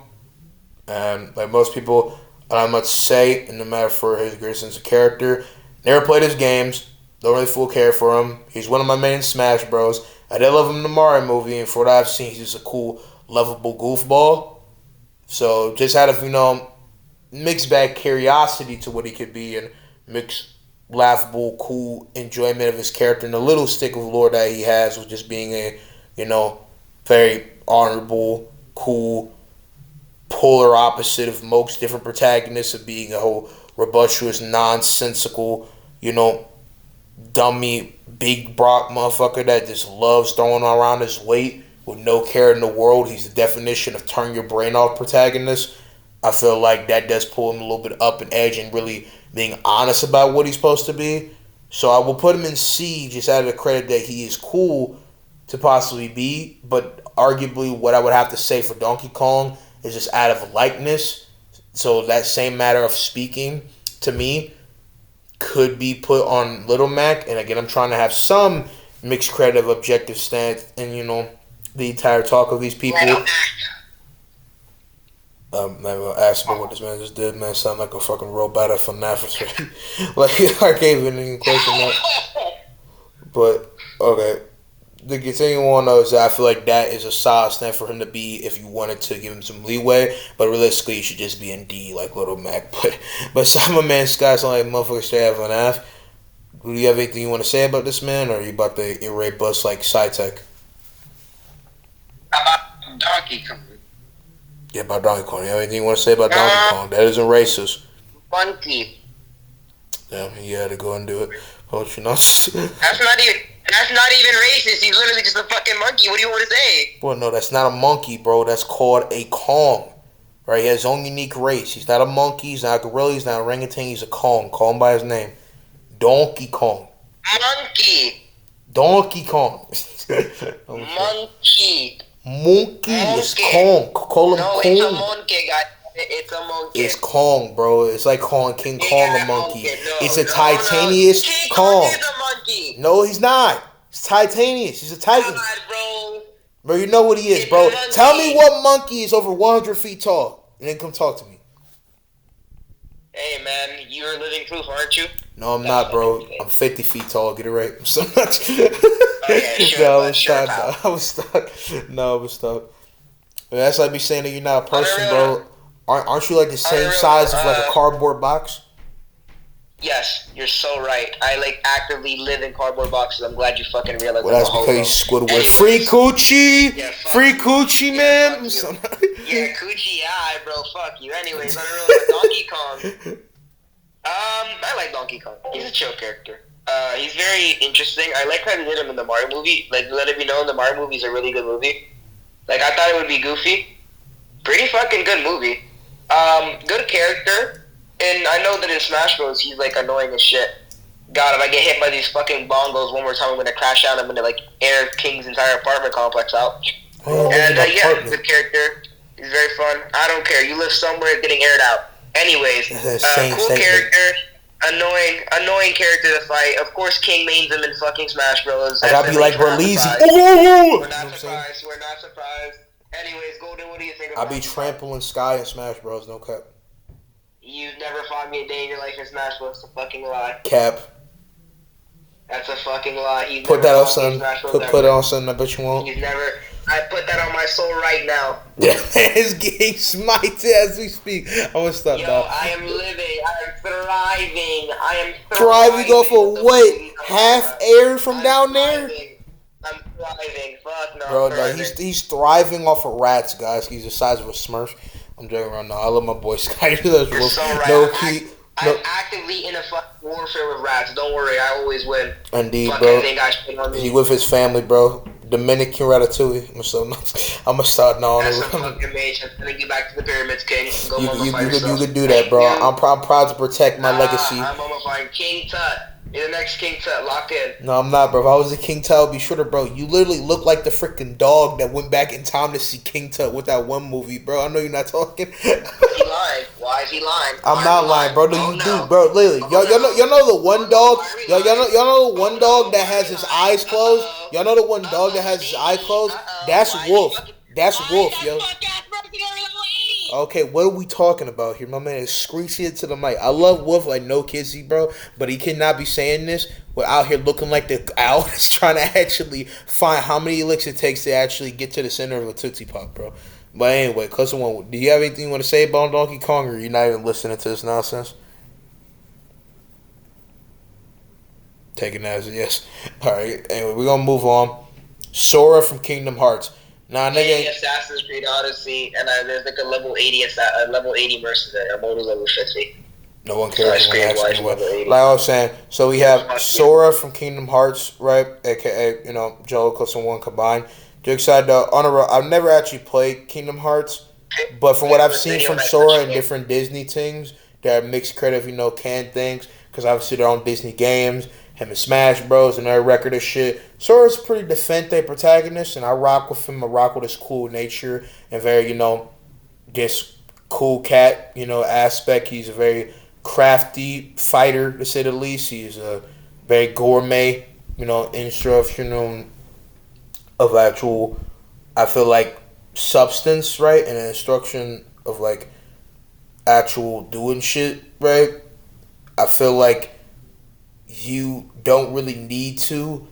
And like most people, I don't have much to say in the matter for his great sense of character. Never played his games. Don't really full care for him. He's one of my main Smash Bros. I did love him in the Mario movie, and for what I've seen, he's just a cool, lovable goofball. So just out of, mixed bag curiosity to what he could be, and mixed laughable, cool enjoyment of his character, and the little stick of lore that he has with just being a, very honorable, cool, polar opposite of most different protagonists, of being a whole robustious, nonsensical, dummy, big Brock motherfucker that just loves throwing around his weight with no care in the world. He's the definition of turn your brain off protagonist. I feel like that does pull him a little bit up an edge and really being honest about what he's supposed to be. So I will put him in C just out of the credit that he is cool to possibly be. But arguably what I would have to say for Donkey Kong is just out of likeness. So that same matter of speaking to me could be put on Little Mac. And again, I'm trying to have some mixed credit of objective stance and, the entire talk of these people. I'm never asked about what this man just did, man. Sound like a fucking robot at FNAF. Like, I can't even question that. But, okay. The continuing on, though, is that I feel like that is a solid stand for him to be if you wanted to give him some leeway. But realistically, he should just be in D, like Little Mac. But some of man Scott's like motherfuckers stay at FNAF. Do you have anything you want to say about this man, or are you about to irate bust like Psytech? About Donkey Kong. Yeah, about Donkey Kong. You have anything you want to say about Donkey Kong? That isn't racist. Monkey. Damn, he had to go and do it. Don't you know? That's not even racist. He's literally just a fucking monkey. What do you want to say? Well, no, that's not a monkey, bro. That's called a Kong. Right? He has his own unique race. He's not a monkey. He's not a gorilla. He's not a orangutan. He's a Kong. Call him by his name. Donkey Kong. Monkey. Donkey Kong. Monkey. Monkey is Kong. Call him no, Kong. it's a monkey, guys. It's a monkey. It's Kong, bro. It's like calling King Kong a monkey. No, it's a titanious King Kong. Kong is a monkey. No, he's not. He's titanious. He's a titan. God, bro. Bro, you know what he is, bro. Tell me what monkey is over 100 feet tall, and then come talk to me. Hey, man, you're living proof, aren't you? No, I'm not, bro. I'm 50 feet tall. Get it right. So much. Oh yeah, sure, No, I but was sure, stuck. No, pal. I was stuck. No, I was stuck. I mean, that's like me saying that you're not a On a person, real note, bro. Aren't you like the on a same real note, size of like a cardboard box? yes, you're so right. I like actively live in cardboard boxes. I'm glad you fucking realized Well, I'm a that's because hobo. Squidward. Free Anyways, coochie! yeah, fuck Free you. coochie, Yeah, man! fuck you. Yeah, coochie, yeah, bro, fuck you. Anyways, on a real note, Donkey Kong. I like Donkey Kong. He's a chill character. He's very interesting. I like how they did him in the Mario movie. Like, let it be known, the Mario movie is a really good movie. Like, I thought it would be goofy. Pretty fucking good movie. Good character. And I know that in Smash Bros, he's, like, annoying as shit. God, if I get hit by these fucking bongos one more time, I'm gonna crash out. I'm gonna, like, air King's entire apartment complex out. Oh, And, an yeah, apartment. good character. He's very fun. I don't care. You live somewhere getting aired out. Anyways, Same cool statement. character. Annoying character to fight. Of course, King mains him in fucking Smash Bros. I gotta be like We're not Berleezy. surprised. Ooh! We're You know what not I'm saying? surprised. We're not surprised. Anyways, Golden, what do you think I about be trampling Sky in Smash Bros. No cap. You've never fought me a day in your life in Smash Bros. It's a fucking lie. Cap. That's a fucking lie. He's Put never that on fought me in son. Smash Bros. Put it on son. I bet you won't. He's never. I put that on my soul right now. Yeah, it's getting smited as we speak. I was stuck, Yo, dog. I am living. I am thriving. I am Thriving off with of the what? food. Half air from I'm down there? thriving. I'm thriving. Fuck no. Bro, I'm no, thriving. he's thriving off of rats, guys. He's the size of a Smurf. I'm joking around now. I love my boy Sky. You're so right. No I'm, key. I'm No, actively in a fucking warfare with rats. Don't worry, I always win. indeed, Fuck bro. anything I spend on He me. with his family, bro. Dominican Ratatouille. I'm gonna start knowing That's it. some fucking mage. I'm sending you back to the pyramids, King. Go You mummify yourself. could do that, bro. Thank you. I'm proud to protect my legacy. I'm mummifying King Tut. You're the next King Tut. Lock in. No, I'm not, bro. If I was a King Tut, I'd be sure to, bro. You literally look like the freaking dog that went back in time to see King Tut with that one movie, bro. I know you're not talking. Is he lying? Why is he lying? I'm not lying, bro. No, Oh, you no. do, bro. Literally, Oh, y'all know the one dog. Why are we lying? Y'all know the one Oh, dog no. that Why has are we his lying? eyes closed. Uh-oh. Y'all know the one dog that has his eyes closed. That's Wolf. That's Wolf, yo. Okay, what are we talking about here? My man is screeching into the mic. I love Wolf like no kissy, bro, but he cannot be saying this. We're out here looking like the owl is trying to actually find how many licks it takes to actually get to the center of a Tootsie Pop, bro. But anyway, close one. Do you have anything you want to say about Donkey Kong, or are you not even listening to this nonsense? Taking that as a yes. All right. Anyway, we're gonna move on. Sora from Kingdom Hearts. Nah, nigga. Assassin's Creed Odyssey, and there's like a level 80 level 80 mercenary. I'm only level 50. No one cares when Sorry, they ask screen-wise, me what. level 80. Like I was saying, so we have Fuck Sora from Kingdom Hearts, right? AKA, Joe Eclipse and one combined. Jake side honor. I've never actually played Kingdom Hearts, but from what I've seen from Sora and different Disney things, there are mixed credit, canned things, because obviously they're on Disney games. Him and Smash Bros. And their record of shit. Sora's pretty defente protagonist, and I rock with him. I rock with his cool nature and very, just cool cat, aspect. He's a very crafty fighter, to say the least. He's a very gourmet, instruction of actual, I feel like, substance, right? And an instruction of, like, actual doing shit, right? I feel like you don't really need to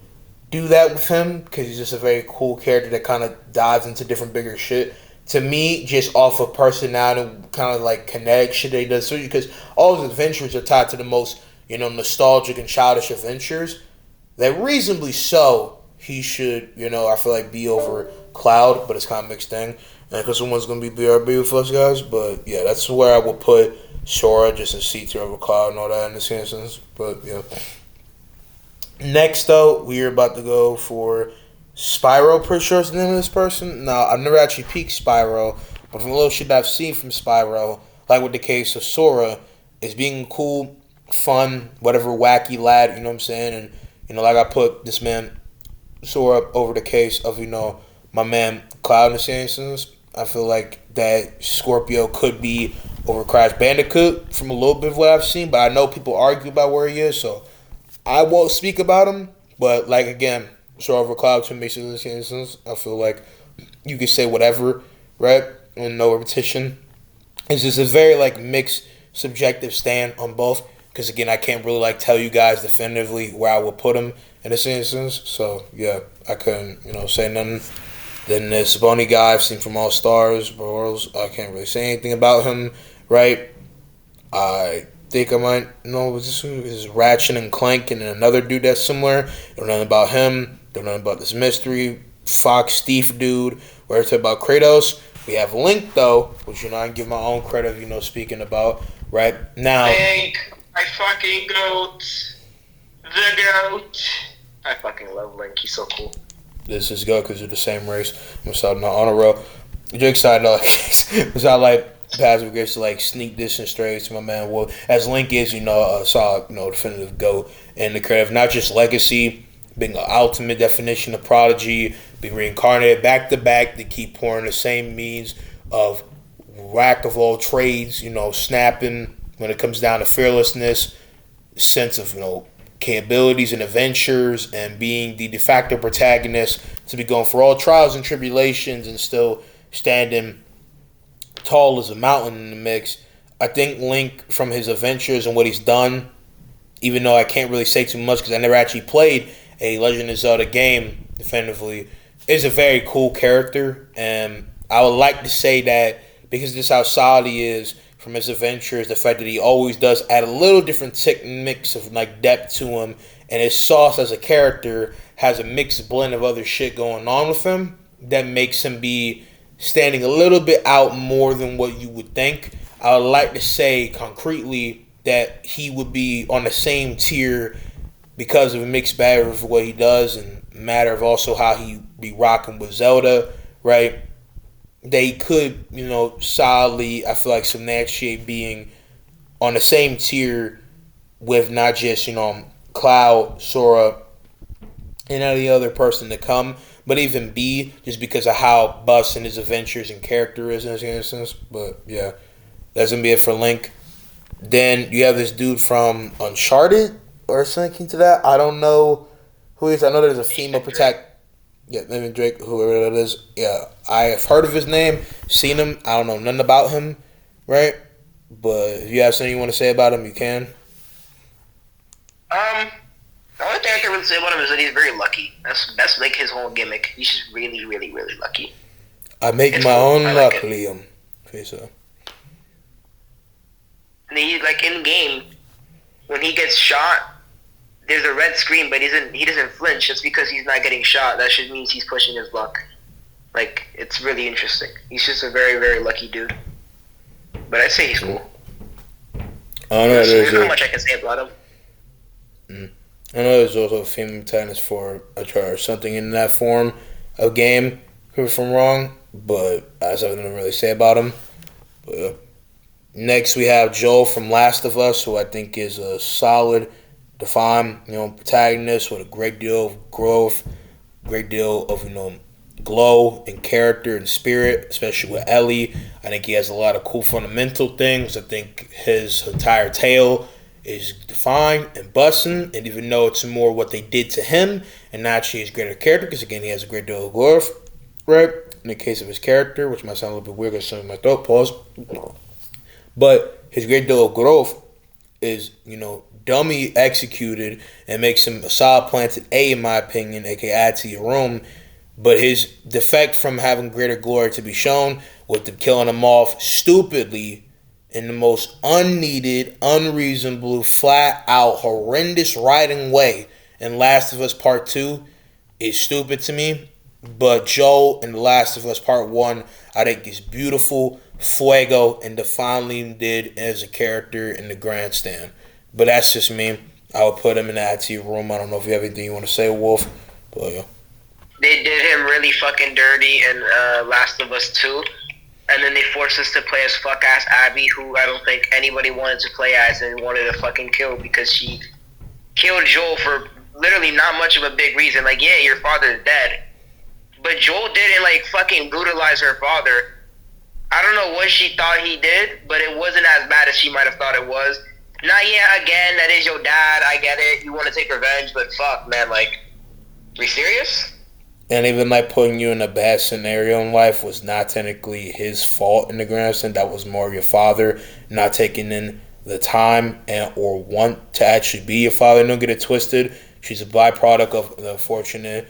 do that with him because he's just a very cool character that kind of dives into different bigger shit. To me, just off of personality, kind of like kinetic shit that he does, because all his adventures are tied to the most, nostalgic and childish adventures. That reasonably so, he should, I feel like be over Cloud, but it's kind of mixed thing. And because someone's going to be BRB with us, guys. But yeah, that's where I will put Sora, just a C tier over Cloud and all that in this instance. But yeah. Next, though, we are about to go for Spyro. Pretty sure is the name of this person. No, I've never actually peeked Spyro, but from a little shit that I've seen from Spyro, like with the case of Sora, is being cool, fun, whatever wacky lad, you know what I'm saying? And, like I put this man Sora over the case of, my man Cloud in this instance. I feel like that Scorpio could be over Crash Bandicoot from a little bit of what I've seen, but I know people argue about where he is, so I won't speak about him. But like again, Sora over Cloud to me in this instance, I feel like you can say whatever, right? And no repetition. It's just a very like mixed subjective stand on both. Because again, I can't really like tell you guys definitively where I would put him in this instance. So yeah, I couldn't say nothing. Then this Bony guy I've seen from All Stars, but I can't really say anything about him, right? I think I might know this is Ratchet and Clank and another dude that's similar. Don't know nothing about him. Don't know nothing about this mystery Fox Thief dude. We're talking about Kratos. We have Link though, which I can give my own credit. Speaking about right now. Link, I fucking goat, the goat. I fucking love Link. He's so cool. This is good because you're the same race. I'm starting on a roll. You're excited, because I like passive gets to sneak this and straight to my man. Well, as Link is, a solid, definitive GOAT in the creative, not just legacy, being an ultimate definition of prodigy, being reincarnated back to back to keep pouring the same means of rack of all trades, snapping when it comes down to fearlessness, sense of, capabilities and adventures, and being the de facto protagonist to be going for all trials and tribulations and still standing tall as a mountain in the mix. I think Link, from his adventures and what he's done, even though I can't really say too much because I never actually played a Legend of Zelda game definitively, is a very cool character. And I would like to say that because this is how solid he is from his adventures, the fact that he always does add a little different mix of depth to him, and his sauce as a character has a mixed blend of other shit going on with him that makes him be standing a little bit out more than what you would think. I would like to say concretely that he would be on the same tier because of a mixed bag of what he does and matter of also how he be rocking with Zelda, right? They could, solidly, I feel like, substantiate being on the same tier with not just, Cloud, Sora, and any other person to come, but even B, just because of how Bus and his adventures and character is in this instance. But yeah, that's going to be it for Link. Then you have this dude from Uncharted or something to that. I don't know who he is. I know there's a female protagonist. Yeah, Nathan Drake, whoever that is. Yeah, I have heard of his name, seen him. I don't know nothing about him, right? But if you have something you want to say about him, you can. The only thing I can really say about him is that he's very lucky. That's like his whole gimmick. He's just really, really, really lucky. I make my own luck, Liam. So. And he, in game, when he gets shot, there's a red screen, but he doesn't flinch. Just because he's not getting shot, that should means he's pushing his luck. It's really interesting. He's just a very, very lucky dude. But I'd say he's cool. I don't know. There's not much I can say about him. I know there's also a female protagonist for Uncharted or something in that form of game. If I'm wrong, but I have nothing to really say about him. But next we have Joel from Last of Us, who I think is a solid, defined, protagonist with a great deal of growth, great deal of, glow and character and spirit, especially with Ellie. I think he has a lot of cool fundamental things. I think his entire tale is defined and busting, and even though it's more what they did to him and not actually his greater character, because again, he has a great deal of growth, right? In the case of his character, which might sound a little bit weird because something in my throat, pause. But his great deal of growth is, dummy executed and makes him a solid planted A, in my opinion, aka add to your room. But his defect from having greater glory to be shown with them killing him off stupidly in the most unneeded, unreasonable, flat out, horrendous writing way in Last of Us Part 2 is stupid to me. But Joel in The Last of Us Part 1, I think is beautiful, fuego, and definitely did as a character in the grandstand. But that's just me. I would put him in the IT room. I don't know if you have anything you want to say, Wolf. But yeah. They did him really fucking dirty in Last of Us 2. And then they forced us to play as fuck-ass Abby, who I don't think anybody wanted to play as and wanted to fucking kill because she killed Joel for literally not much of a big reason. Yeah, your father's dead. But Joel didn't, fucking brutalize her father. I don't know what she thought he did, but it wasn't as bad as she might have thought it was. Now, yeah, again, that is your dad. I get it. You want to take revenge, but fuck, man, are you serious? And even putting you in a bad scenario in life was not technically his fault in the grand sense. That was more your father not taking in the time and or want to actually be your father. Don't get it twisted. She's a byproduct of the unfortunate,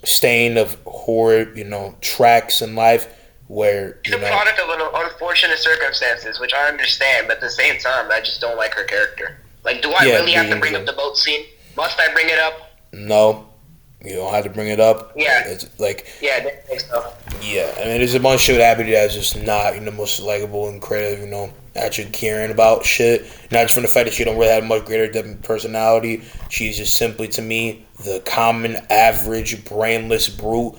stain of horrid, tracks in life where, She's a product of unfortunate circumstances, which I understand, but at the same time, I just don't like her character. Like, do I really have to bring up the boat scene? Must I bring it up? No. You don't have to bring it up. Yeah. It's like. Yeah, I didn't think so. Yeah, I mean, there's a bunch of shit with Abby that's just not, most likable and creative, actually caring about shit. Not just from the fact that she don't really have much greater depth personality. She's just simply, to me, the common, average, brainless brute.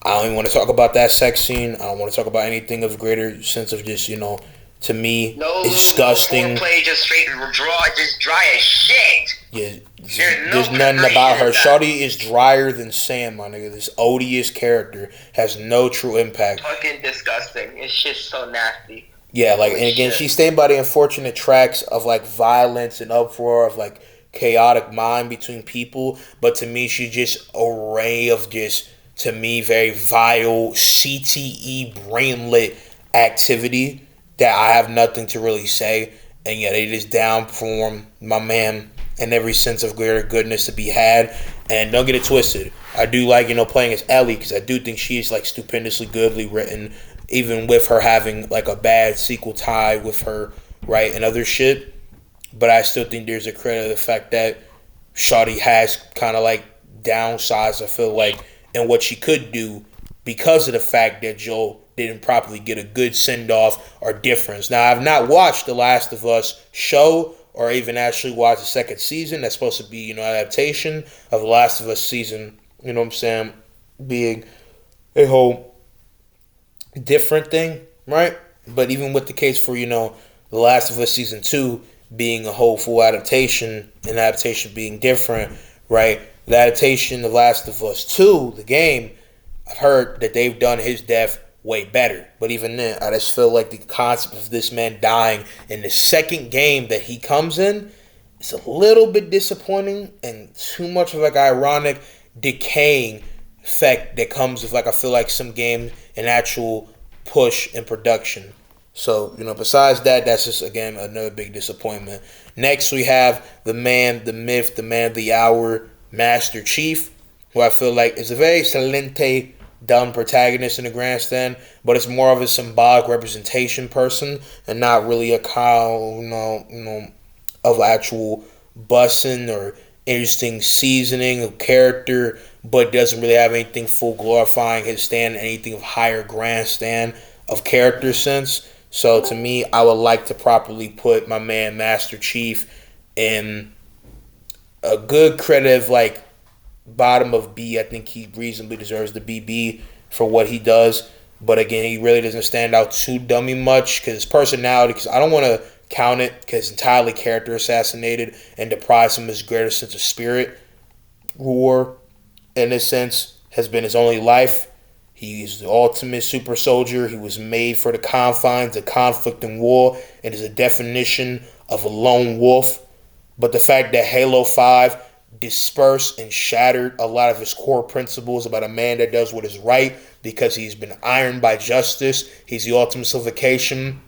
I don't even want to talk about that sex scene. I don't want to talk about anything of greater sense of just, to me, it's disgusting. No foreplay, just straight just dry as shit. Yeah, there's nothing about her. Shawty is drier than sand, my nigga. This odious character has no true impact. Fucking disgusting. It's just so nasty. Yeah, like, and again, she's stained by the unfortunate tracks of, like, violence and uproar of, like, chaotic mind between people. But to me, she's just an array of just, to me, very vile, CTE, brain-lit activity that I have nothing to really say. And yet they just downform my man in every sense of greater goodness to be had. And don't get it twisted. I do like, playing as Ellie, because I do think she is, like, stupendously goodly written, even with her having, like, a bad sequel tie with her, right, and other shit. But I still think there's a credit to the fact that Shawty has kind of, like, downsized, I feel like, in what she could do because of the fact that Joel didn't properly get a good send-off or difference. Now, I've not watched The Last of Us show or even actually watched the second season. That's supposed to be, adaptation of The Last of Us season, being a whole different thing, right? But even with the case for, The Last of Us season 2 being a whole full adaptation and adaptation being different, right? The adaptation of Last of Us 2, the game, I've heard that they've done his death way better. But even then, I just feel like the concept of this man dying in the second game that he comes in is a little bit disappointing and too much of like ironic decaying effect that comes with, like, I feel like some games an actual push in production. So, besides that, that's just, again, another big disappointment. Next, we have the man, the myth, the man of the hour, Master Chief, who I feel like is a very excelente dumb protagonist in the grandstand, but it's more of a symbolic representation person and not really a of actual busing or interesting seasoning of character, but doesn't really have anything full glorifying his stand, anything of higher grandstand of character sense. So to me, I would like to properly put my man Master Chief in a good credit of, like, bottom of B. I think he reasonably deserves the BB for what he does. But again, he really doesn't stand out too dummy much because his personality, because I don't want to count it because entirely character assassinated and deprives him of his greater sense of spirit. War, in this sense, has been his only life. He's the ultimate super soldier. He was made for the confines of conflict and war and is a definition of a lone wolf. But the fact that Halo 5 dispersed and shattered a lot of his core principles about a man that does what is right because he's been ironed by justice. He's the ultimate simplification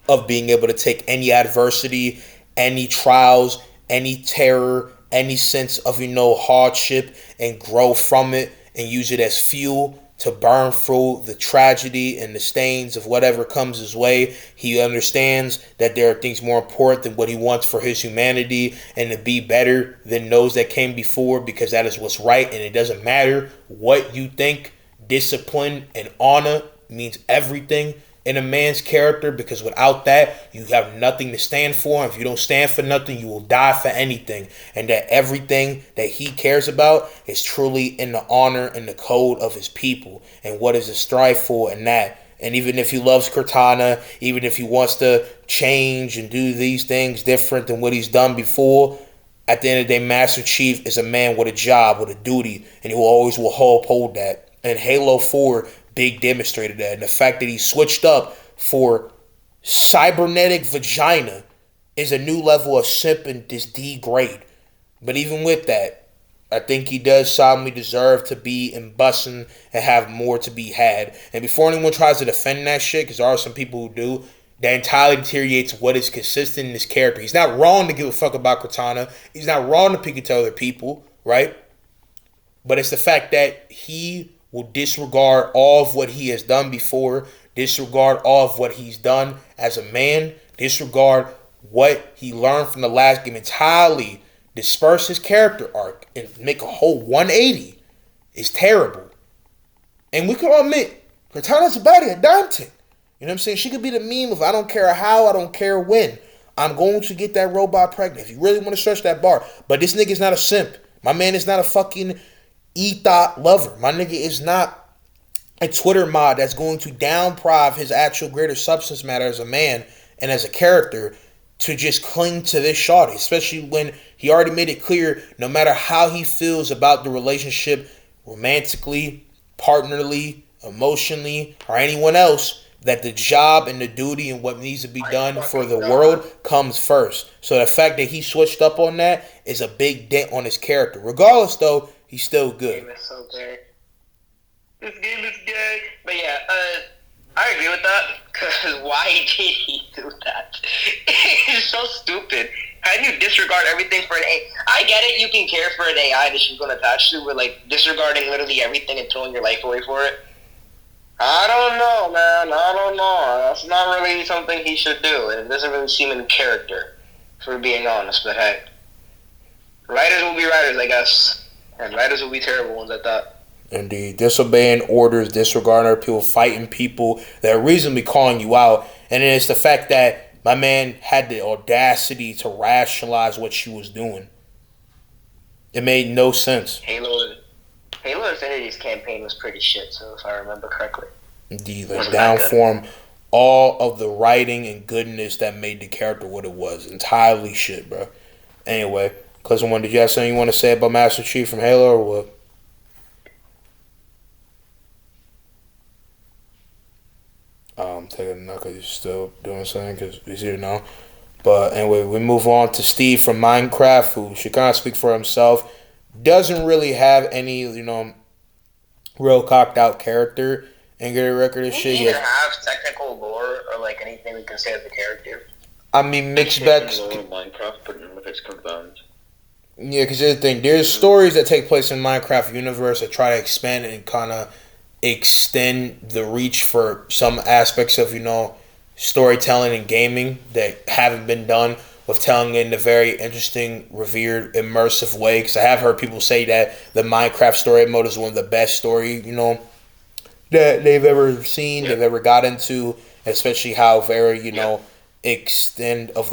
of being able to take any adversity, any trials, any terror, any sense of, hardship and grow from it and use it as fuel to burn through the tragedy and the stains of whatever comes his way. He understands that there are things more important than what he wants for his humanity and to be better than those that came before because that is what's right, and it doesn't matter what you think. Discipline and honor means everything in a man's character because without that, you have nothing to stand for. And if you don't stand for nothing, you will die for anything. And that everything that he cares about is truly in the honor and the code of his people and what is to strive for in that. And even if he loves Cortana, even if he wants to change and do these things different than what he's done before, at the end of the day, Master Chief is a man with a job, with a duty, and he will always uphold that. And Halo 4 big demonstrated that. And the fact that he switched up for cybernetic vagina is a new level of simp and degrade. But even with that, I think he does solemnly deserve to be in bussin' and have more to be had. And before anyone tries to defend that shit, because there are some people who do, that entirely deteriorates what is consistent in his character. He's not wrong to give a fuck about Cortana. He's not wrong to pick it to other people, right? But it's the fact that he will disregard all of what he has done before, disregard all of what he's done as a man, disregard what he learned from the last game, entirely disperse his character arc and make a whole 180 is terrible. And we can all admit, Cortana's a baddie at Dante. You know what I'm saying? She could be the meme of I don't care how, I don't care when. I'm going to get that robot pregnant. If you really want to stretch that bar. But this nigga's not a simp. My man is not a fucking e-thought lover. My nigga is not a Twitter mod that's going to downprive his actual greater substance matter as a man and as a character to just cling to this shawty. Especially when he already made it clear no matter how he feels about the relationship romantically, partnerly, emotionally, or anyone else, that the job and the duty and what needs to be done for the world comes first. So the fact that he switched up on that is a big dent on his character. Regardless, though, he's still good. This game is so gay. This game is gay. But yeah, I agree with that. Because why did he do that? It's so stupid. How do you disregard everything for an AI? I get it, you can care for an AI that she's going to attach to, but like disregarding literally everything and throwing your life away for it. I don't know, man. I don't know. That's not really something he should do. It doesn't really seem in character, for being honest. But hey, writers will be writers, I guess. And writers will be terrible ones at that. Indeed. Disobeying orders, disregarding other people, fighting people that are reasonably calling you out. And then it's the fact that my man had the audacity to rationalize what she was doing. It made no sense. Halo Infinity's campaign was pretty shit, so if I remember correctly. Indeed, like downform all of the writing and goodness that made the character what it was. Entirely shit, bro. Anyway, Cousin One, did you have something you want to say about Master Chief from Halo or what? Taking a knock because he's still doing something because he's here now. But anyway, we move on to Steve from Minecraft, who should kind of speak for himself. Doesn't really have any, real cocked out character and get a record of shit. He doesn't have technical lore or like anything we can say of the character. I mean, mixed bags. Minecraft, but none of it's confirmed. Yeah, because here's the thing. There's stories that take place in Minecraft universe that try to expand and kind of extend the reach for some aspects of, storytelling and gaming that haven't been done with telling it in a very interesting, revered, immersive way. Because I have heard people say that the Minecraft story mode is one of the best story, that they've ever seen, they've ever got into, especially how very, extent of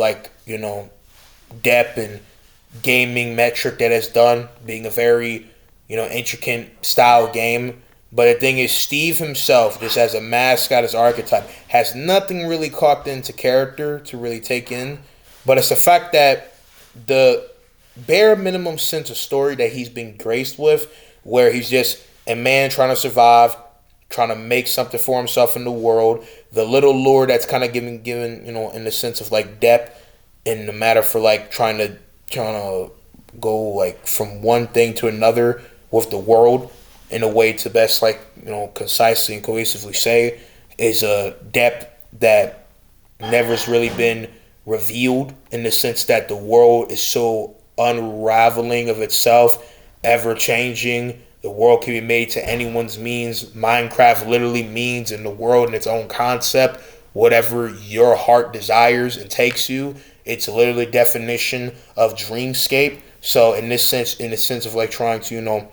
depth and gaming metric that it's done, being a very, intricate style game. But the thing is, Steve himself, just as a mascot, as archetype, has nothing really caught into character to really take in. But it's the fact that the bare minimum sense of story that he's been graced with, where he's just a man trying to survive, trying to make something for himself in the world. The little lore that's kind of given, in the sense of depth in the matter for trying to go from one thing to another with the world in a way to best concisely and cohesively say is a depth that never's really been revealed, in the sense that the world is so unraveling of itself, ever changing. The world can be made to anyone's means. Minecraft literally means in the world in its own concept whatever your heart desires and takes you. It's literally definition of dreamscape. So in the sense of trying to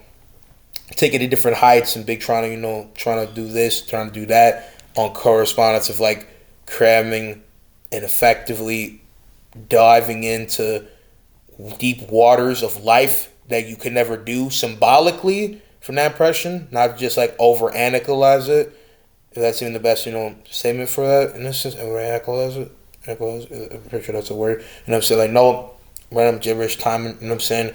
take it to different heights and trying to do this, trying to do that on correspondence of cramming and effectively diving into deep waters of life that you could never do symbolically from that impression, not just over-analyze it. If that's even the best, statement for that in this sense, over-analyze it. I'm pretty sure that's a word. I'm saying? No random gibberish time, I'm saying?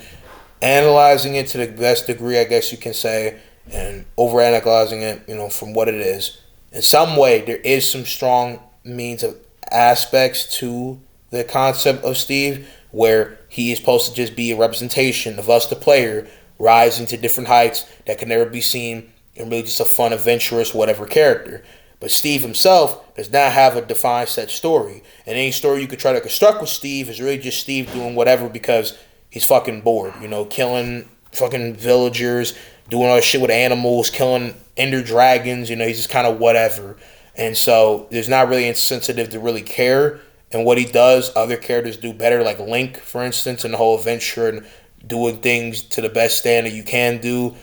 Analyzing it to the best degree, I guess you can say, and over-analyzing it, from what it is. In some way, there is some strong means of aspects to the concept of Steve, where he is supposed to just be a representation of us, the player, rising to different heights that can never be seen, and really just a fun, adventurous, whatever character. But Steve himself does not have a defined set story. And any story you could try to construct with Steve is really just Steve doing whatever because he's fucking bored. Killing fucking villagers, doing all this shit with animals, killing ender dragons. He's just kind of whatever. And so there's not really insensitive to really care. And what he does, other characters do better, like Link, for instance, in the whole adventure and doing things to the best standard you can do.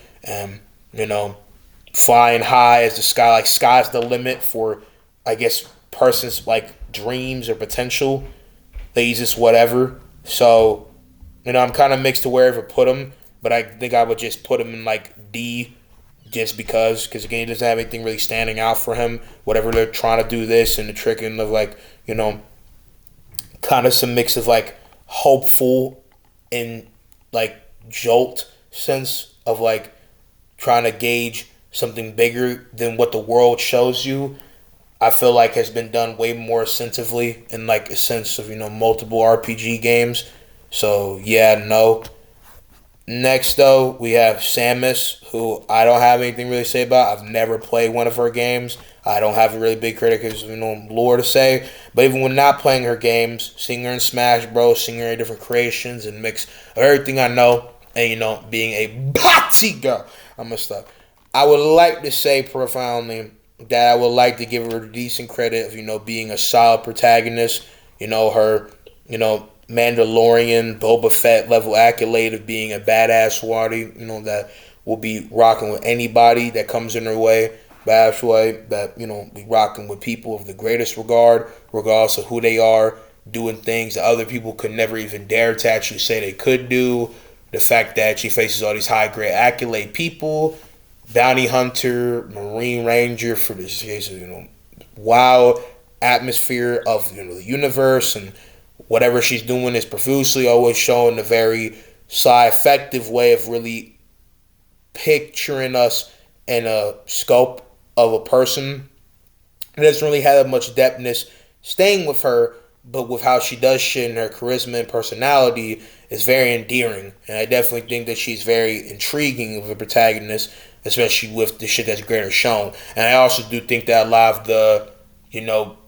You know, flying high as the sky, like sky's the limit for, I guess, person's like dreams or potential. He's just whatever. So, I'm kind of mixed to wherever put him, but I think I would just put him in like D, just because again, he doesn't have anything really standing out for him. Whatever they're trying to do this and the tricking of like, kind of some mix of like hopeful and like jolt sense of like trying to gauge something bigger than what the world shows you. I feel like has been done way more sensitively in like a sense of multiple RPG games. So yeah, no. Next though, we have Samus, who I don't have anything really to say about. I've never played one of her games. I don't have a really big criticism, lore to say. But even when not playing her games, seeing her in Smash Bros, seeing her in different creations and mix of everything I know, and being a botsy girl, I'm gonna stop. I would like to say profoundly that I would like to give her decent credit of being a solid protagonist. Her Mandalorian, Boba Fett level accolade of being a badass warrior, that will be rocking with anybody that comes in her way. Badass way that, be rocking with people of the greatest regard, regardless of who they are, doing things that other people could never even dare to actually say they could do. The fact that she faces all these high grade accolade people, bounty hunter, marine ranger for this case of, wild atmosphere of the universe, and whatever she's doing is profusely always showing a very effective way of really picturing us in a scope of a person. It doesn't really have that much depthness staying with her, but with how she does shit and her charisma and personality is very endearing. And I definitely think that she's very intriguing of a protagonist, especially with the shit that's greater shown. And I also do think that a lot of the,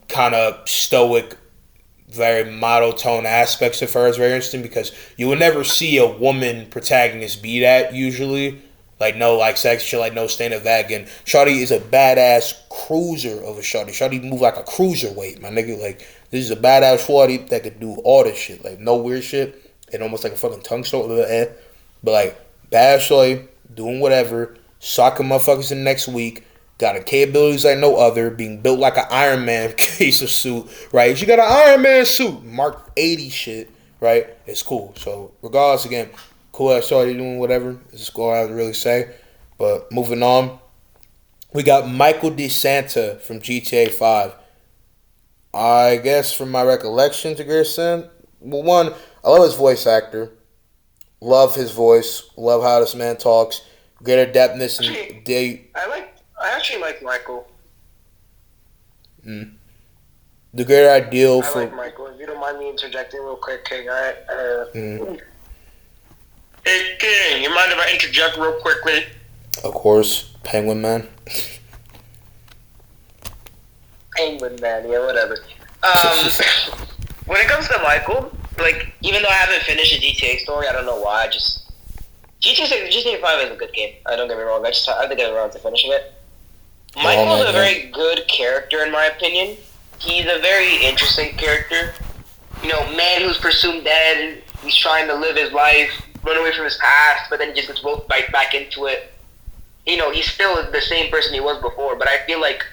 kind of stoic, very monotone aspects of her is very interesting, because you will never see a woman protagonist be that usually. Like no like sex shit, like no stand of that again. Shawty is a badass cruiser of a shawty. Shawty move like a cruiserweight, my nigga. Like this is a badass shawty that could do all this shit. Like no weird shit. And almost like a fucking tongue stroke. But like badass shawty, doing whatever, socking motherfuckers in the next week. Got a capabilities like no other, being built like an Iron Man case of suit, right? She got an Iron Man suit, Mark 80 shit, right? It's cool. So regardless, again, cool ass shawty doing whatever. This is all I have to really say. But moving on, we got Michael DeSanta from GTA 5. I guess from my recollection to Gerson, well, one, I love his voice actor. Love his voice. Love how this man talks. Greater depthness and I actually like Michael. The greater ideal I for like Michael. If you don't mind me interjecting real quick, King. Hey, King, you mind if I interject real quickly? Of course, Penguin Man. Penguin Man, yeah, whatever. When it comes to Michael, like, even though I haven't finished a GTA story, I don't know why. GTA 5 is a good game. Don't get me wrong. I have to get around to finishing it. Michael's a very good character, in my opinion. He's a very interesting character. Man who's presumed dead. He's trying to live his life, run away from his past, but then he just gets roped right back into it. He's still the same person he was before, but I feel like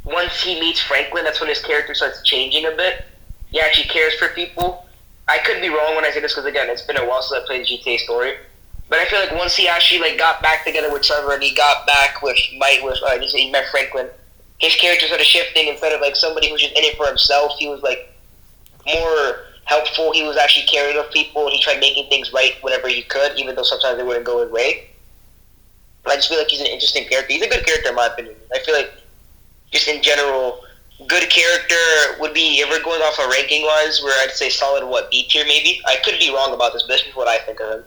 once he meets Franklin, that's when his character starts changing a bit. He actually cares for people. I could be wrong when I say this, because again, it's been a while since I played the GTA story. But I feel like once he actually got back together with Trevor and he got back with Mike, he met Franklin, his character started shifting. Instead of somebody who's just in it for himself, he was more helpful. He was actually caring of people, and he tried making things right whenever he could, even though sometimes they wouldn't go his way. But I just feel like he's an interesting character. He's a good character in my opinion. I feel like just in general, good character would be, if we're going off of ranking wise, where I'd say solid B tier maybe. I could be wrong about this, but this is what I think of him.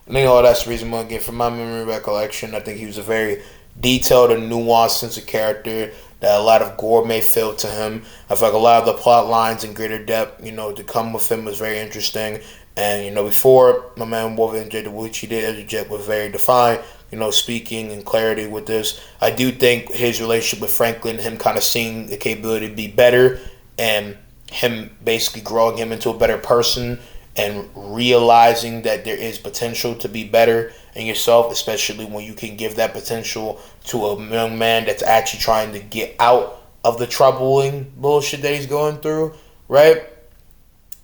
I think that's the reason why, again, from my memory recollection, I think he was a very detailed and nuanced sense of character that a lot of gore may feel to him. I feel like a lot of the plot lines in greater depth, to come with him was very interesting. And, before my man Wolverine J. which he did interject was very defined, speaking in clarity with this. I do think his relationship with Franklin, him kind of seeing the capability to be better and him basically growing him into a better person and realizing that there is potential to be better in yourself, especially when you can give that potential to a young man that's actually trying to get out of the troubling bullshit that he's going through, right?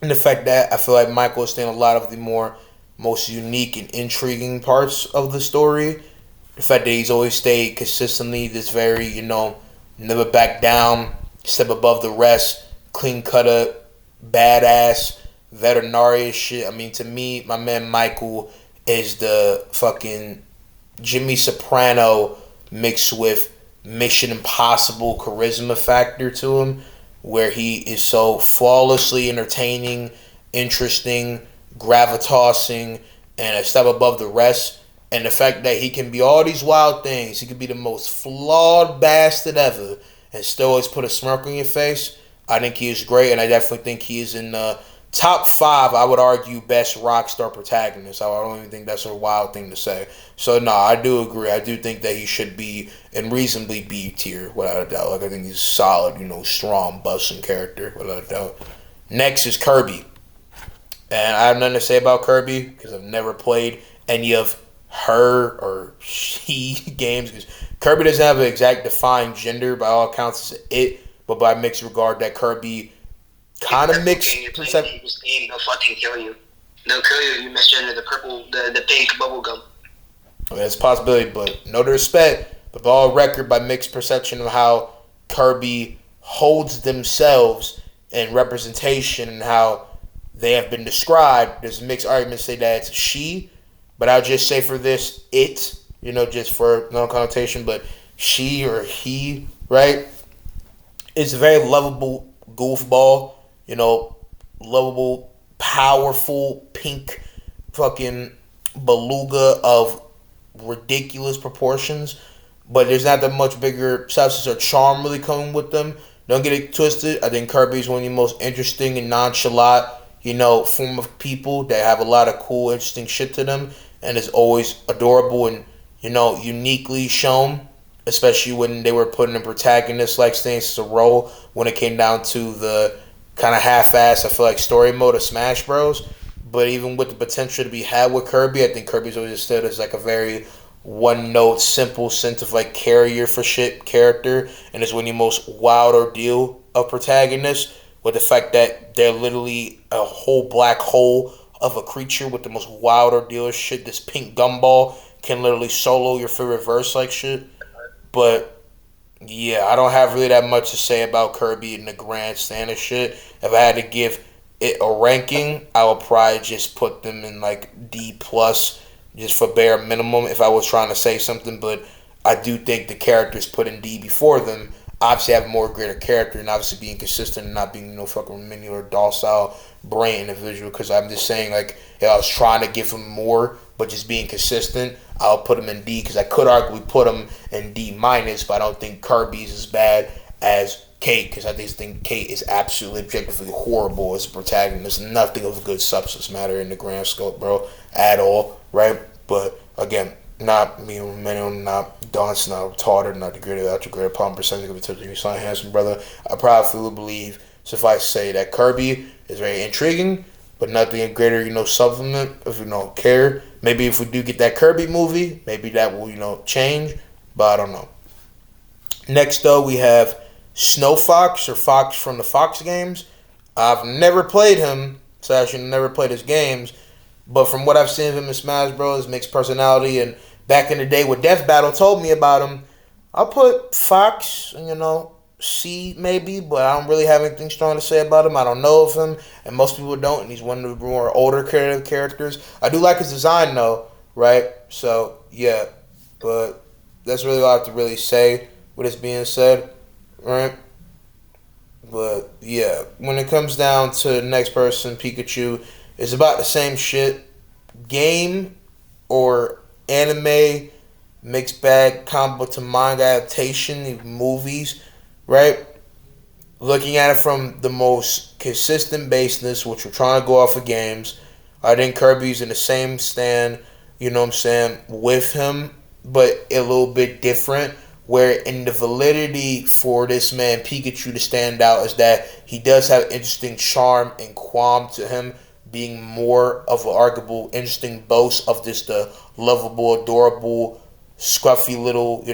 And the fact that I feel like Michael is staying a lot of the most unique and intriguing parts of the story. The fact that he's always stayed consistently this very, never back down, step above the rest, clean cutter, badass, veterinarian shit. I mean, to me, my man Michael is the fucking Jimmy Soprano mixed with Mission Impossible charisma factor to him, where he is so flawlessly entertaining, interesting, gravitasing, and a step above the rest. And the fact that he can be all these wild things, he could be the most flawed bastard ever, and still always put a smirk on your face. I think he is great, and I definitely think he is in the top 5, I would argue, best rock star protagonist. I don't even think that's a wild thing to say. So, no, I do agree. I do think that he should be in reasonably B tier, without a doubt. Like, I think he's solid, strong, busting character, without a doubt. Next is Kirby. And I have nothing to say about Kirby because I've never played any of her or she games. Because Kirby doesn't have an exact defined gender by all accounts. It's it, but by mixed regard that Kirby kind of mixed perception. This game, they'll fucking kill you. They'll kill you if you misgender the purple, the pink bubble gum. That's a possibility, but no disrespect. But by all record, by mixed perception of how Kirby holds themselves in representation and how they have been described, there's mixed arguments say that it's she, but I'll just say for this, it, just for no connotation, but she or he, right? It's a very lovable goofball, lovable, powerful, pink fucking beluga of ridiculous proportions, but there's not that much bigger substance or charm really coming with them. Don't get it twisted. I think Kirby's one of the most interesting and nonchalant, form of people that have a lot of cool, interesting shit to them, and is always adorable and, uniquely shown, especially when they were putting in protagonist-like things to role when it came down to the kind of half-assed, I feel like, story mode of Smash Bros. But even with the potential to be had with Kirby, I think Kirby's always stood as like a very one-note, simple sense of like carrier for shit character, and is one of the most wild ordeal of protagonists, with the fact that they're literally a whole black hole of a creature with the most wild ordeal shit. This pink gumball can literally solo your favorite verse like shit. But yeah, I don't have really that much to say about Kirby in the grand stand of shit. If I had to give it a ranking, I would probably just put them in like D plus, just for bare minimum if I was trying to say something. But I do think the characters put in D before them obviously have more greater character, and obviously being consistent and not being fucking mini or docile brain individual. Because I'm just saying, like, if I was trying to give him more but just being consistent, I'll put him in D, because I could arguably put him in D minus, but I don't think Kirby's as bad as Kate, because I just think Kate is absolutely objectively horrible as a protagonist. Nothing of good substance matter in the grand scope, bro, at all, right? But again, not me, not Don's not retarded, not degraded, not degraded upon percentage of attention. You sound handsome, brother. I probably believe, suffice to say, that Kirby is very intriguing, but nothing greater, supplement if care. Maybe if we do get that Kirby movie, maybe that will, change, but I don't know. Next, though, we have Snow Fox, or Fox from the Fox games. I've never played him, so I actually never played his games, but from what I've seen of him in Smash Bros, mixed personality, and back in the day what Death Battle told me about him, I'll put Fox, C maybe, but I don't really have anything strong to say about him. I don't know of him, and most people don't, and he's one of the more older creative characters. I do like his design, though, right? So, yeah, but that's really all I have to really say with this being said, right? But, yeah, when it comes down to the next person, Pikachu, it's about the same shit. Game or anime mixed bag combo to manga adaptation, movies, right? Looking at it from the most consistent basis, which we're trying to go off of games, I think Kirby's in the same stand, you know what I'm saying, with him, but a little bit different. Where in the validity for this man Pikachu to stand out is that he does have interesting charm and qualm to him, being more of an arguable, interesting boast of just the lovable, adorable, scruffy little,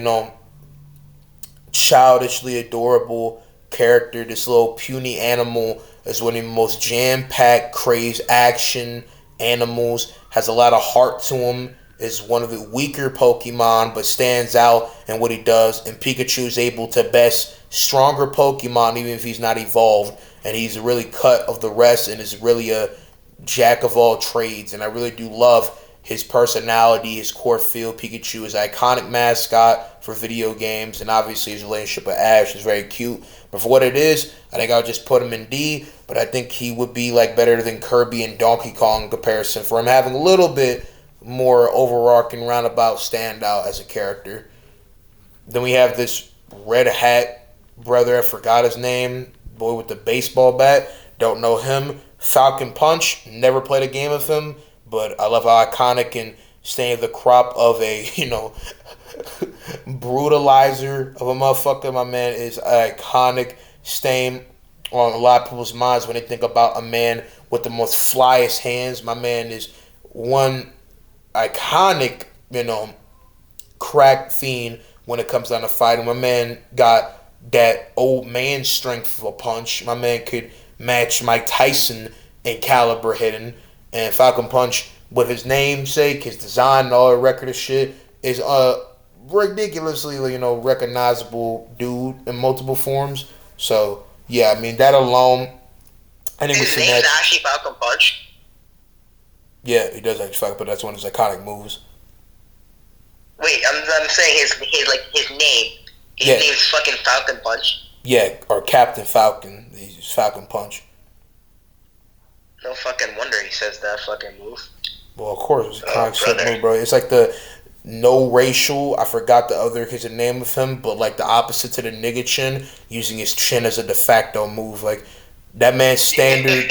childishly adorable character. This little puny animal is one of the most jam-packed, crazed action animals. Has a lot of heart to him. Is one of the weaker Pokemon, but stands out in what he does. And Pikachu is able to best stronger Pokemon, even if he's not evolved. And he's really cut of the rest, and is really a jack of all trades. And I really do love his personality, his core feel. Pikachu is an iconic mascot for video games, and obviously his relationship with Ash is very cute. But for what it is, I think I'll just put him in D. But I think he would be like better than Kirby and Donkey Kong in comparison for him having a little bit more overarching roundabout standout as a character. Then we have this red hat brother. I forgot his name. Boy with the baseball bat. Don't know him. Falcon Punch. Never played a game of him, but I love how iconic and staying the crop of a brutalizer of a motherfucker. My man is iconic, staying on a lot of people's minds when they think about a man with the most flyest hands. My man is one iconic, crack fiend when it comes down to fighting. My man got that old man strength of a punch. My man could match Mike Tyson in caliber hitting. And Falcon Punch, with his namesake, his design, and all the record of shit, is a ridiculously, recognizable dude in multiple forms. So, yeah, I mean, that alone, I think his name's actually Falcon Punch. Yeah, he does actually Falcon, but that's one of his iconic moves. Wait, I'm saying his name. His name's fucking Falcon Punch. Yeah, or Captain Falcon. He's Falcon Punch. No fucking wonder he says that fucking move. Well, of course, it's a iconic move, bro. It's like the no racial. I forgot the other kid's name of him, but like the opposite to the nigga chin, using his chin as a de facto move. Like that man's standard.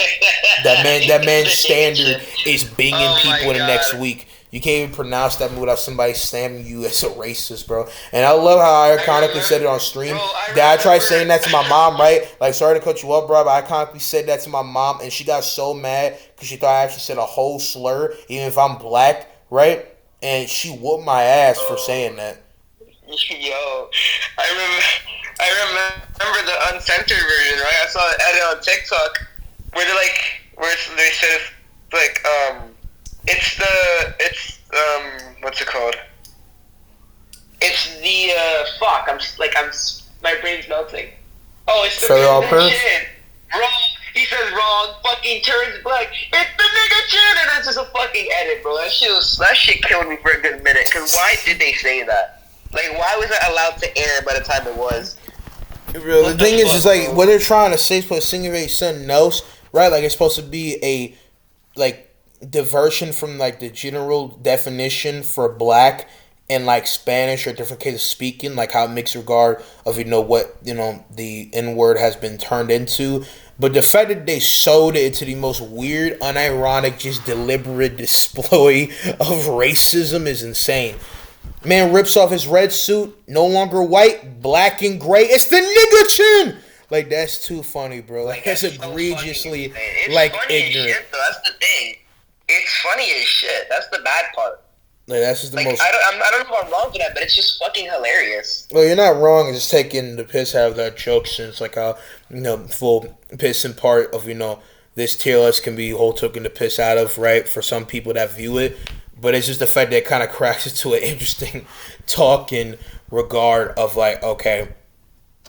that man's standard is binging people in the next week. You can't even pronounce that move without somebody slamming you as a racist, bro. And I love how I iconically said it on stream. I tried saying that to my mom, right? Like, sorry to cut you up, bro, but I iconically said that to my mom, and she got so mad because she thought I actually said a whole slur, even if I'm black, right? And she whooped my ass for saying that. Yo, I remember the uncensored version, right? I saw an edit on TikTok where they said what's it called? It's the my brain's melting. Oh, it's the nigga chin. Wrong. He says wrong. Fucking turns black. It's the nigga chin, and that's just a fucking edit, bro. That shit killed me for a good minute. Cause why did they say that? Like, why was that allowed to air by the time it was? The thing is like what they're trying to say is supposed to insinuate something else, right? Like it's supposed to be a diversion from like the general definition for black in like Spanish or different cases of speaking, like how it makes regard of what the N word has been turned into. But the fact that they sold it into the most weird, unironic, just deliberate display of racism is insane. Man rips off his red suit, no longer white, black and gray. It's the nigga chin. Like that's too funny, bro. Like that's egregiously ignorant. Shit, that's the thing. It's funny as shit. That's the bad part. Like that's just the most. I don't know if I'm wrong for that, but it's just fucking hilarious. Well, you're not wrong. It's just taking the piss out of that joke, since like how full piss and part of this tier list can be whole taken the piss out of, right? For some people that view it. But it's just the fact that it kind of cracks into an interesting talk in regard of like, okay,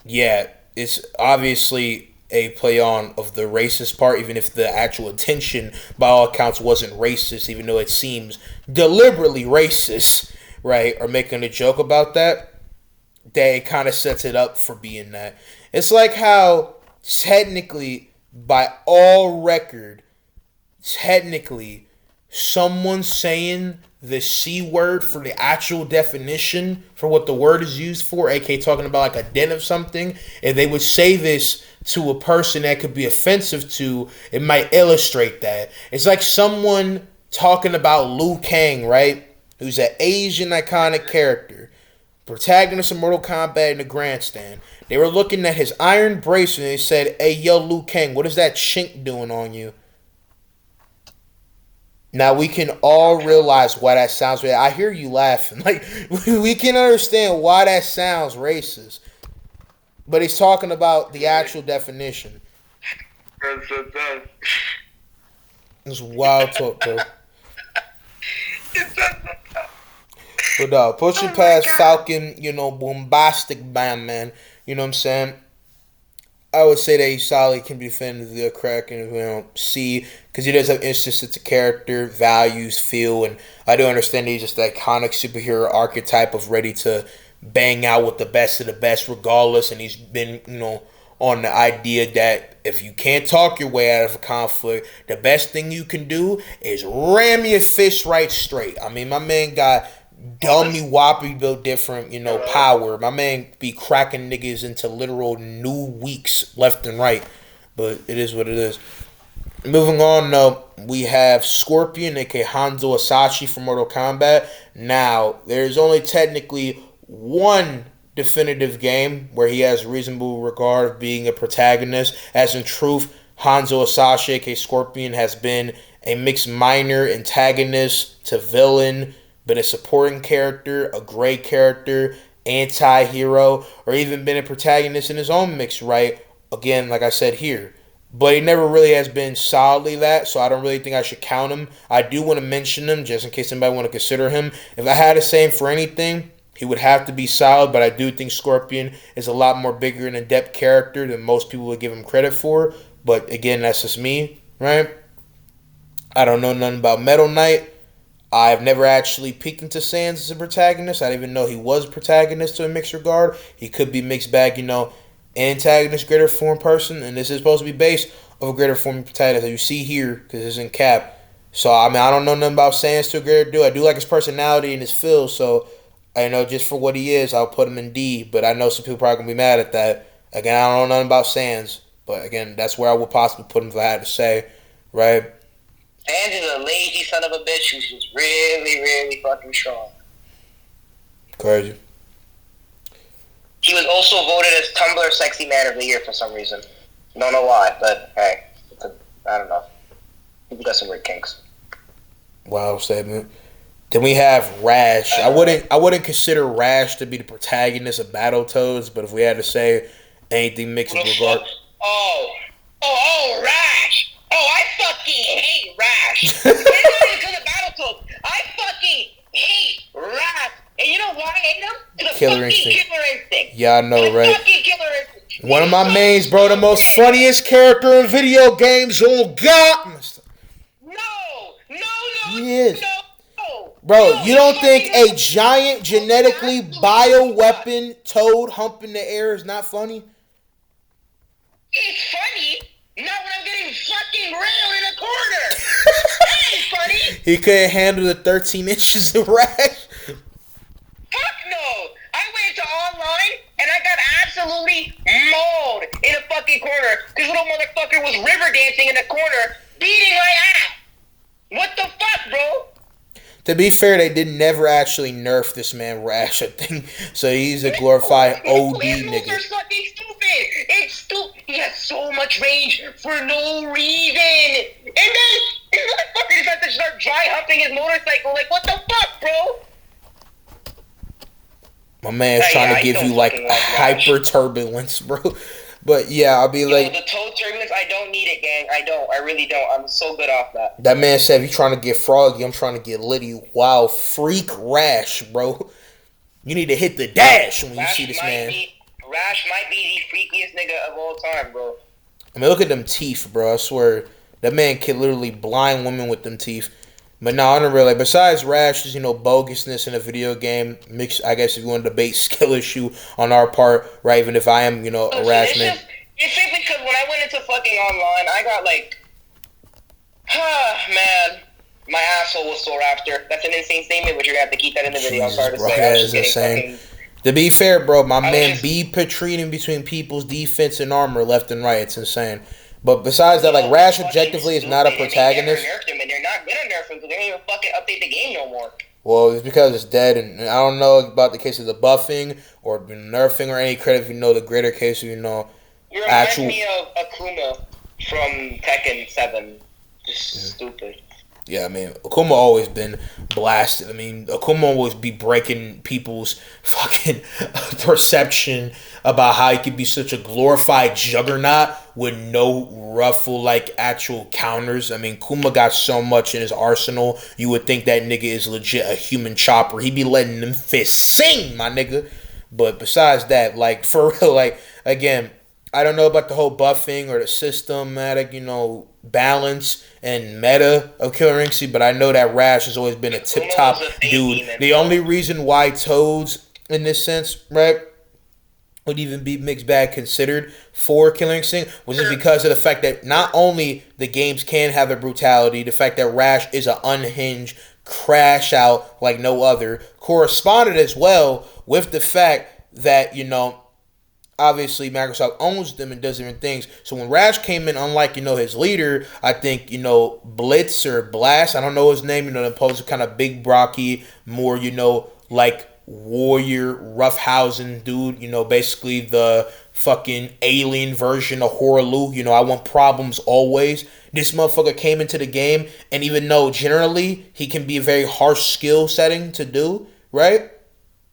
yeah, it's obviously a play on of the racist part, even if the actual intention by all accounts wasn't racist, even though it seems deliberately racist, right? Or making a joke about that it kind of sets it up for being that. It's like how technically, by all record, technically, someone saying the C word for the actual definition for what the word is used for, aka talking about like a den of something, if they would say this to a person that could be offensive to, it might illustrate that. It's like someone talking about Liu Kang, right? Who's an Asian iconic character, protagonist of Mortal Kombat in the grandstand. They were looking at his iron bracelet and they said, "Hey, yo, Liu Kang, what is that chink doing on you?" Now we can all realize why that sounds racist. I hear you laughing. Like we can understand why that sounds racist. But he's talking about the actual definition. It's wild talk, bro. But pushing past Falcon, bombastic bam, man. You know what I'm saying? I would say that he solidly can be defended the Kraken if we don't see, because he does have instances to character, values, feel, and I do understand he's just the iconic superhero archetype of ready to bang out with the best of the best regardless, and he's been, on the idea that if you can't talk your way out of a conflict, the best thing you can do is ram your fist right straight. I mean, my man got dummy whoppy built different, power. My man be cracking niggas into literal new weeks left and right. But it is what it is. Moving on, we have Scorpion, aka Hanzo Asashi from Mortal Kombat. Now, there's only technically one definitive game where he has reasonable regard of being a protagonist. As in truth, Hanzo Asashi, aka Scorpion, has been a mixed minor antagonist to villain, been a supporting character, a great character, anti-hero, or even been a protagonist in his own mix, right? Again, like I said here. But he never really has been solidly that, so I don't really think I should count him. I do want to mention him, just in case anybody want to consider him. If I had to say him for anything, he would have to be solid, but I do think Scorpion is a lot more bigger and in-depth character than most people would give him credit for. But again, that's just me, right? I don't know nothing about Metal Knight. I've never actually peeked into Sans as a protagonist. I didn't even know he was a protagonist to a mixed regard. He could be mixed bag, antagonist, greater form person, and this is supposed to be based of a greater form protagonist that you see here because it's in cap. So, I mean, I don't know nothing about Sans to a greater dude. I do like his personality and his feel, so I know just for what he is, I'll put him in D, but I know some people probably going to be mad at that. Again, I don't know nothing about Sans, but again, that's where I would possibly put him if I had to say, right? Sans is a lazy son of a bitch who's just really, really fucking strong. Crazy. He was also voted as Tumblr Sexy Man of the Year for some reason. Don't know why, but hey, I don't know. People got some weird kinks. Wow statement. Then we have Rash. I wouldn't consider Rash to be the protagonist of Battletoads, but if we had to say anything mixed with regard. Oh, Rash! Oh, I fucking hate Rash! It's not even because of Battletoads. I fucking hate Rash! And you know why I hate him? The Killer fucking Instinct. Killer Instinct. Yeah, I know, right? Fucking Killer Instinct. One of my mains, bro, the most funniest character in video games. Oh, God! No. He is. No. Bro, you don't think a giant genetically bioweapon toad humping the air is not funny? It's funny. Not when I'm getting fucking railed in a corner. That ain't funny. He couldn't handle the 13 inches of Rash. Fuck no! I went to online and I got absolutely mauled in a fucking corner. This little motherfucker was river dancing in the corner, beating my ass. What the fuck, bro? To be fair, they did never actually nerf this man Rash, I think. So he's a glorified OD nigga. His fucking stupid. It's stupid. He has so much range for no reason. And then this motherfucker decided to start dry humping his motorcycle. Like, what the fuck, bro? My man's trying to give you like hyper turbulence, bro. But yeah, I'll be like, the toad turbulence, I don't need it, gang. I don't. I really don't. I'm so good off that. That man said, if you trying to get froggy, I'm trying to get litty. Wow, freak Rash, bro. You need to hit the dash when you see this man. Rash might be the freakiest nigga of all time, bro. I mean, look at them teeth, bro. I swear, that man can literally blind women with them teeth. But no, I don't really. Besides Rash's, bogusness in a video game, mixed, I guess if you want to debate skill issue on our part, right? Even if I am, a Rash man. It's just because when I went into fucking online, I got like, man. My asshole was sore after. That's an insane statement, but you're gonna have to keep that in the video. I'm Jesus, sorry to bro, say. that I was is just getting insane. fucking. To be fair, bro, my I was man just- be retreating between people's defense and armor left and right. It's insane. But besides that, like, No, Rash fucking objectively is not a stupid, and protagonist. They never nerfed him, and they're not gonna nerf him because they don't even fucking update the game no more. Well, it's because it's dead, and I don't know about the case of the buffing or nerfing or any credit if you know the greater case of, you know, You remind actual. me of Akuma from Tekken 7. Just stupid. Yeah, I mean, Akuma always been blasted. I mean, Akuma always be breaking people's fucking perception about how he could be such a glorified juggernaut with no ruffle, like, actual counters. I mean, Kuma got so much in his arsenal, you would think that nigga is legit a human chopper. He be letting them fists sing, my nigga. But besides that, like, for real, like, again, I don't know about the whole buffing or the systematic, you know, balance and meta of Killer Instinct, but I know that Rash has always been a tip top dude. The only reason why Toads, in this sense, right, would even be mixed bag considered for Killer Instinct was just because of the fact that not only the games can have a brutality, the fact that Rash is an unhinged crash out like no other, corresponded as well with the fact that, you know, obviously Microsoft owns them and does different things. So when Rash came in, unlike, you know, his leader, I think, you know, Blitz or Blast, I don't know his name, you know, opposed to kind of big Brocky, more, you know, like warrior, roughhousing dude, you know, basically the fucking alien version of Horaloo, you know, I want problems always. This motherfucker came into the game, and even though generally he can be a very harsh skill setting to do, right?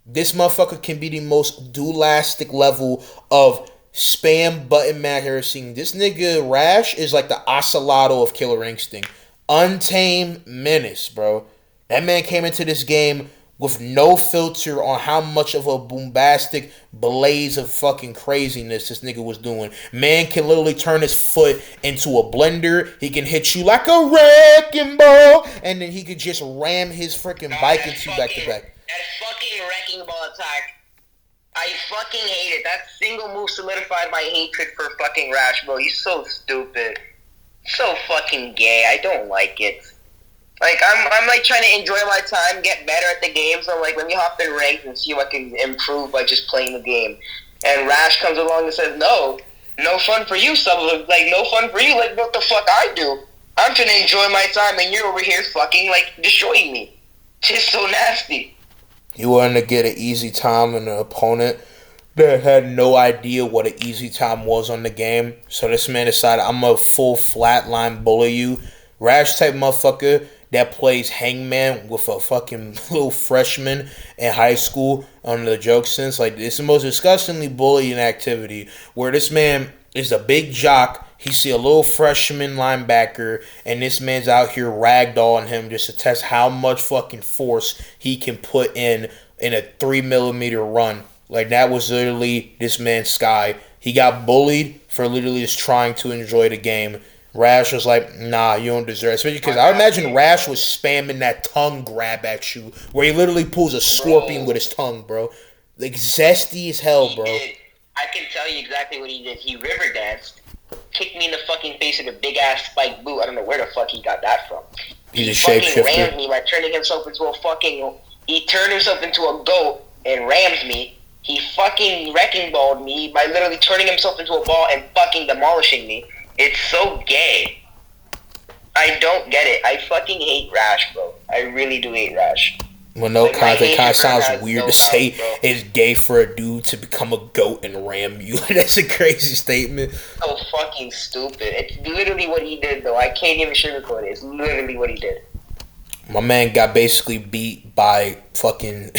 This motherfucker can be the most dualistic level of spam button accuracy. This nigga Rash is like the Ocelotto of Killer Instinct. Untamed menace, bro. That man came into this game with no filter on how much of a bombastic blaze of fucking craziness this nigga was doing. Man can literally turn his foot into a blender. He can hit you like a wrecking ball. And then he could just ram his freaking bike into you back to back. That fucking wrecking ball attack. I fucking hate it. That single move solidified my hatred for fucking Rash, bro. He's so stupid. So fucking gay. I don't like it. Like, I'm like trying to enjoy my time, get better at the game, so I'm like, let me hop in ranks and see if I can improve by just playing the game. And Rash comes along and says, no fun for you, like, no fun for you, like, what the fuck I do? I'm trying to enjoy my time, and you're over here fucking, like, destroying me. Just so nasty. You wanted to get an easy time on an opponent that had no idea what an easy time was on the game. So this man decided, I'm a full flatline bully you. Rash type motherfucker that plays hangman with a fucking little freshman in high school on the joke sense. Like, it's the most disgustingly bullying activity where this man is a big jock. He see a little freshman linebacker, and this man's out here ragdolling him just to test how much fucking force he can put in a 3mm run. Like, that was literally this man's sky. He got bullied for literally just trying to enjoy the game. Rash was like, nah, you don't deserve it. Especially because I imagine Rash was spamming that tongue grab at you, where he literally pulls a scorpion with his tongue, bro. Like, zesty as hell, bro. I can tell you exactly what he did. He river danced, kicked me in the fucking face with a big ass spike boot. I don't know where the fuck he got that from. He's a fucking shapeshifter. rammed me by turning himself into a fucking. He turned himself into a goat and rammed me. He fucking wrecking balled me by literally turning himself into a ball and fucking demolishing me. It's so gay. I don't get it. I fucking hate Rash, bro. I really do hate Rash. Well, no Like, context. It kind of sounds has weird no to say house, bro. it's gay for a dude to become a goat and ram you. That's a crazy statement. So fucking stupid. It's literally what he did, though. I can't even sugarcoat it. It's literally what he did. My man got basically beat by fucking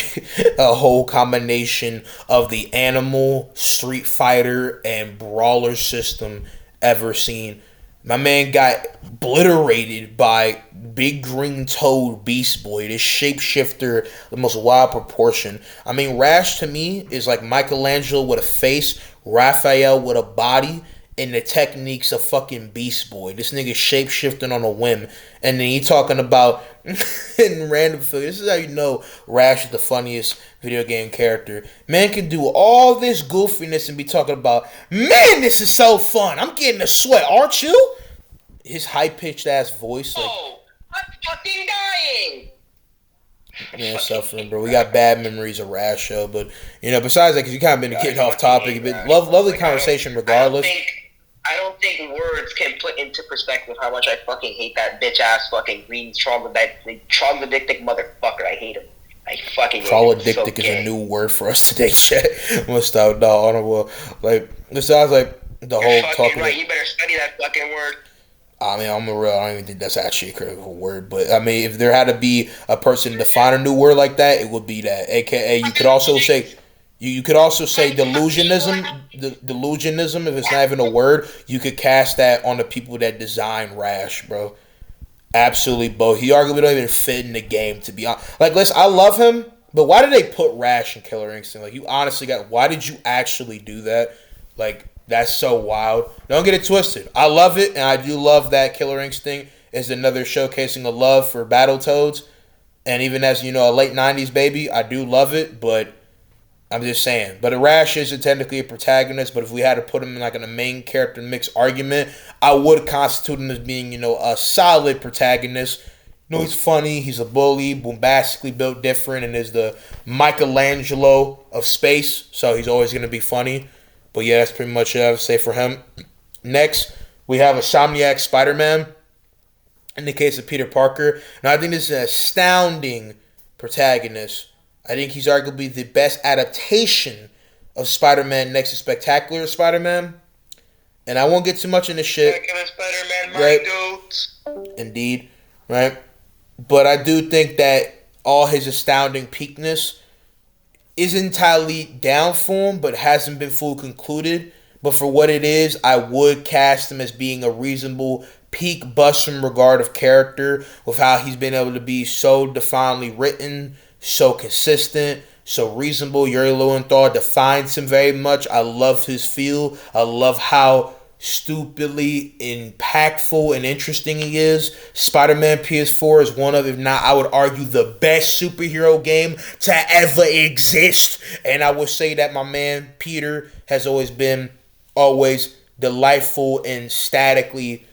a whole combination of the animal, Street Fighter, and brawler system ever seen. My man got obliterated by Big Green Toad Beast Boy, this shapeshifter, the most wild proportion. I mean, Rash to me is like Michelangelo with a face, Raphael with a body, and the techniques of fucking Beast Boy. This nigga shapeshifting on a whim. And then he talking about in random figure. This is how you know Rash is the funniest video game character. Man can do all this goofiness and be talking about, man, this is so fun. I'm getting a sweat, aren't you? His high-pitched ass voice, like, I'm fucking dying. Yeah, suffering, bro. We got bad memories of Rash show, but besides that, because you kind of been getting off topic, but lovely conversation regardless. I don't think words can put into perspective how much I fucking hate that bitch ass fucking green troglodytic motherfucker. I hate him. I fucking hate him. Troglodytic is a new word for us today, chat. Must out, dog. Honorable. Like, this sounds like the whole talking. Right, you better study that fucking word. I mean, I don't even think that's actually a critical word, but I mean, if there had to be a person to define a new word like that, it would be that. AKA, you could also say delusionism. Delusionism, if it's not even a word, you could cast that on the people that design Rash, bro. Absolutely, bro. He arguably don't even fit in the game, to be honest. Like, listen, I love him, but why did they put Rash in Killer Instinct? Like, you honestly why did you actually do that? Like, that's so wild. Don't get it twisted. I love it, and I do love that Killer Instinct is another showcasing of love for Battletoads. And even as, a late 90s baby, I do love it, but I'm just saying. But Rash isn't technically a protagonist, but if we had to put him in like in a main character mix argument, I would constitute him as being, a solid protagonist. He's funny, he's a bully, bombastically built different, and is the Michelangelo of space, so he's always going to be funny. But yeah, that's pretty much it I would say for him. Next, we have a Insomniac Spider-Man. In the case of Peter Parker. Now, I think this is an astounding protagonist. I think he's arguably the best adaptation of Spider-Man next to Spectacular Spider-Man. And I won't get too much into shit. Spider-Man, right? Goats. Indeed. Right? But I do think that all his astounding peakness isn't entirely down for him, but hasn't been fully concluded. But for what it is, I would cast him as being a reasonable peak bust in regard of character with how he's been able to be so definedly written, so consistent, so reasonable. Yuri Lowenthal defines him very much. I love his feel. I love how stupidly impactful and interesting he is. Spider-Man PS4 is one of, if not, I would argue, the best superhero game to ever exist. And I would say that my man Peter has always been delightful and statically,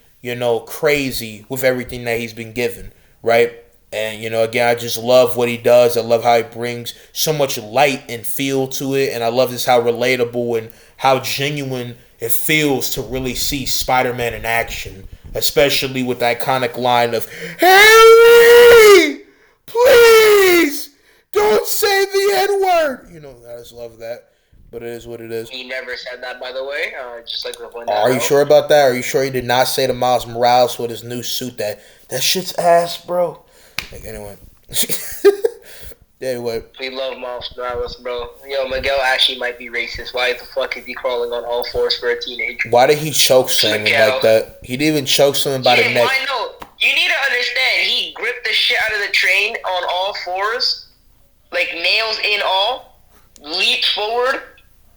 crazy with everything that he's been given, right? And, again, I just love what he does. I love how he brings so much light and feel to it. And I love this how relatable and how genuine it feels to really see Spider-Man in action. Especially with the iconic line of, "Harry, please, don't say the N-word." I just love that. But it is what it is. He never said that, by the way. Just like Are you sure about that? Are you sure he did not say to Miles Morales with his new suit that shit's ass, bro? Like, anyway. Anyway. We love Miles Morales, bro. Yo, Miguel actually might be racist. Why the fuck is he crawling on all fours for a teenager? Why did he choke slam him like that? He didn't even choke slam him by the neck. Why no? You need to understand, he gripped the shit out of the train on all fours, like nails in all, leaped forward,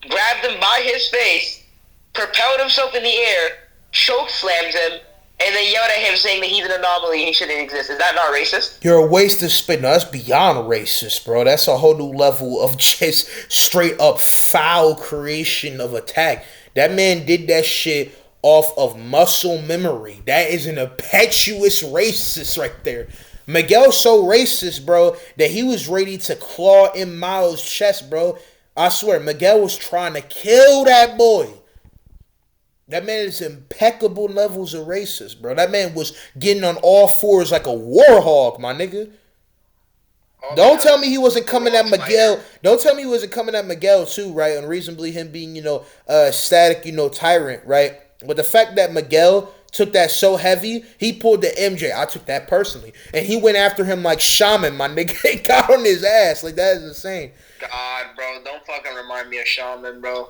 grabbed him by his face, propelled himself in the air, choke slammed him, and then yelled at him saying that he's an anomaly and he shouldn't exist. Is that not racist? You're a waste of spit. No, that's beyond racist, bro. That's a whole new level of just straight up foul creation of attack. That man did that shit off of muscle memory. That is an impetuous racist right there. Miguel's so racist, bro, that he was ready to claw in Miles' chest, bro. I swear, Miguel was trying to kill that boy. That man is impeccable levels of racist, bro. That man was getting on all fours like a war hog, my nigga. Don't tell me he wasn't coming at Miguel. Don't tell me he wasn't coming at Miguel too, right? Unreasonably him being, static, tyrant, right? But the fact that Miguel took that so heavy, he pulled the MJ. I took that personally. And he went after him like Shaman, my nigga. He got on his ass. Like, that is insane. God, bro, don't fucking remind me of Shaman, bro.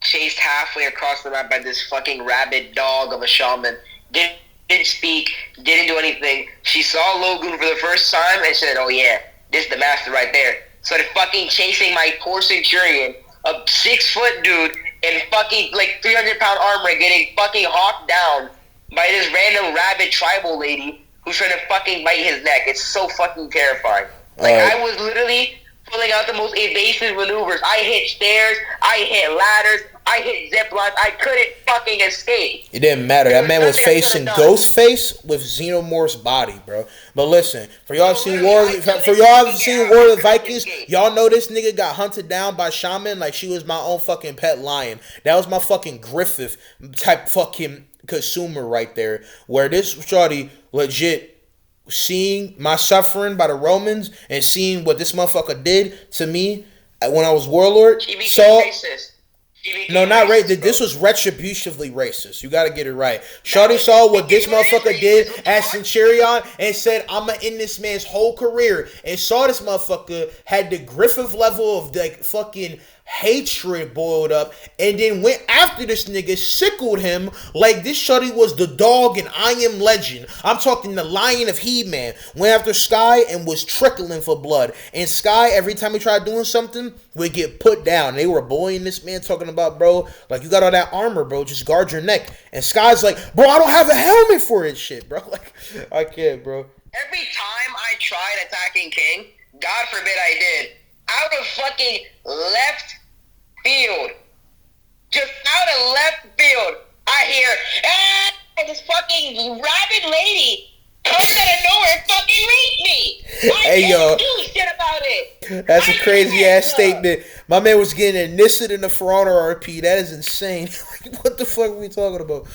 Chased halfway across the map by this fucking rabid dog of a shaman. Didn't speak, didn't do anything. She saw Logan for the first time and said, "Oh yeah, this is the master right there." Started fucking chasing my poor Centurion, a 6-foot dude in fucking like 300-pound armor, getting fucking hawked down by this random rabid tribal lady who's trying to fucking bite his neck. It's so fucking terrifying. Like, I was literally pulling out the most evasive maneuvers. I hit stairs, I hit ladders, I hit zip lines. I couldn't fucking escape. It didn't matter. That man was nothing I facing could've done. Ghostface with Xenomorph's body, bro. But listen, for y'all No, seen literally, War, I couldn't for y'all fucking seen get out. War I of the couldn't Vikings, escape. y'all know this nigga got hunted down by Shaman like she was my own fucking pet lion. That was my fucking Griffith type fucking consumer right there. Where this shorty legit seeing my suffering by the Romans and seeing what this motherfucker did to me when I was warlord. She became Saw. racist. She became No, not racist, racist. bro. This was retributively racist. You gotta get it right. Shawty saw what this motherfucker did at Centurion and said, "I'ma end this man's whole career." And saw this motherfucker had the Griffith level of like fucking hatred boiled up, and then went after this nigga, sickled him like this shawty was the dog in I Am Legend. I'm talking the Lion of He-Man. Went after Sky and was trickling for blood. And Sky, every time he tried doing something, would get put down. They were bullying this man, talking about, bro, like, you got all that armor, bro, just guard your neck. And Sky's like, bro, I don't have a helmet for it, shit, bro. Like, I can't, bro. Every time I tried attacking King, God forbid I did, out of fucking left field, just out of left field, I hear, this fucking rabid lady comes out of nowhere fucking raped me. I Hey, can't yo. do shit about it. That's a crazy ass can't, statement. My man was getting enlisted in the For Honor RP. That is insane. What the fuck are we talking about?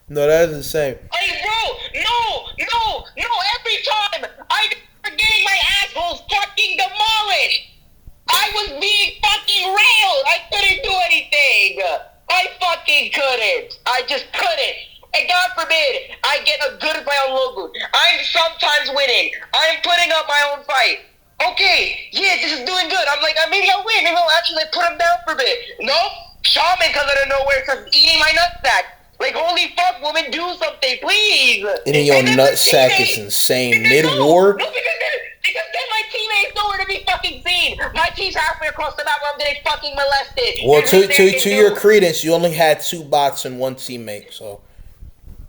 No, that is insane. Hey, bro, no, every time I'm getting my assholes fucking demolished. I was being fucking railed. I couldn't do anything. I fucking couldn't. I just couldn't. And God forbid, I get a good of my own logo. I'm sometimes winning. I'm putting up my own fight. Okay, yeah, this is doing good. I'm like, maybe I'll win. Maybe I'll actually put him down for a bit. Nope. Shaman comes out of nowhere, starts eating my nutsack. Like, holy fuck, woman, do something, please. Eating your then nutsack the is teammates- insane. because Mid-war? No, because then my teammates nowhere to be fucking seen. My team's halfway across the map where I'm getting fucking molested. Well, There's nothing I to can your do. credence, you only had 2 bots and 1 teammate, so.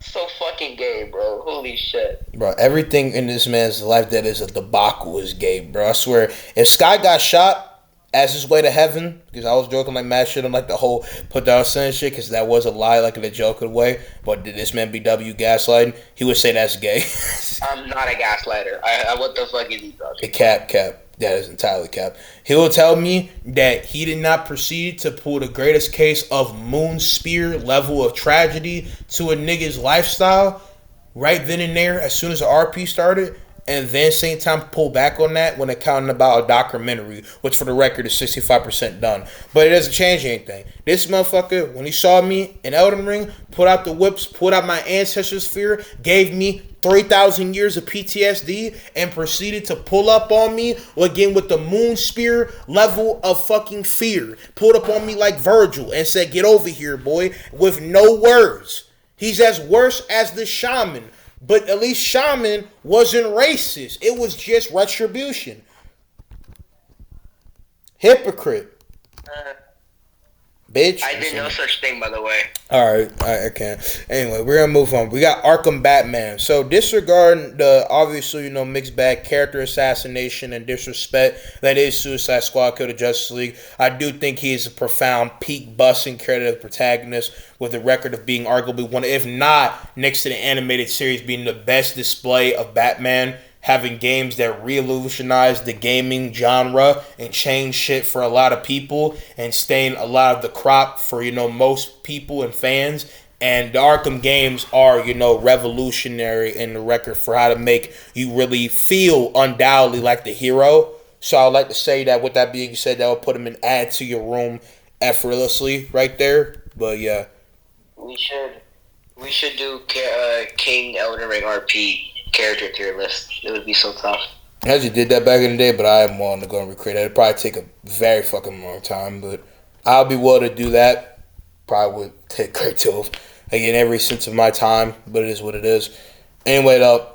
So fucking gay, bro. Holy shit. Bro, everything in this man's life that is a debacle is gay, bro. I swear. If Sky got shot as his way to heaven, because I was joking like mad shit on like the whole put down sin shit, because that was a lie, like in a joking way. But did this man BW gaslighting? He would say that's gay. I'm not a gaslighter. I what the fuck is he talking? Cap. That is entirely cap. He will tell me that he did not proceed to pull the greatest case of moon spear level of tragedy to a nigga's lifestyle right then and there as soon as the RP started, and then same time pull back on that when accounting about a documentary, which for the record is 65% done. But it doesn't change anything. This motherfucker, when he saw me in Elden Ring, pulled out the whips, pulled out my ancestor sphere, gave me 3,000 years of PTSD, and proceeded to pull up on me again with the moon spear level of fucking fear. Pulled up on me like Virgil and said, "Get over here, boy," with no words. He's as worse as the shaman. But at least Shaman wasn't racist. It was just retribution. Hypocrite. Bitch. I did no such thing, by the way. Alright, I can't. Anyway, we're gonna move on. We got Arkham Batman. So disregarding the obviously, mixed bag character assassination and disrespect that is Suicide Squad Kill the Justice League, I do think he is a profound peak busting creative protagonist with a record of being arguably one, if not next to the animated series, being the best display of Batman, having games that revolutionized the gaming genre and changed shit for a lot of people and staying a lot of the crop for, most people and fans. And the Arkham games are, revolutionary in the record for how to make you really feel undoubtedly like the hero. So I'd like to say that with that being said, that would put him in add to your room effortlessly right there. But yeah. We should do King Elden Ring RP character tier list. It would be so tough. I actually did that back in the day, but I am willing to go and recreate that. It'd probably take a very fucking long time, but I'll be willing to do that. Probably would take a great deal of, again, every sense of my time, but it is what it is. Anyway, though,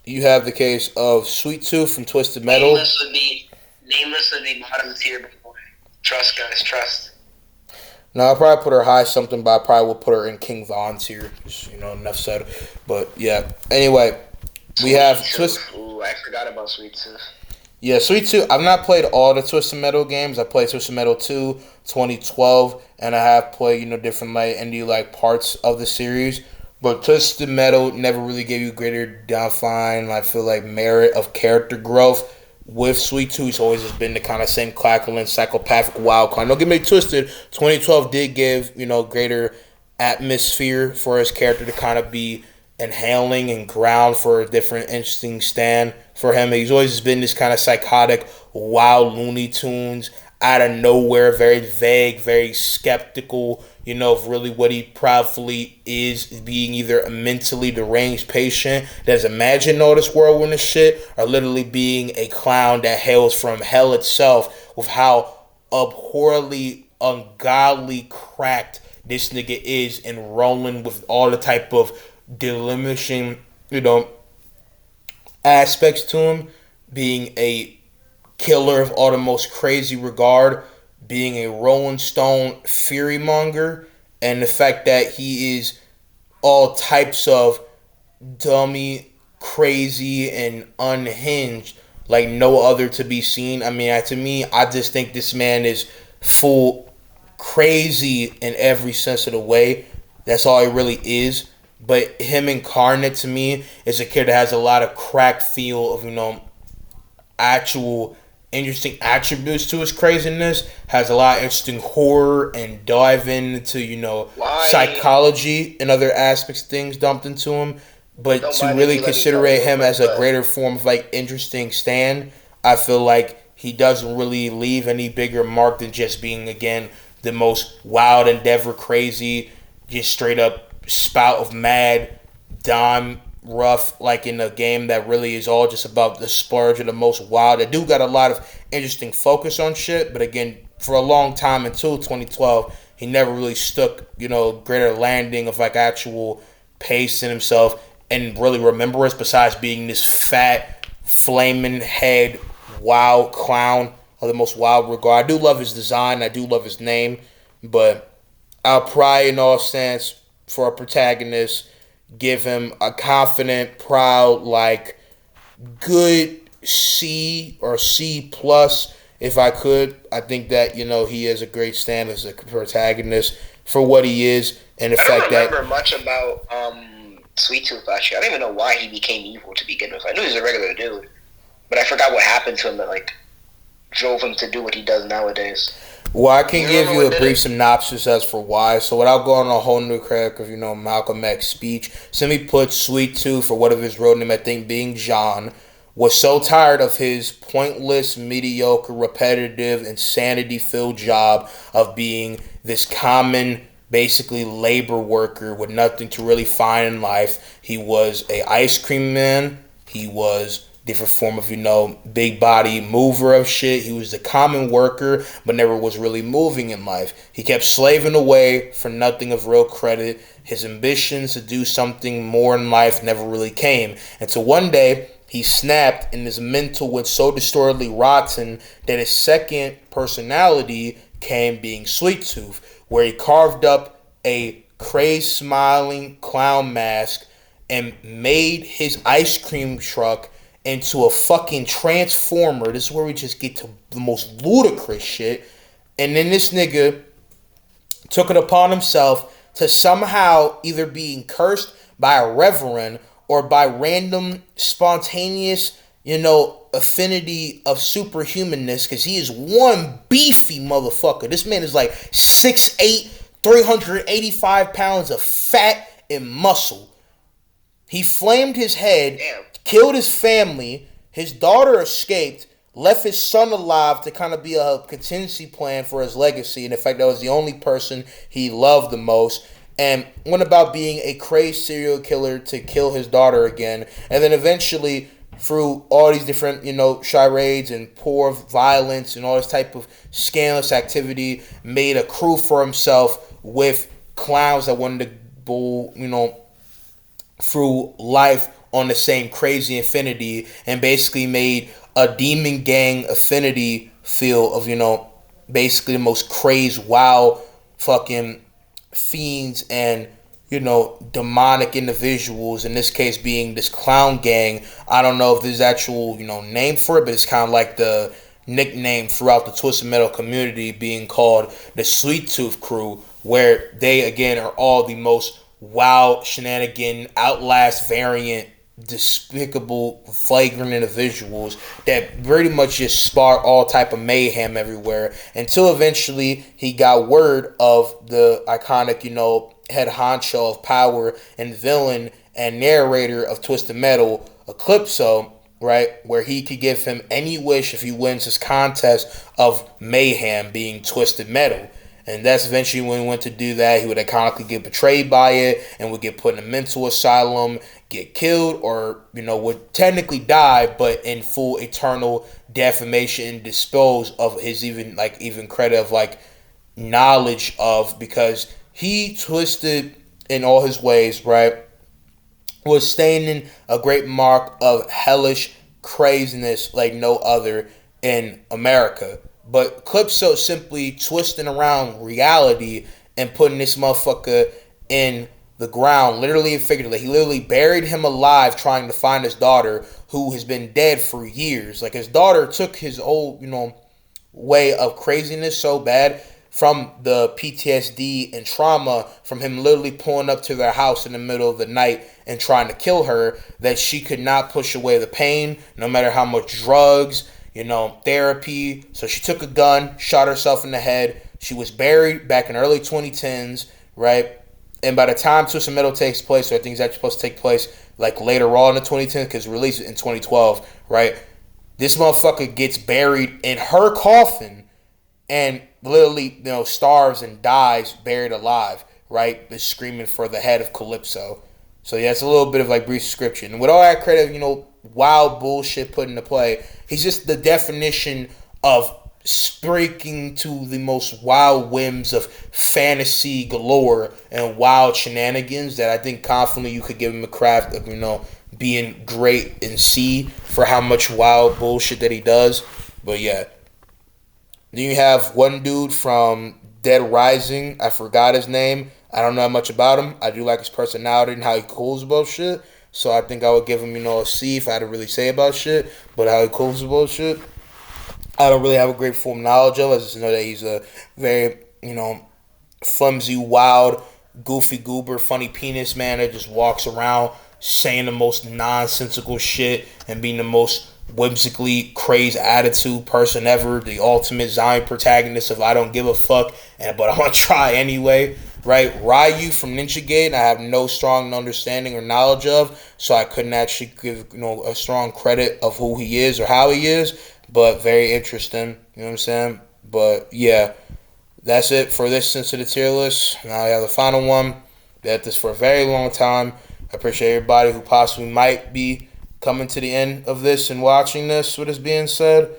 you have the case of Sweet Tooth from Twisted Metal. Nameless would be bottom tier before. Trust, guys, trust. No, I'll probably put her high something, but I probably will put her in King Von's here. Just, enough said. But, yeah. Anyway, we have Ooh, I forgot about Sweet Tooth. Yeah, Sweet Tooth. I've not played all the Twisted Metal games. I played Twisted Metal 2, 2012, and I have played, different like indie like parts of the series. But Twisted Metal never really gave you greater define, I feel like, merit of character growth. With Sweet Tooth, it's always just been the kind of same cackling, psychopathic wild card. Don't get me twisted. 2012 did give, greater atmosphere for his character to kind of be inhaling and ground for a different, interesting stand for him. He's always been this kind of psychotic, wild Looney Tunes, out of nowhere, very vague, very skeptical, of really what he proudly is, being either a mentally deranged patient that's imagined all this whirlwind of shit, or literally being a clown that hails from hell itself, with how abhorrently, ungodly cracked this nigga is, and rolling with all the type of diminishing, aspects to him, being a killer of all the most crazy regard, being a Rolling Stone fury monger, and the fact that he is all types of dummy, crazy, and unhinged like no other to be seen. I mean, to me, I just think this man is full crazy in every sense of the way. That's all he really is. But him incarnate to me is a kid that has a lot of crack feel of actual interesting attributes to his craziness. Has a lot of interesting horror and dive into Why? psychology and other aspects of things dumped into him. But Don't to mind really if you let me consider talk real him quick, as a but greater form of like interesting stand, I feel like he doesn't really leave any bigger mark than just being again the most wild endeavor crazy, just straight up spout of mad dime rough, like in a game that really is all just about the splurge of the most wild. I do got a lot of interesting focus on shit, but again, for a long time until 2012, he never really stuck, greater landing of like actual pace in himself and really remembrance besides being this fat, flaming head, wild clown of the most wild regard. I do love his design, I do love his name, but I'll probably in all sense for a protagonist give him a confident, proud, like good C or C plus if I could. I think that he has a great stand as a protagonist for what he is, and the I don't fact that remember much about Sweet Tooth actually. I don't even know why he became evil to begin with. I knew he was a regular dude, but I forgot what happened to him that like drove him to do what he does nowadays. well, I can You give remember you what a did brief it? synopsis as for why. So, without going on a whole new crack of Malcolm X's speech, simply put, Sweet Tooth, for what of his road name, I think being John, was so tired of his pointless, mediocre, repetitive, insanity-filled job of being this common, basically labor worker with nothing to really find in life. He was a ice cream man. He was different form of big body mover of shit. He was the common worker but never was really moving in life. He kept slaving away for nothing of real credit. His ambitions to do something more in life never really came until one day he snapped and his mental went so distortedly rotten that his second personality came being Sweet Tooth, where he carved up a crazed smiling clown mask and made his ice cream truck into a fucking transformer. This is where we just get to the most ludicrous shit. And then this nigga took it upon himself to somehow either being cursed by a reverend or by random spontaneous, affinity of superhumanness, because he is one beefy motherfucker. This man is like 6'8", 385 pounds of fat and muscle. He flamed his head, Damn. killed his family. His daughter escaped, left his son alive to kind of be a contingency plan for his legacy. And in fact, that was the only person he loved the most. And went about being a crazed serial killer to kill his daughter again. And then eventually, through all these different, charades and poor violence and all this type of scandalous activity, made a crew for himself with clowns that wanted to bull, through life on the same crazy infinity, and basically made a demon gang affinity feel of basically the most crazed, wild fucking fiends and demonic individuals, in this case being this clown gang. I don't know if there's actual, name for it, but it's kind of like the nickname throughout the Twisted Metal community being called the Sweet Tooth Crew, where they, again, are all the most wild, shenanigan, outlast variant, despicable, flagrant individuals that pretty much just spark all type of mayhem everywhere until eventually he got word of the iconic, head honcho of power and villain and narrator of Twisted Metal, Eclipso, right, where he could give him any wish if he wins his contest of mayhem being Twisted Metal. And that's eventually when he went to do that. He would iconically get betrayed by it and would get put in a mental asylum, get killed, or, would technically die, but in full eternal defamation and dispose of his even credit of knowledge of, because he twisted in all his ways, right, was staining a great mark of hellish craziness like no other in America. But Calypso simply twisting around reality and putting this motherfucker in the ground, literally and figuratively. He literally buried him alive trying to find his daughter, who has been dead for years. Like, his daughter took his old, way of craziness so bad from the PTSD and trauma from him literally pulling up to their house in the middle of the night and trying to kill her, that she could not push away the pain, no matter how much drugs, therapy. So she took a gun, shot herself in the head. She was buried back in early 2010s, right? And by the time Twisted Metal takes place, or I think it's actually supposed to take place later on in the 2010s, because released in 2012, right? This motherfucker gets buried in her coffin and literally, starves and dies buried alive, right? Just screaming for the head of Calypso. So yeah, it's a little bit of brief description. And with all that credit, wild bullshit put into play, he's just the definition of speaking to the most wild whims of fantasy galore and wild shenanigans that I think confidently you could give him a craft of, being great in C for how much wild bullshit that he does. But yeah. Then you have one dude from Dead Rising. I forgot his name. I don't know much about him. I do like his personality and how he cools about shit. So I think I would give him, a C if I had to really say about shit. But how he cools about shit, I don't really have a great full knowledge of. I just know that he's a very, flimsy, wild, goofy goober, funny penis man that just walks around saying the most nonsensical shit and being the most whimsically crazed attitude person ever, the ultimate Zion protagonist of I don't give a fuck, but I'm gonna try anyway, right? Ryu from Ninja Gate, I have no strong understanding or knowledge of, so I couldn't actually give a strong credit of who he is or how he is, but very interesting, you know what I'm saying? But yeah, that's it for this Sense of the Tier List. Now I have the final one. Been at this for a very long time. I appreciate everybody who possibly might be coming to the end of this and watching this, with this being said.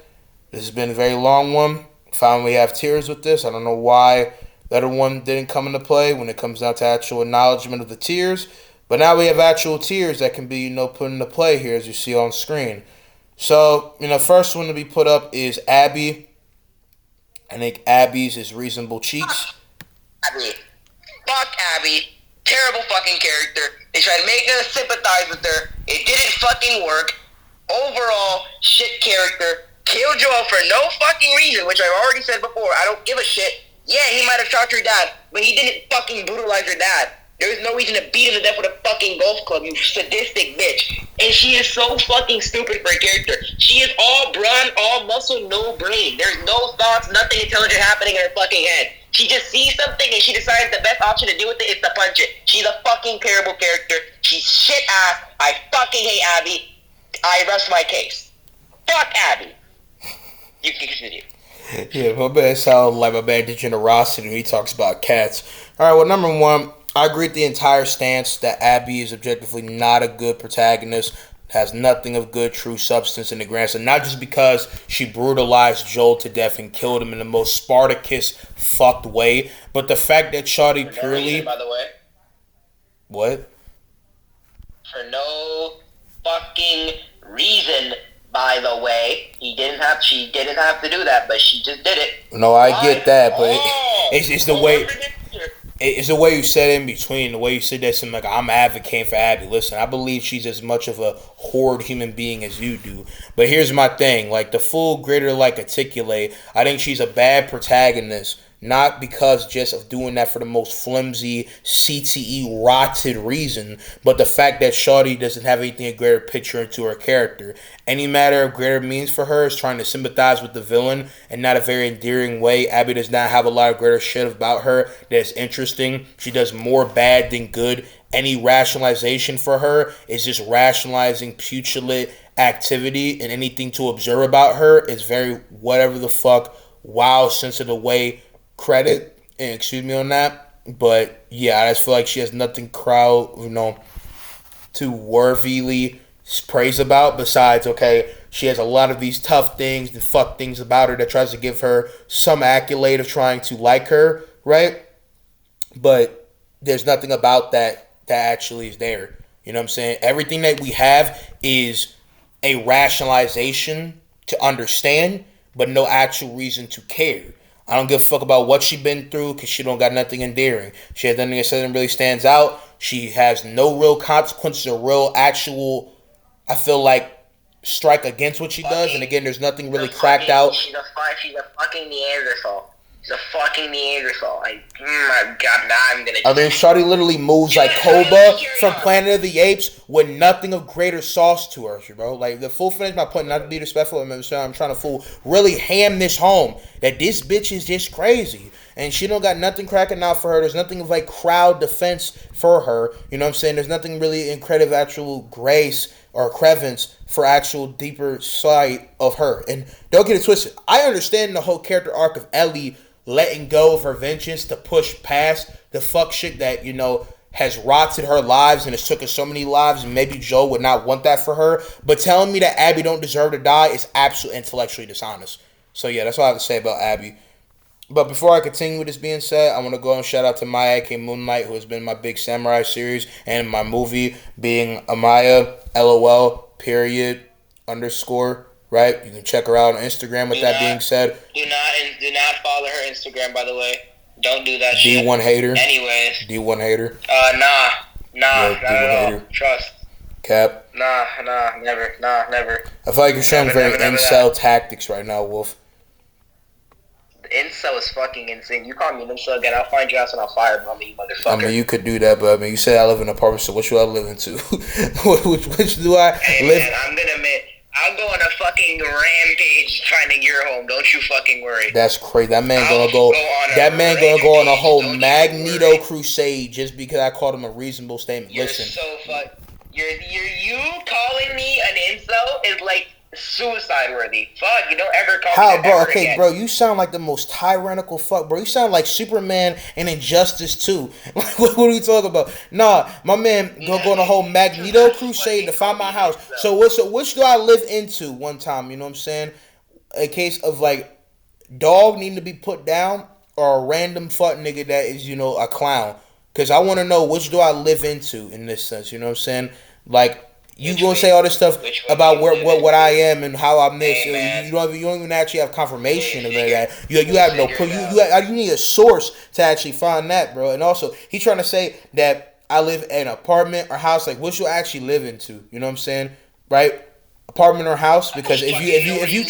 This has been a very long one. Finally have tiers with this. I don't know why the other one didn't come into play when it comes down to actual acknowledgement of the tiers. But now we have actual tiers that can be, put into play here, as you see on screen. So, first one to be put up is Abby. I think Abby's is Reasonable Cheeks. Abby. Fuck Abby. Terrible fucking character. They tried to make us sympathize with her. It didn't fucking work. Overall, shit character. Killed Joel for no fucking reason, which I've already said before. I don't give a shit. Yeah, he might have shot your dad, but he didn't fucking brutalize your dad. There was no reason to beat him to death with a fucking golf club, you sadistic bitch. And she is so fucking stupid for a character. She is all brawn, all muscle, no brain. There's no thoughts, nothing intelligent happening in her fucking head. She just sees something and she decides the best option to do with it is to punch it. She's a fucking terrible character. She's shit ass. I fucking hate Abby. I rest my case. Fuck Abby. You can continue. Yeah, my man sounds like my man Degenerosity when he talks about cats. Alright, well, number one, I agree with the entire stance that Abby is objectively not a good protagonist, has nothing of good true substance in the grand sense. Not just because she brutalized Joel to death and killed him in the most Spartacus fucked way, but the fact that Shawty For no reason, by the way. What? For no fucking reason, by the way. She didn't have to do that, but she just did it. No, I get that, but it's the way. it's the way you said in between, the way you said that some like I'm advocating for Abby. Listen, I believe she's as much of a horrid human being as you do. But here's my thing, like the full greater like articulate, I think she's a bad protagonist. Not because just of doing that for the most flimsy, CTE rotted reason, but the fact that Shawty doesn't have anything a greater picture into her character. Any matter of greater means for her is trying to sympathize with the villain in not a very endearing way. Abby does not have a lot of greater shit about her that's interesting. She does more bad than good. Any rationalization for her is just rationalizing putulent activity, and anything to observe about her is very whatever the fuck, wild sense of the way credit, and excuse me on that. But yeah, I just feel like she has nothing to worthily praise about besides, okay, she has a lot of these tough things and fuck things about her that tries to give her some accolade of trying to like her, right? But there's nothing about that actually is there. You know what I'm saying? Everything that we have is a rationalization to understand, but no actual reason to care. I don't give a fuck about what she been through because she don't got nothing endearing. She has nothing that really stands out. She has no real consequences or real actual, I feel like, strike against what she does. And again, there's nothing really cracked out. She's a fucking Neanderthal. She's a fucking Neanderthal. My God, now I'm gonna. I mean, Shawty literally moves like Koba from Planet of the Apes with nothing of greater sauce to her, bro. Like, the full finish my point, not to be disrespectful, I'm trying to really ham this home that this bitch is just crazy. And she don't got nothing cracking out for her. There's nothing of like crowd defense for her. You know what I'm saying? There's nothing really incredible actual grace or crevice for actual deeper sight of her. And don't get it twisted. I understand the whole character arc of Ellie letting go of her vengeance to push past the fuck shit that, has rotted her lives and has taken so many lives, and maybe Joe would not want that for her. But telling me that Abby don't deserve to die is absolutely intellectually dishonest. So yeah, that's all I have to say about Abby. But before I continue with this being said, I want to go and shout out to Maya Aka Moonlight, who has been my big samurai series, and my movie being Amaya, LOL, period, _. Right? You can check her out on Instagram with that being said. Do not follow her Instagram, by the way. Don't do that shit. D1 hater. Anyways. D1 hater. Nah, Yeah, not at all. hater. Trust. Cap. Nah, never. I feel like you're showing very incel tactics right now, Wolf. Incel is fucking insane. You call me an incel again, I'll find your ass and I'll firebomb you, motherfucker. I mean, you could do that, but I mean, you said I live in an apartment, so what should I live into? which do I live? Man, I'll go on a fucking rampage finding your home. Don't you fucking worry. That's crazy. That man gonna go on a whole Magneto crusade just because I called him a reasonable statement. You're Listen, so you calling me an incel is like suicide worthy. Fuck, you don't ever call me that bro? ever Okay, again. bro, you sound like the most tyrannical fuck, bro. You sound like Superman and Injustice 2. Like, what are you talking about? Nah, my man gonna go on a whole Magneto crusade to find my house. So which do I live into one time? You know what I'm saying? A case of like dog needing to be put down, or a random fuck nigga that is a clown. Because I want to know which do I live into in this sense. You know what I'm saying? Like. You gonna say all this stuff about what I am and how I'm this? Hey, you don't even actually have confirmation of that. You have no proof. You need a source to actually find that, bro. And also, he's trying to say that I live in an apartment or house. Like, what you actually live into? You know what I'm saying, right? Apartment or house? Because if you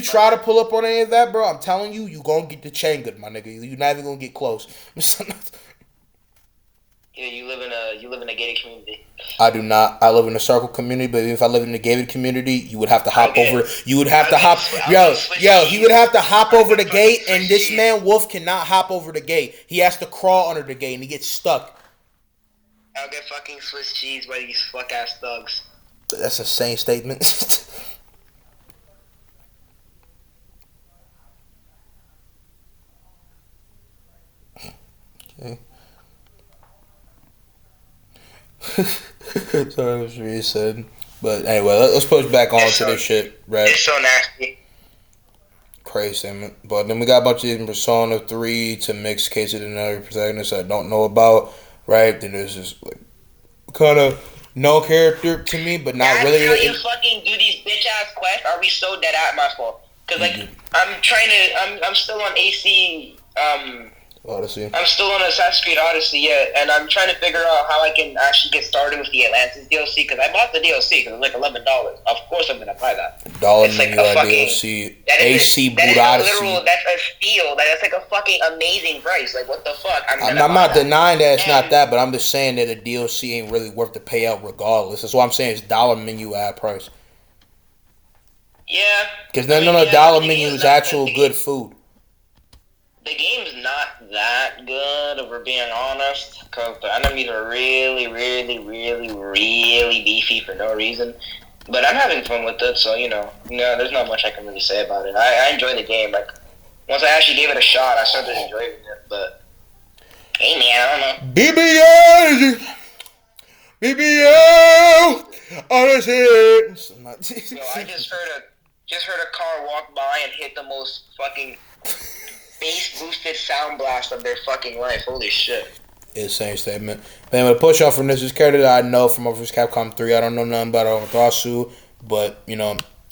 try to pull up on any of that, bro, I'm telling you, you gonna get the chain good, my nigga. You're not even gonna get close. Yeah, you live in a gated community. I do not. I live in a circle community, but if I live in a gated community, you would have to hop over. You would have to hop. He would have to hop over the gate, and this man Wolf cannot hop over the gate. He has to crawl under the gate, and he gets stuck. I'll get fucking Swiss cheese by these fuck ass thugs. That's a insane statement. Okay. Sorry, what you said. But anyway, let's push back on to this shit, right? It's so nasty. Crazy, man. But then we got a bunch of Persona 3 to mixed cases and other protagonists I don't know about, right? Then there's this like kind of no character to me, but not really. How you fucking do these bitch ass quests? Are we so dead at my fault? Cause like I'm still on AC. Odyssey. I'm still on Assassin's Creed Odyssey yet, and I'm trying to figure out how I can actually get started with the Atlantis DLC because I bought the DLC because it's like $11. Of course, I'm gonna buy that. Dollar It's like menu a fucking DLC. that is AC that Boot is a Odyssey. literal. That's a steal. That's like a fucking amazing price. Like what the fuck? I'm buy not that. denying that it's not And- that, but I'm just saying that the DLC ain't really worth the payout regardless. That's why I'm saying it's dollar menu ad price. Yeah. Because none of the yeah, dollar the menu game's is not- actual the- good food. The game's not that good, if we're being honest, because the enemies are really, really, really, really beefy for no reason. But I'm having fun with it, so, there's not much I can really say about it. I enjoy the game. Like, once I actually gave it a shot, I started enjoying it, but, hey, man, I don't know. BBL! BBL! Honestly! So I just heard a car walk by and hit the most fucking bass-boosted sound blast of their fucking life. Holy shit. Insane statement. But anyway, push off from this character that I know from over Capcom 3. I don't know nothing about Omathasu, but,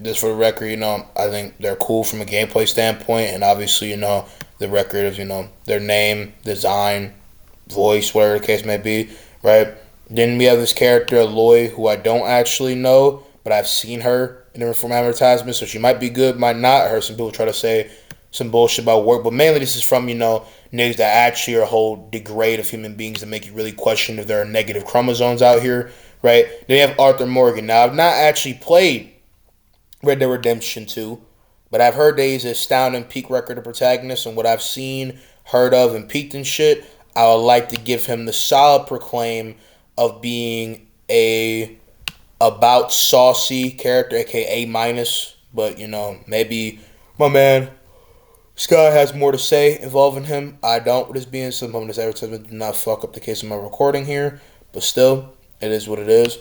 just for the record, I think they're cool from a gameplay standpoint, and obviously, the record of, their name, design, voice, whatever the case may be, right? Then we have this character, Aloy, who I don't actually know, but I've seen her in different form advertisements, so she might be good, might not. I heard some people try to say some bullshit about work, but mainly this is from, niggas that actually are a whole degrade of human beings that make you really question if there are negative chromosomes out here, right? Then you have Arthur Morgan. Now, I've not actually played Red Dead Redemption 2, but I've heard that he's an astounding peak record of protagonist, and what I've seen, heard of, and peaked and shit, I would like to give him the solid proclaim of being a about saucy character, aka A minus, but, maybe my man Scott has more to say involving him. I don't. With this being said, this advertisement do not fuck up the case of my recording here, but still, it is what it is.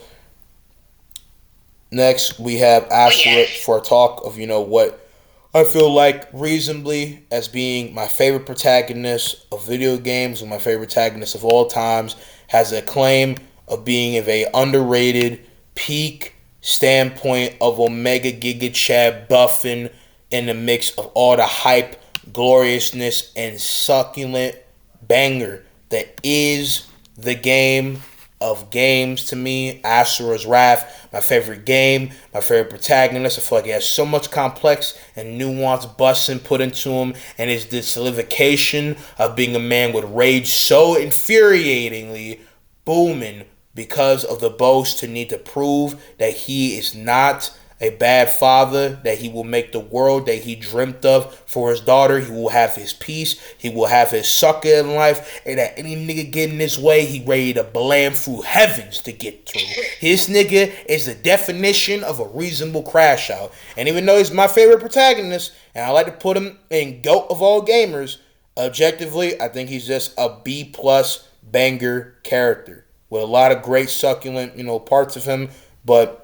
Next, we have Astrid for a talk of, what I feel like reasonably as being my favorite protagonist of video games and my favorite protagonist of all times, has a claim of being of a underrated peak standpoint of Omega Giga Chad buffing in the mix of all the hype, gloriousness, and succulent banger that is the game of games to me. Asura's Wrath, my favorite game, my favorite protagonist. I feel like he has so much complex and nuanced busting put into him, and is the solidification of being a man with rage so infuriatingly booming because of the boast to need to prove that he is not a bad father, that he will make the world that he dreamt of for his daughter. He will have his peace. He will have his sucker in life. And that any nigga get in his way, he ready to blam through heavens to get through. His nigga is the definition of a reasonable crash out. And even though he's my favorite protagonist, and I like to put him in GOAT of all gamers, objectively, I think he's just a B plus banger character with a lot of great succulent, parts of him, but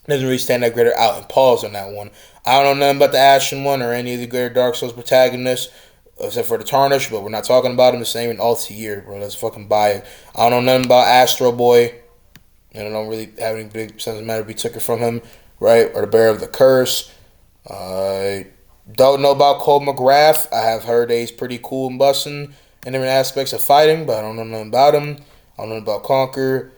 doesn't really stand that greater out. And pause on that one. I don't know nothing about the Ashen one or any of the greater Dark Souls protagonists, except for the Tarnish, but we're not talking about him. The same in Altair, bro. That's fucking biased. I don't know nothing about Astro Boy, and I don't really have any big sense of matter if we took it from him, right? Or the Bearer of the Curse. I don't know about Cole McGrath. I have heard that he's pretty cool and busting in different aspects of fighting, but I don't know nothing about him. I don't know about Conquer.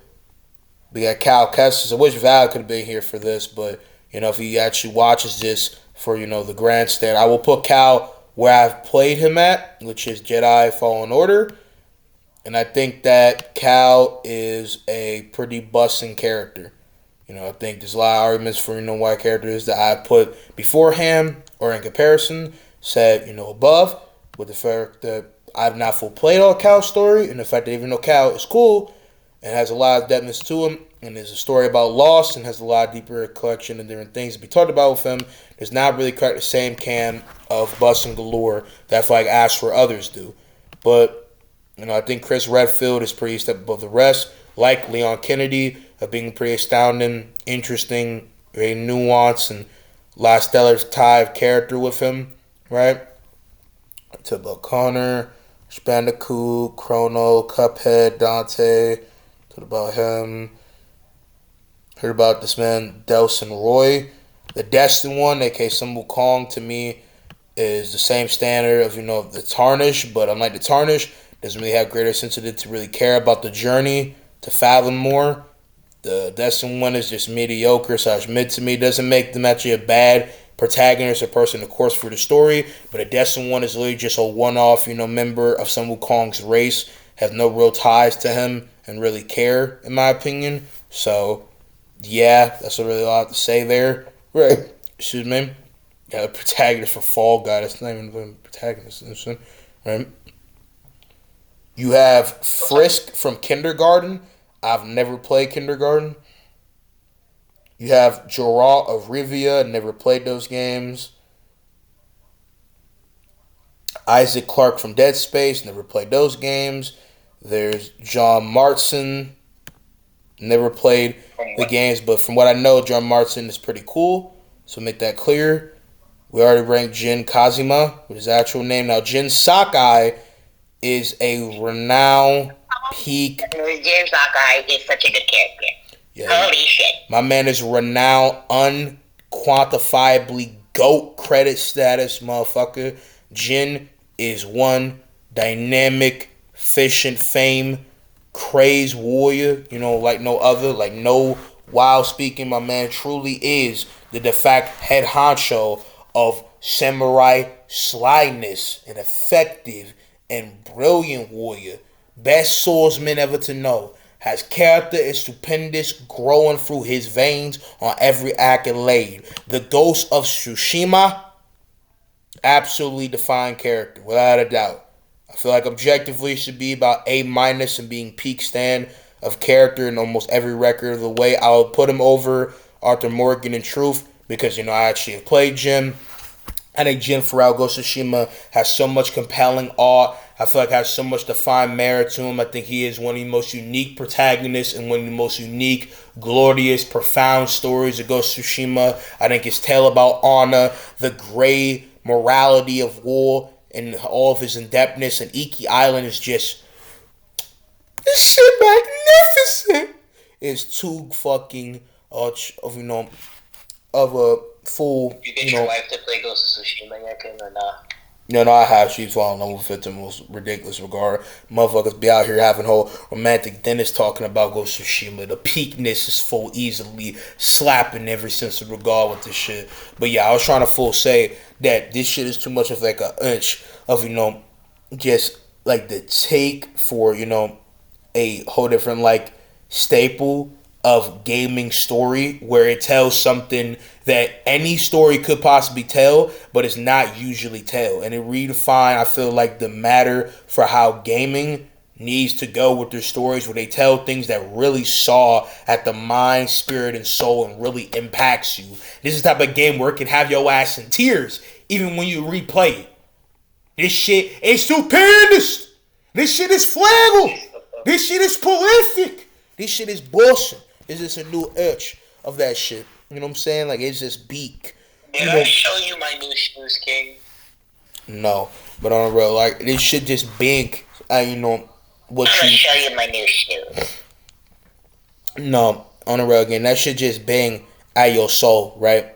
We got Cal Kestis. I wish Val could have been here for this, but, if he actually watches this for, the grandstand, I will put Cal where I've played him at, which is Jedi Fallen Order. And I think that Cal is a pretty busting character. I think there's a lot of arguments for, why characters that I put beforehand or in comparison said, above, with the fact that I've not full played all Cal's story, and the fact that even though Cal is cool, and has a lot of depthness to him, and there's a story about loss, and has a lot deeper collection of different things to be talked about with him. Does not really crack the same can of busting galore that I feel like Ash for others do. But, I think Chris Redfield is pretty step above the rest, like Leon Kennedy, of being pretty astounding, interesting, very nuanced, and last stellar type character with him, right? To about Connor, Bandicoot, Chrono, Cuphead, Dante. About him. Heard about this man, Delson Roy. The Destined one, aka Symbol Kong, to me, is the same standard of the Tarnish, but unlike the Tarnish, doesn't really have greater sensitivity to really care about the journey to fathom more. The Destin one is just mediocre / mid to me. Doesn't make them actually a bad protagonist or person, of course, for the story. But a Destin one is literally just a one-off, member of Sun Wukong's race. Have no real ties to him and really care, in my opinion. So, yeah, that's really all I have to say there. Right. Excuse me. Got a protagonist for Fall Guy. That's not even a protagonist. Right. You have Frisk from Kindergarten. I've never played Kindergarten. You have Geralt of Rivia. Never played those games. Isaac Clarke from Dead Space. Never played those games. There's John Marston. Never played the games, but from what I know, John Marston is pretty cool. So make that clear. We already ranked Jin Kazuma with his actual name. Now, Jin Sakai is a renowned peak. Jin Sakai is such a good character. Yeah, Holy shit. my man is renowned, unquantifiably GOAT credit status, motherfucker. Jin is one dynamic, efficient, fame, crazed warrior, like no other, like no wild speaking. My man truly is the de facto head honcho of samurai slyness, an effective and brilliant warrior. Best swordsman ever to know. Has character is stupendous, growing through his veins on every accolade. The Ghost of Tsushima, absolutely defined character, without a doubt. I feel like objectively should be about A- and being peak stand of character in almost every record of the way. I would put him over Arthur Morgan in truth because, I actually have played Jim. I think Jin Farrell Ghost of Tsushima has so much compelling art. I feel like has so much defined merit to him. I think he is one of the most unique protagonists and one of the most unique, glorious, profound stories of Ghost of Tsushima. I think his tale about honor, the gray morality of war, and all of his in-depthness, and Iki Island is just this shit magnificent. It's too fucking of a full. You get your wife to play Ghost of Tsushima yet, or not? No, I have. She's falling in love with it in the most ridiculous regard. Motherfuckers be out here having whole romantic dinners talking about Ghost of Tsushima. The peakness is full easily slapping every sense of regard with this shit. But yeah, I was trying to full say that this shit is too much of like an inch of, just like the take for, a whole different like staple of gaming story where it tells something that any story could possibly tell, but it's not usually tell. And it redefined, I feel like, the matter for how gaming needs to go with their stories, where they tell things that really saw at the mind, spirit, and soul and really impacts you. This is the type of game where it can have your ass in tears even when you replay it. This shit is stupendous. This shit is flammable. This shit is prolific. This shit is bullshit. It's just a new itch of that shit. You know what I'm saying? Like, it's just beak. Did I show you my new shoes, King? No. But on the real, like, this shit just bink. What I'm gonna show you my new shoes. No. On the real, again, that shit just bang at your soul, right?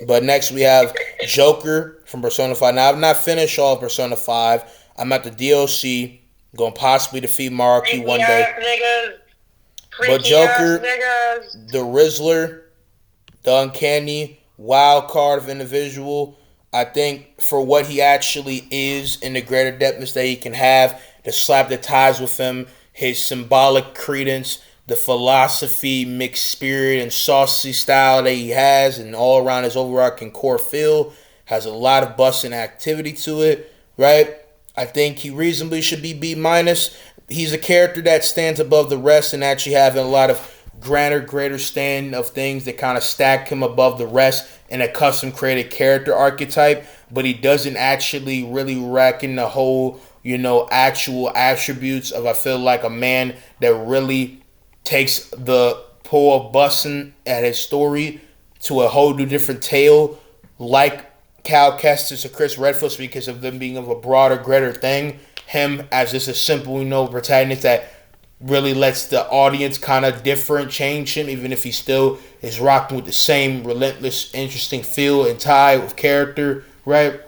But next we have Joker from Persona 5. Now, I've not finished all of Persona 5. I'm at the DLC. Going to possibly defeat Maruki one day. But Joker, the Rizzler, the uncanny wild card of individual, I think for what he actually is and the greater depthness that he can have, to slap the ties with him, his symbolic credence, the philosophy, mixed spirit, and saucy style that he has, and all around his overarching core feel, has a lot of busting activity to it, right? I think he reasonably should be B-. He's a character that stands above the rest and actually having a lot of greater stand of things that kind of stack him above the rest in a custom created character archetype, but he doesn't actually really reckon the whole, actual attributes of, I feel like, a man that really takes the pull of busting at his story to a whole new different tale, like Cal Kestis or Chris Redfield, because of them being of a broader, greater thing. Him as just a simple, protagonist that really lets the audience kind of different change him, even if he still is rocking with the same relentless, interesting feel and tie of character, right?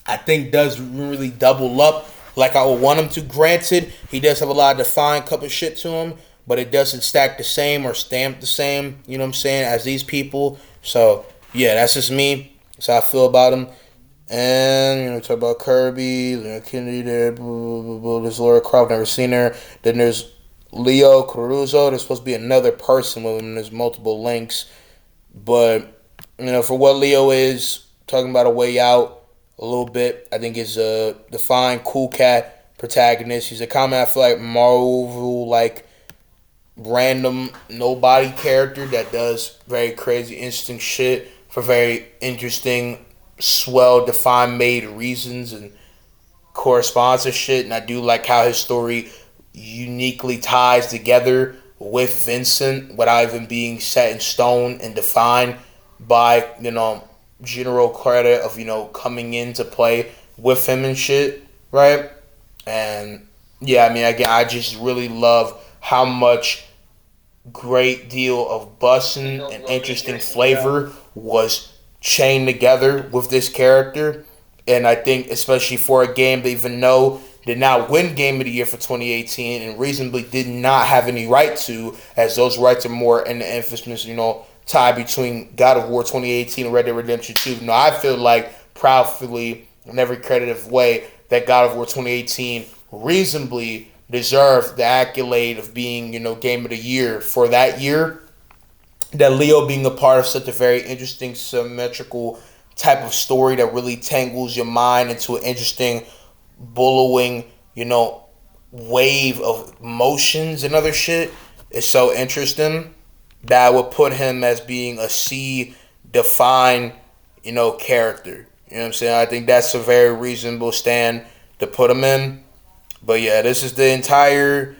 I think does really double up like I would want him to. Granted, he does have a lot of defined cup of shit to him, but it doesn't stack the same or stamp the same, you know what I'm saying, as these people. So, yeah, that's just me. That's how I feel about him. And, talk about Kirby, Leonard Kennedy there, blah, blah, blah, blah. There's Laura Croft, never seen her. Then there's Leo Caruso. There's supposed to be another person with him. There's multiple links. But, for what Leo is, talking about a way out a little bit, I think is a defined cool cat protagonist. He's a common, I feel like, Marvel, like, random nobody character that does very crazy, interesting shit for very interesting, swell, defined, made reasons and corresponds to shit. And I do like how his story uniquely ties together with Vincent without even being set in stone and defined by, general credit of, coming into play with him and shit, right? And yeah, I mean, again, I just really love how much great deal of bussin' and interesting flavor was chained together with this character. And I think, especially for a game they even know did not win Game of the Year for 2018 and reasonably did not have any right to, as those rights are more in the infamous, tie between God of War 2018 and Red Dead Redemption 2. I feel like proudly, in every creditive way, that God of War 2018 reasonably deserved the accolade of being, Game of the Year for that year. That Leo being a part of such a very interesting, symmetrical type of story that really tangles your mind into an interesting, bullowing, wave of emotions and other shit is so interesting that I would put him as being a C defined, character. You know what I'm saying? I think that's a very reasonable stand to put him in. But yeah, this is the entire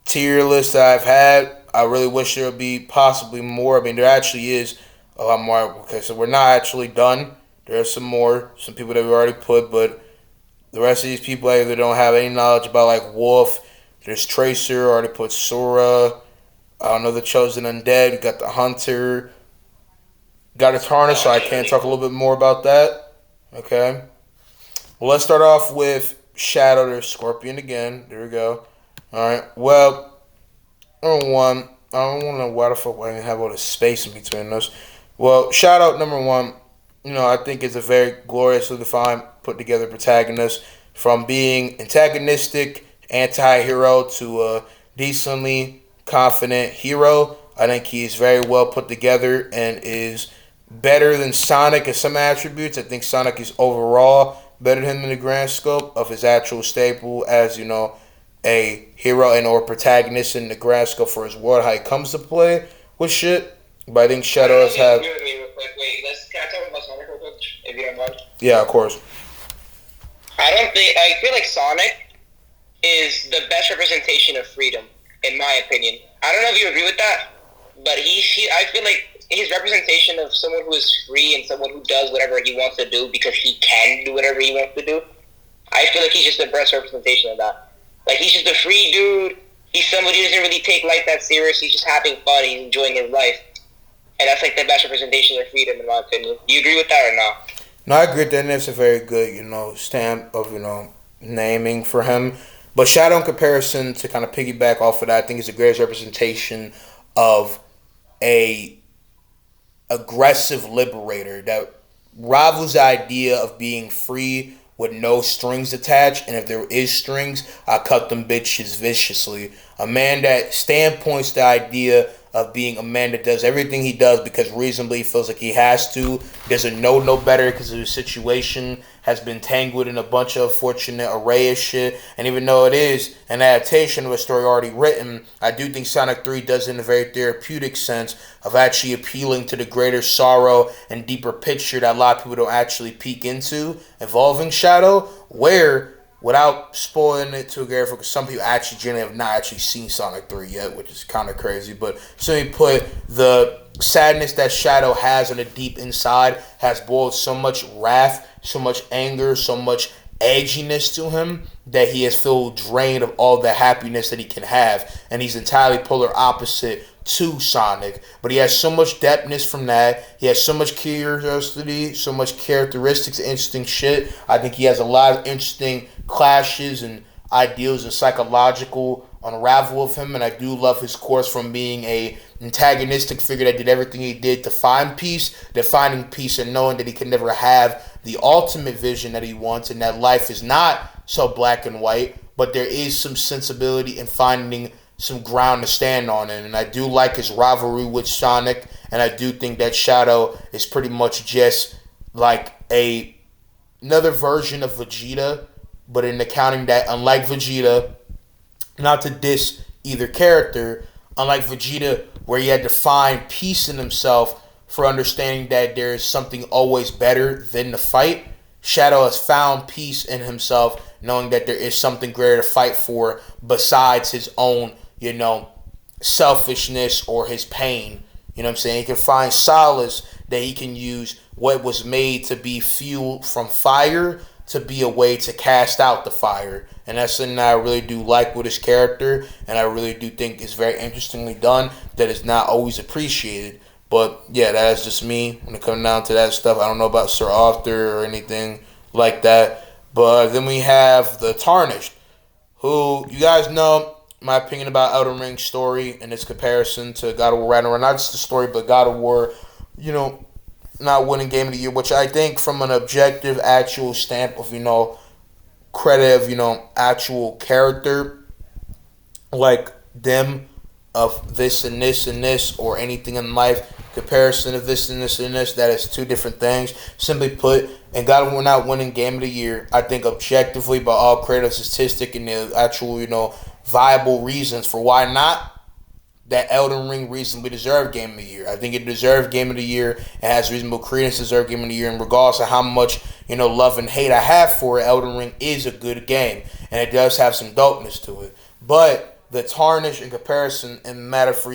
tier list that I've had. I really wish there would be possibly more. I mean, there actually is a lot more. Okay, so we're not actually done. There are some more, some people that we already put, but the rest of these people either don't have any knowledge about, like Wolf. There's Tracer, already put Sora. I don't know the Chosen Undead. You got the Hunter. Got a Tarnish, so I can't talk a little bit more about that. Okay. Well, let's start off with Shadow. There's Scorpion again. There we go. Alright. Well, number one, I don't want to know why the fuck I didn't have all this space in between those. Well, Shadow, number one, I think is a very gloriously defined, put together protagonist from being antagonistic, anti-hero to a decently confident hero. I think he's very well put together and is better than Sonic in some attributes. I think Sonic is overall better than him in the grand scope of his actual staple as, a hero and or protagonist in the grand scope for his world, how he comes to play with shit. But I think Shadow has had... Wait, can I talk about Sonic real quick, if you don't mind? Yeah, of course. I feel like Sonic is the best representation of freedom, in my opinion. I don't know if you agree with that, but I feel like his representation of someone who is free and someone who does whatever he wants to do because he can do whatever he wants to do. I feel like he's just the best representation of that. Like, he's just a free dude. He's somebody who doesn't really take life that serious. He's just having fun. He's enjoying his life. And that's like the best representation of freedom, in my opinion. Do you agree with that or not? No, I agree with that. And that's a very good, stamp of, naming for him. But Shadow, in comparison, to kind of piggyback off of that, I think is the greatest representation of a aggressive liberator that rivals the idea of being free with no strings attached, and if there is strings, I cut them bitches viciously. A man that standpoints the idea of being a man that does everything he does because reasonably feels like he has to, doesn't know no better because of his situation, has been tangled in a bunch of fortunate array of shit, and even though it is an adaptation of a story already written, I do think Sonic 3 does it in a very therapeutic sense of actually appealing to the greater sorrow and deeper picture that a lot of people don't actually peek into involving Shadow, where, without spoiling it too great, because some people actually generally have not actually seen Sonic 3 yet, which is kind of crazy, but simply put, the sadness that Shadow has on the deep inside has boiled so much wrath, so much anger, so much edginess to him that he has felt drained of all the happiness that he can have, and he's entirely polar opposite to Sonic. But he has so much depthness from that. He has so much curiosity, so much characteristics, interesting shit. I think he has a lot of interesting clashes and ideals and psychological unravel of him. And I do love his course from being a antagonistic figure that did everything he did to find peace, to finding peace and knowing that he can never have the ultimate vision that he wants, and that life is not so black and white, but there is some sensibility in finding some ground to stand on it. And I do like his rivalry with Sonic, and I do think that Shadow is pretty much just like another version of Vegeta, but in accounting that, unlike Vegeta, not to diss either character, unlike Vegeta, where he had to find peace in himself for understanding that there is something always better than the fight, Shadow has found peace in himself, knowing that there is something greater to fight for besides his own, selfishness or his pain. You know what I'm saying? He can find solace that he can use what was made to be fuel from fire to be a way to cast out the fire. And that's something that I really do like with his character, and I really do think is very interestingly done, that is not always appreciated. But yeah, that is just me when it comes down to that stuff. I don't know about Sir Arthur or anything like that. But then we have the Tarnished, who, you guys know my opinion about Elden Ring's story and its comparison to God of War Ragnarok. Not just the story, but God of War, not winning Game of the Year, which I think from an objective, actual stamp of, credit of, actual character, like them, of this and this and this, or anything in life, comparison of this and this and this, that is two different things. Simply put, and God of War not winning Game of the Year, I think objectively, by all creative statistic and the actual, viable reasons for why not, that Elden Ring reasonably deserved Game of the Year. I think it deserved Game of the Year and has reasonable credence to deserve Game of the Year. And regardless of how much, love and hate I have for it, Elden Ring is a good game. And it does have some dopeness to it. But the Tarnish in comparison, and matter for,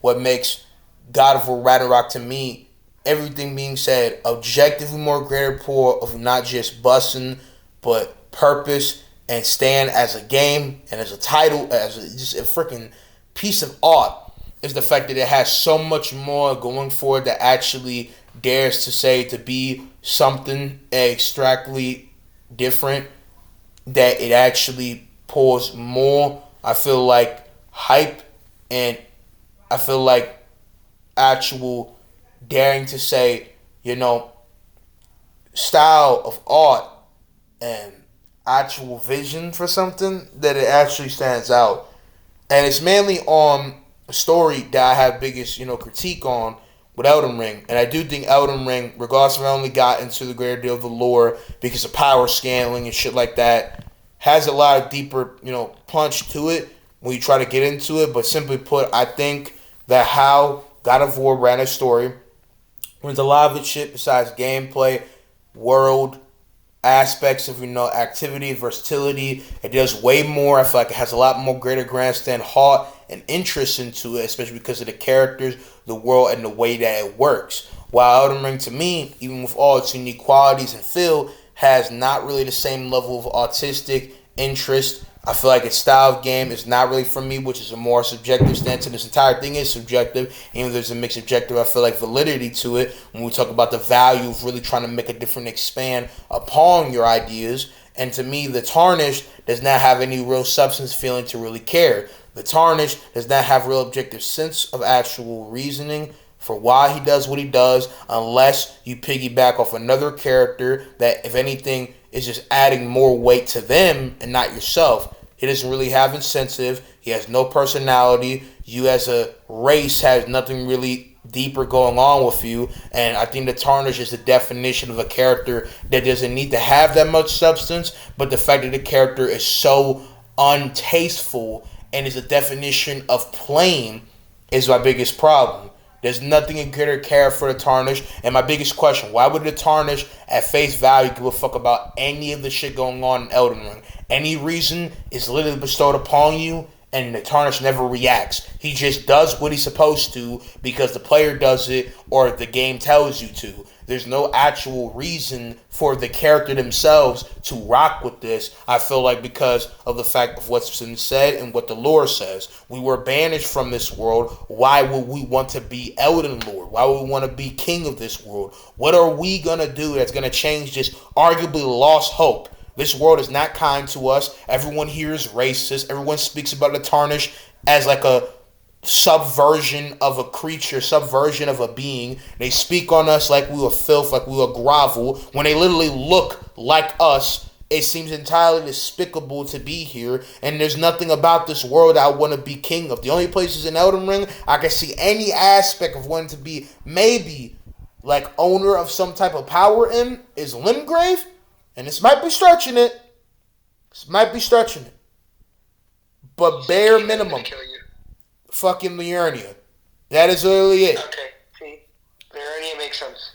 what makes God of War Ragnarok to me, everything being said, objectively more greater pool of not just busting, but purpose and stand as a game and as a title, as just a freaking piece of art, is the fact that it has so much more going for it that actually dares to say to be something extractly different, that it actually pulls more, I feel like, hype, and I feel like actual daring to say, style of art and actual vision for something, that it actually stands out. And it's mainly on a story that I have biggest, critique on with Elden Ring. And I do think Elden Ring, regardless if I only got into the greater deal of the lore because of power scaling and shit like that, has a lot of deeper, punch to it when you try to get into it. But simply put, I think that how God of War ran a story, with a lot of its shit besides gameplay, world, aspects of, activity, versatility, it does way more. I feel like it has a lot more greater grandstand heart and interest into it, especially because of the characters, the world, and the way that it works. While Elden Ring, to me, even with all its unique qualities and feel, has not really the same level of artistic interest. I feel like its style of game is not really for me, which is a more subjective stance, and this entire thing is subjective. Even though there's a mixed objective, I feel like validity to it when we talk about the value of really trying to make a different expand upon your ideas. And to me, the Tarnished does not have any real substance feeling to really care. The Tarnished does not have real objective sense of actual reasoning for why he does what he does, unless you piggyback off another character that, if anything, is just adding more weight to them and not yourself. He doesn't really have incentive. He has no personality. You as a race has nothing really deeper going on with you. And I think the Tarnish is the definition of a character that doesn't need to have that much substance, but the fact that the character is so untasteful and is a definition of plain is my biggest problem. There's nothing in greater care for the Tarnish. And my biggest question, why would the Tarnish at face value give a fuck about any of the shit going on in Elden Ring? Any reason is literally bestowed upon you, and the Tarnish never reacts. He just does what he's supposed to because the player does it or the game tells you to. There's no actual reason for the character themselves to rock with this. I feel like because of the fact of what's been said and what the lore says. We were banished from this world. Why would we want to be Elden Lord? Why would we want to be king of this world? What are we going to do that's going to change this arguably lost hope? This world is not kind to us. Everyone here is racist. Everyone speaks about the Tarnish as like a subversion of a creature, subversion of a being. They speak on us like we were filth, like we were grovel. When they literally look like us, it seems entirely despicable to be here. And there's nothing about this world I want to be king of. The only places in Elden Ring I can see any aspect of wanting to be maybe like owner of some type of power in is Limgrave. And this might be stretching it. But bare minimum, fucking Liurnia. That is literally it. Okay, see, Liurnia makes sense.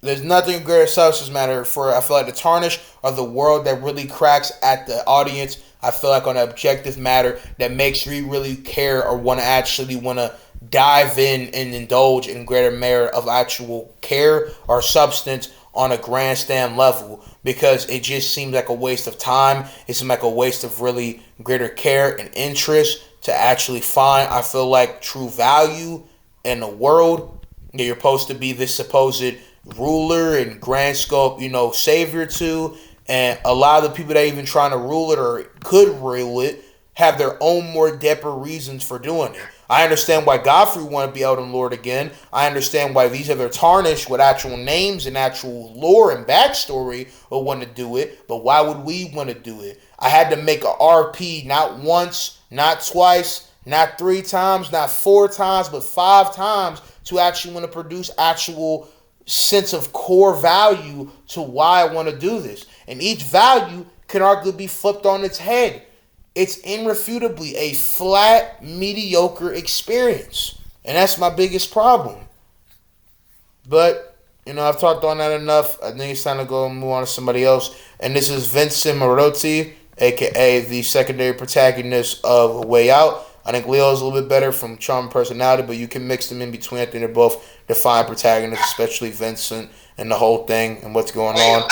There's nothing greater substance matter for. I feel like the Tarnish are the world that really cracks at the audience. I feel like on an objective matter that makes you really care or want to dive in and indulge in greater merit of actual care or substance on a grandstand level, because it just seems like a waste of time. It seems like a waste of really greater care and interest to actually find, I feel like, true value in the world that you're supposed to be this supposed ruler and grand scope, savior to. And a lot of the people that are even trying to rule it or could rule it have their own more deeper reasons for doing it. I understand why Godfrey want to be Elden Lord again. I understand why these other Tarnished with actual names and actual lore and backstory will want to do it. But why would we want to do it? I had to make a RP not once, not twice, not 3 times, not 4 times, but 5 times to actually want to produce actual sense of core value to why I want to do this. And each value can arguably be flipped on its head. It's irrefutably a flat, mediocre experience. And that's my biggest problem. But, I've talked on that enough. I think it's time to go and move on to somebody else. And this is Vincent Marotti, a.k.a. the secondary protagonist of Way Out. I think Leo's a little bit better from charm and personality, but you can mix them in between. I think they're both defined protagonists, especially Vincent and the whole thing and what's going on.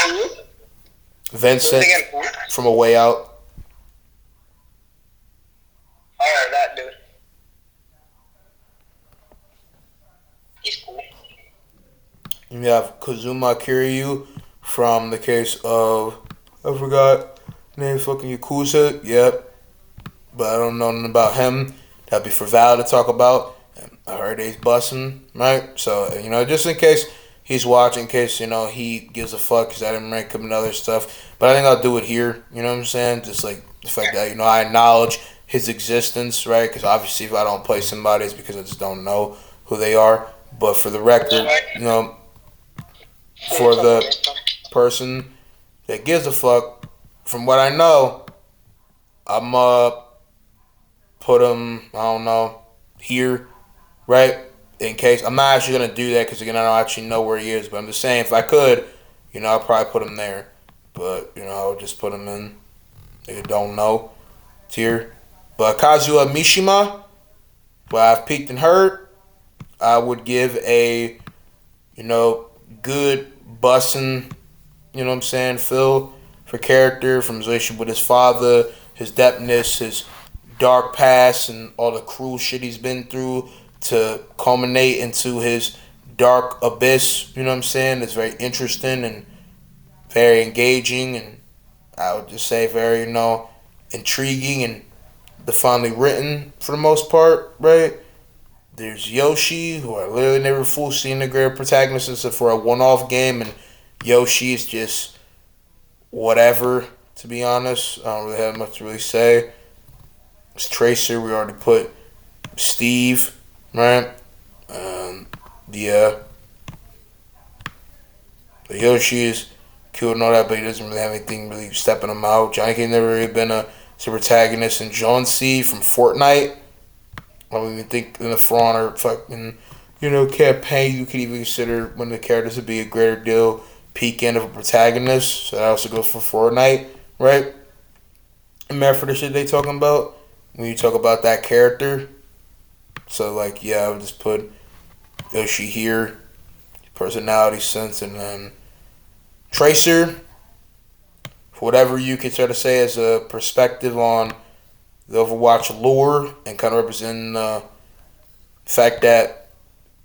Vincent from A Way Out. Alright, that dude. He's cool. You have Kazuma Kiryu from the case of, I forgot, name fucking Yakuza. Yep. But I don't know nothing about him. That'd be for Val to talk about. I heard he's busting, right? So, just in case he's watching, in case, he gives a fuck, because I didn't rank him and other stuff. But I think I'll do it here, you know what I'm saying? Just like the fact that, I acknowledge his existence, right? Because obviously if I don't play somebody, it's because I just don't know who they are. But for the record, for the person that gives a fuck, from what I know, I'm put him, I don't know, here, right? In case, I'm not actually going to do that because, again, I don't actually know where he is. But I'm just saying, if I could, I'll probably put him there. But, I'll just put him in, if you don't know, tier. But Kazuya Mishima, well, I've peeked and heard, I would give a, good bussin', feel for character from his relationship with his father, his depthness, his dark past, and all the cruel shit he's been through to culminate into his dark abyss, It's very interesting and very engaging, and I would just say very, intriguing and definitely written for the most part, right? There's Yoshi, who I literally never full seen the great protagonist except for a one-off game, and Yoshi is just whatever, to be honest. I don't really have much to really say. It's Tracer, we already put Steve, right? Yeah. The Yoshi is cute and all that, but he doesn't really have anything really stepping him out. Johnny Cage never really been a protagonist, and John C. from Fortnite. I don't even think in the For Honor fucking, campaign you could even consider one of the characters to be a greater deal peak end of a protagonist. So that also goes for Fortnite, right? And for the shit they talking about. when you talk about that character. So like, yeah, I would just put Yoshi here, personality sense, and then Tracer, for whatever you can sort of say as a perspective on the Overwatch lore and kind of representing the fact that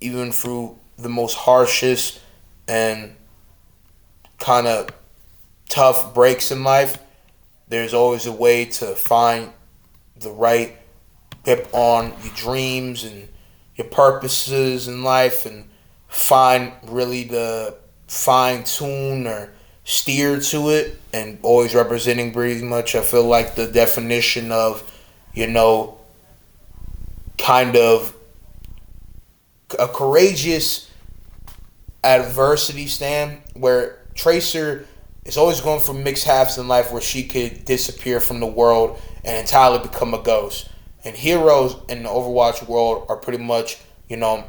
even through the most harshest and kind of tough breaks in life, there's always a way to find the right grip on your dreams and your purposes in life and find really the fine tune or steer to it, and always representing pretty much, I feel like, the definition of, you know, kind of a courageous adversity stand where Tracer is always going for mixed halves in life where she could disappear from the world and entirely become a ghost. And heroes in the Overwatch world are pretty much, you know,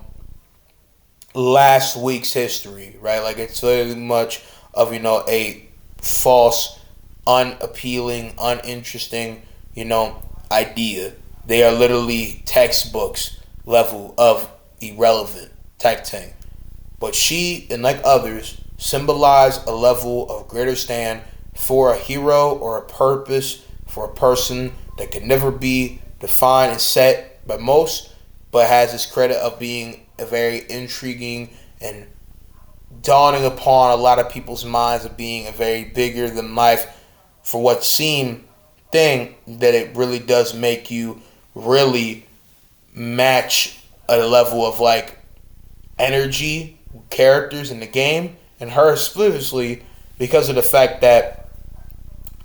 last week's history, right? Like it's literally much of, you know, a false, unappealing, uninteresting, you know, idea. They are literally textbooks level of irrelevant type thing. But she, and like others, symbolize a level of greater stand for a hero or a purpose for a person that could never be defined and set by most, but has this credit of being a very intriguing and dawning upon a lot of people's minds of being a very bigger than life for what seemed thing that it really does make you really match a level of like energy characters in the game, and her specifically because of the fact that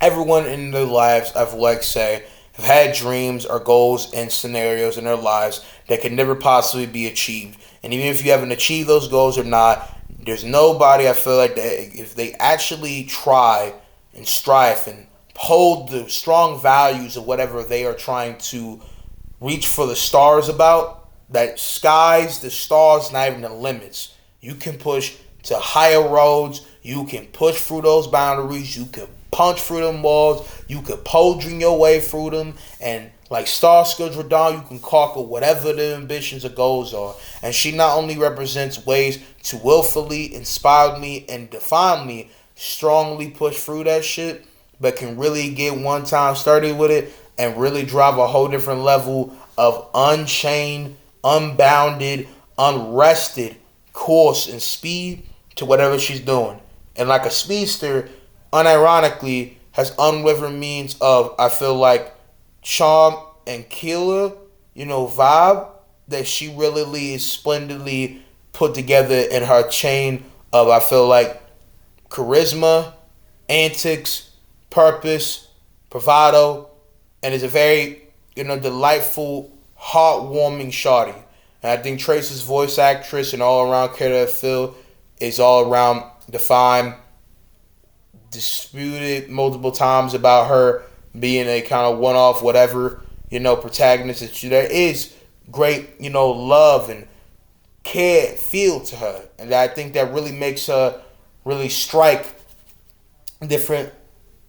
everyone in their lives, I've like say, have had dreams or goals and scenarios in their lives that can never possibly be achieved. And even if you haven't achieved those goals or not, there's nobody I feel like that if they actually try and strive and hold the strong values of whatever they are trying to reach for the stars about, that skies, the stars, not even the limits. You can push to higher roads. You can push through those boundaries. You can punch through them walls. You can poldring your way through them. And like Starscourge Radon, you can conquer whatever the ambitions or goals are. And she not only represents ways to willfully inspire me and define me, strongly push through that shit, but can really get one time started with it and really drive a whole different level of unchained, unbounded, unrested course and speed to whatever she's doing. And like a speedster, unironically, has unwavering means of, I feel like, charm and killer, you know, vibe that she really is splendidly put together in her chain of, I feel like, charisma, antics, purpose, bravado, and is a very, you know, delightful, heartwarming shawty. And I think Trace's voice actress and all around character Phil is all around defined, disputed multiple times about her being a kind of one-off whatever, you know, protagonist. That there is great, you know, love and care feel to her, and I think that really makes her really strike different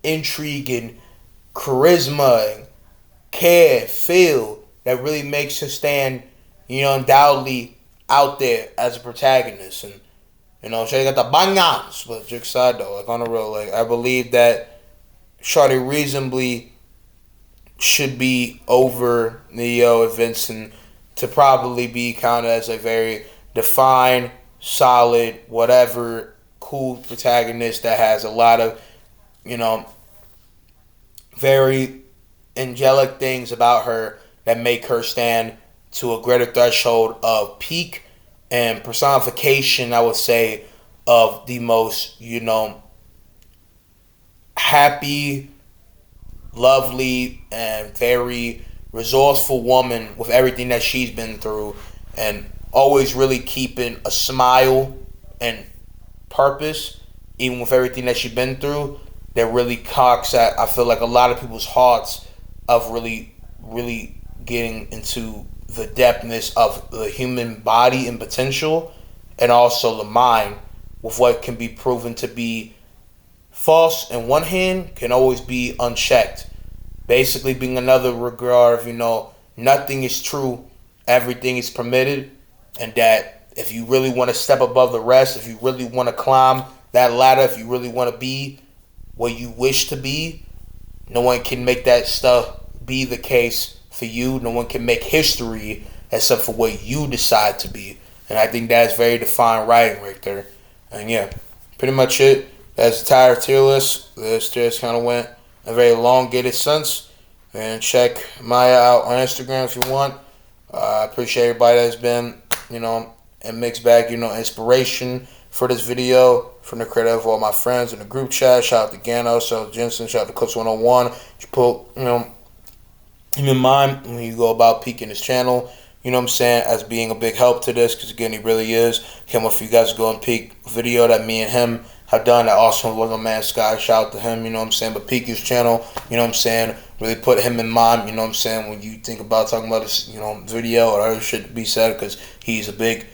intrigue and charisma and care feel that really makes her stand, you know, undoubtedly out there as a protagonist. And you know, she got the bangers, but joke aside though, like on the real, like I believe that Shawty reasonably should be over Neo and Vincent to probably be kind of as a very defined, solid, whatever, cool protagonist that has a lot of, you know, very angelic things about her that make her stand to a greater threshold of peak and personification, I would say, of the most, you know, happy, lovely, and very resourceful woman with everything that she's been through, and always really keeping a smile and purpose, even with everything that she's been through, that really cocks at, I feel like, a lot of people's hearts of really, really getting into the depthness of the human body and potential, and also the mind with what can be proven to be false in one hand can always be unchecked basically being another regard of, nothing is true, everything is permitted, and that if you really want to step above the rest, if you really want to climb that ladder, if you really want to be what you wish to be, no one can make that stuff be the case for you. No one can make history except for what you decide to be. And I think that's very defined writing right there. And yeah, pretty much it. That's the entire tier list. This tier list kind of went a very elongated sense. And check Maya out on Instagram if you want. I appreciate everybody that's been, and mixed bag, inspiration for this video from the credit of all my friends in the group chat. Shout out to Gano, shout out to Jensen, shout out to Clips 101. You put, him in mind when you go about peaking his channel, as being a big help to this, because again, he really is. Can't wait for you guys to go and peek a video that me and him have done that awesome with my man Sky. Shout out to him, but peak his channel, really put him in mind, when you think about talking about this, video or other shit to be said, because he's a big,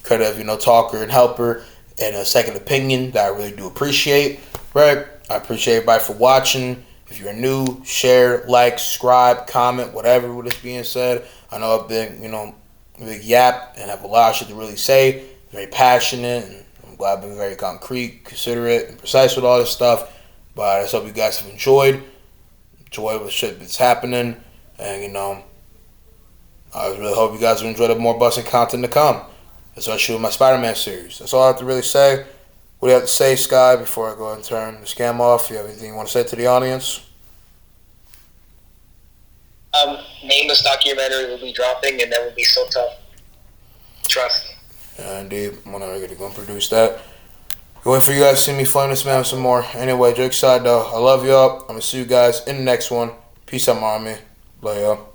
creative, talker and helper and a second opinion that I really do appreciate, right? I appreciate everybody for watching. If you're new, share, like, subscribe, comment, whatever with this being said. I know I've been, big yap and have a lot of shit to really say. Very passionate, and I'm glad I've been very concrete, considerate, and precise with all this stuff. But I just hope you guys have enjoyed what shit that's happening. And, I really hope you guys have enjoyed more busting content to come, especially with my Spider-Man series. That's all I have to really say. What do you have to say, Sky, before I go and turn the scam off? You have anything you want to say to the audience? Nameless documentary will be dropping, and that will be so tough. Trust. Yeah, indeed. I'm going to go and produce that. Waiting for you guys to see me flame this man some more. Anyway, joke aside, though, I love y'all. I'm going to see you guys in the next one. Peace out, my army. Love y'all.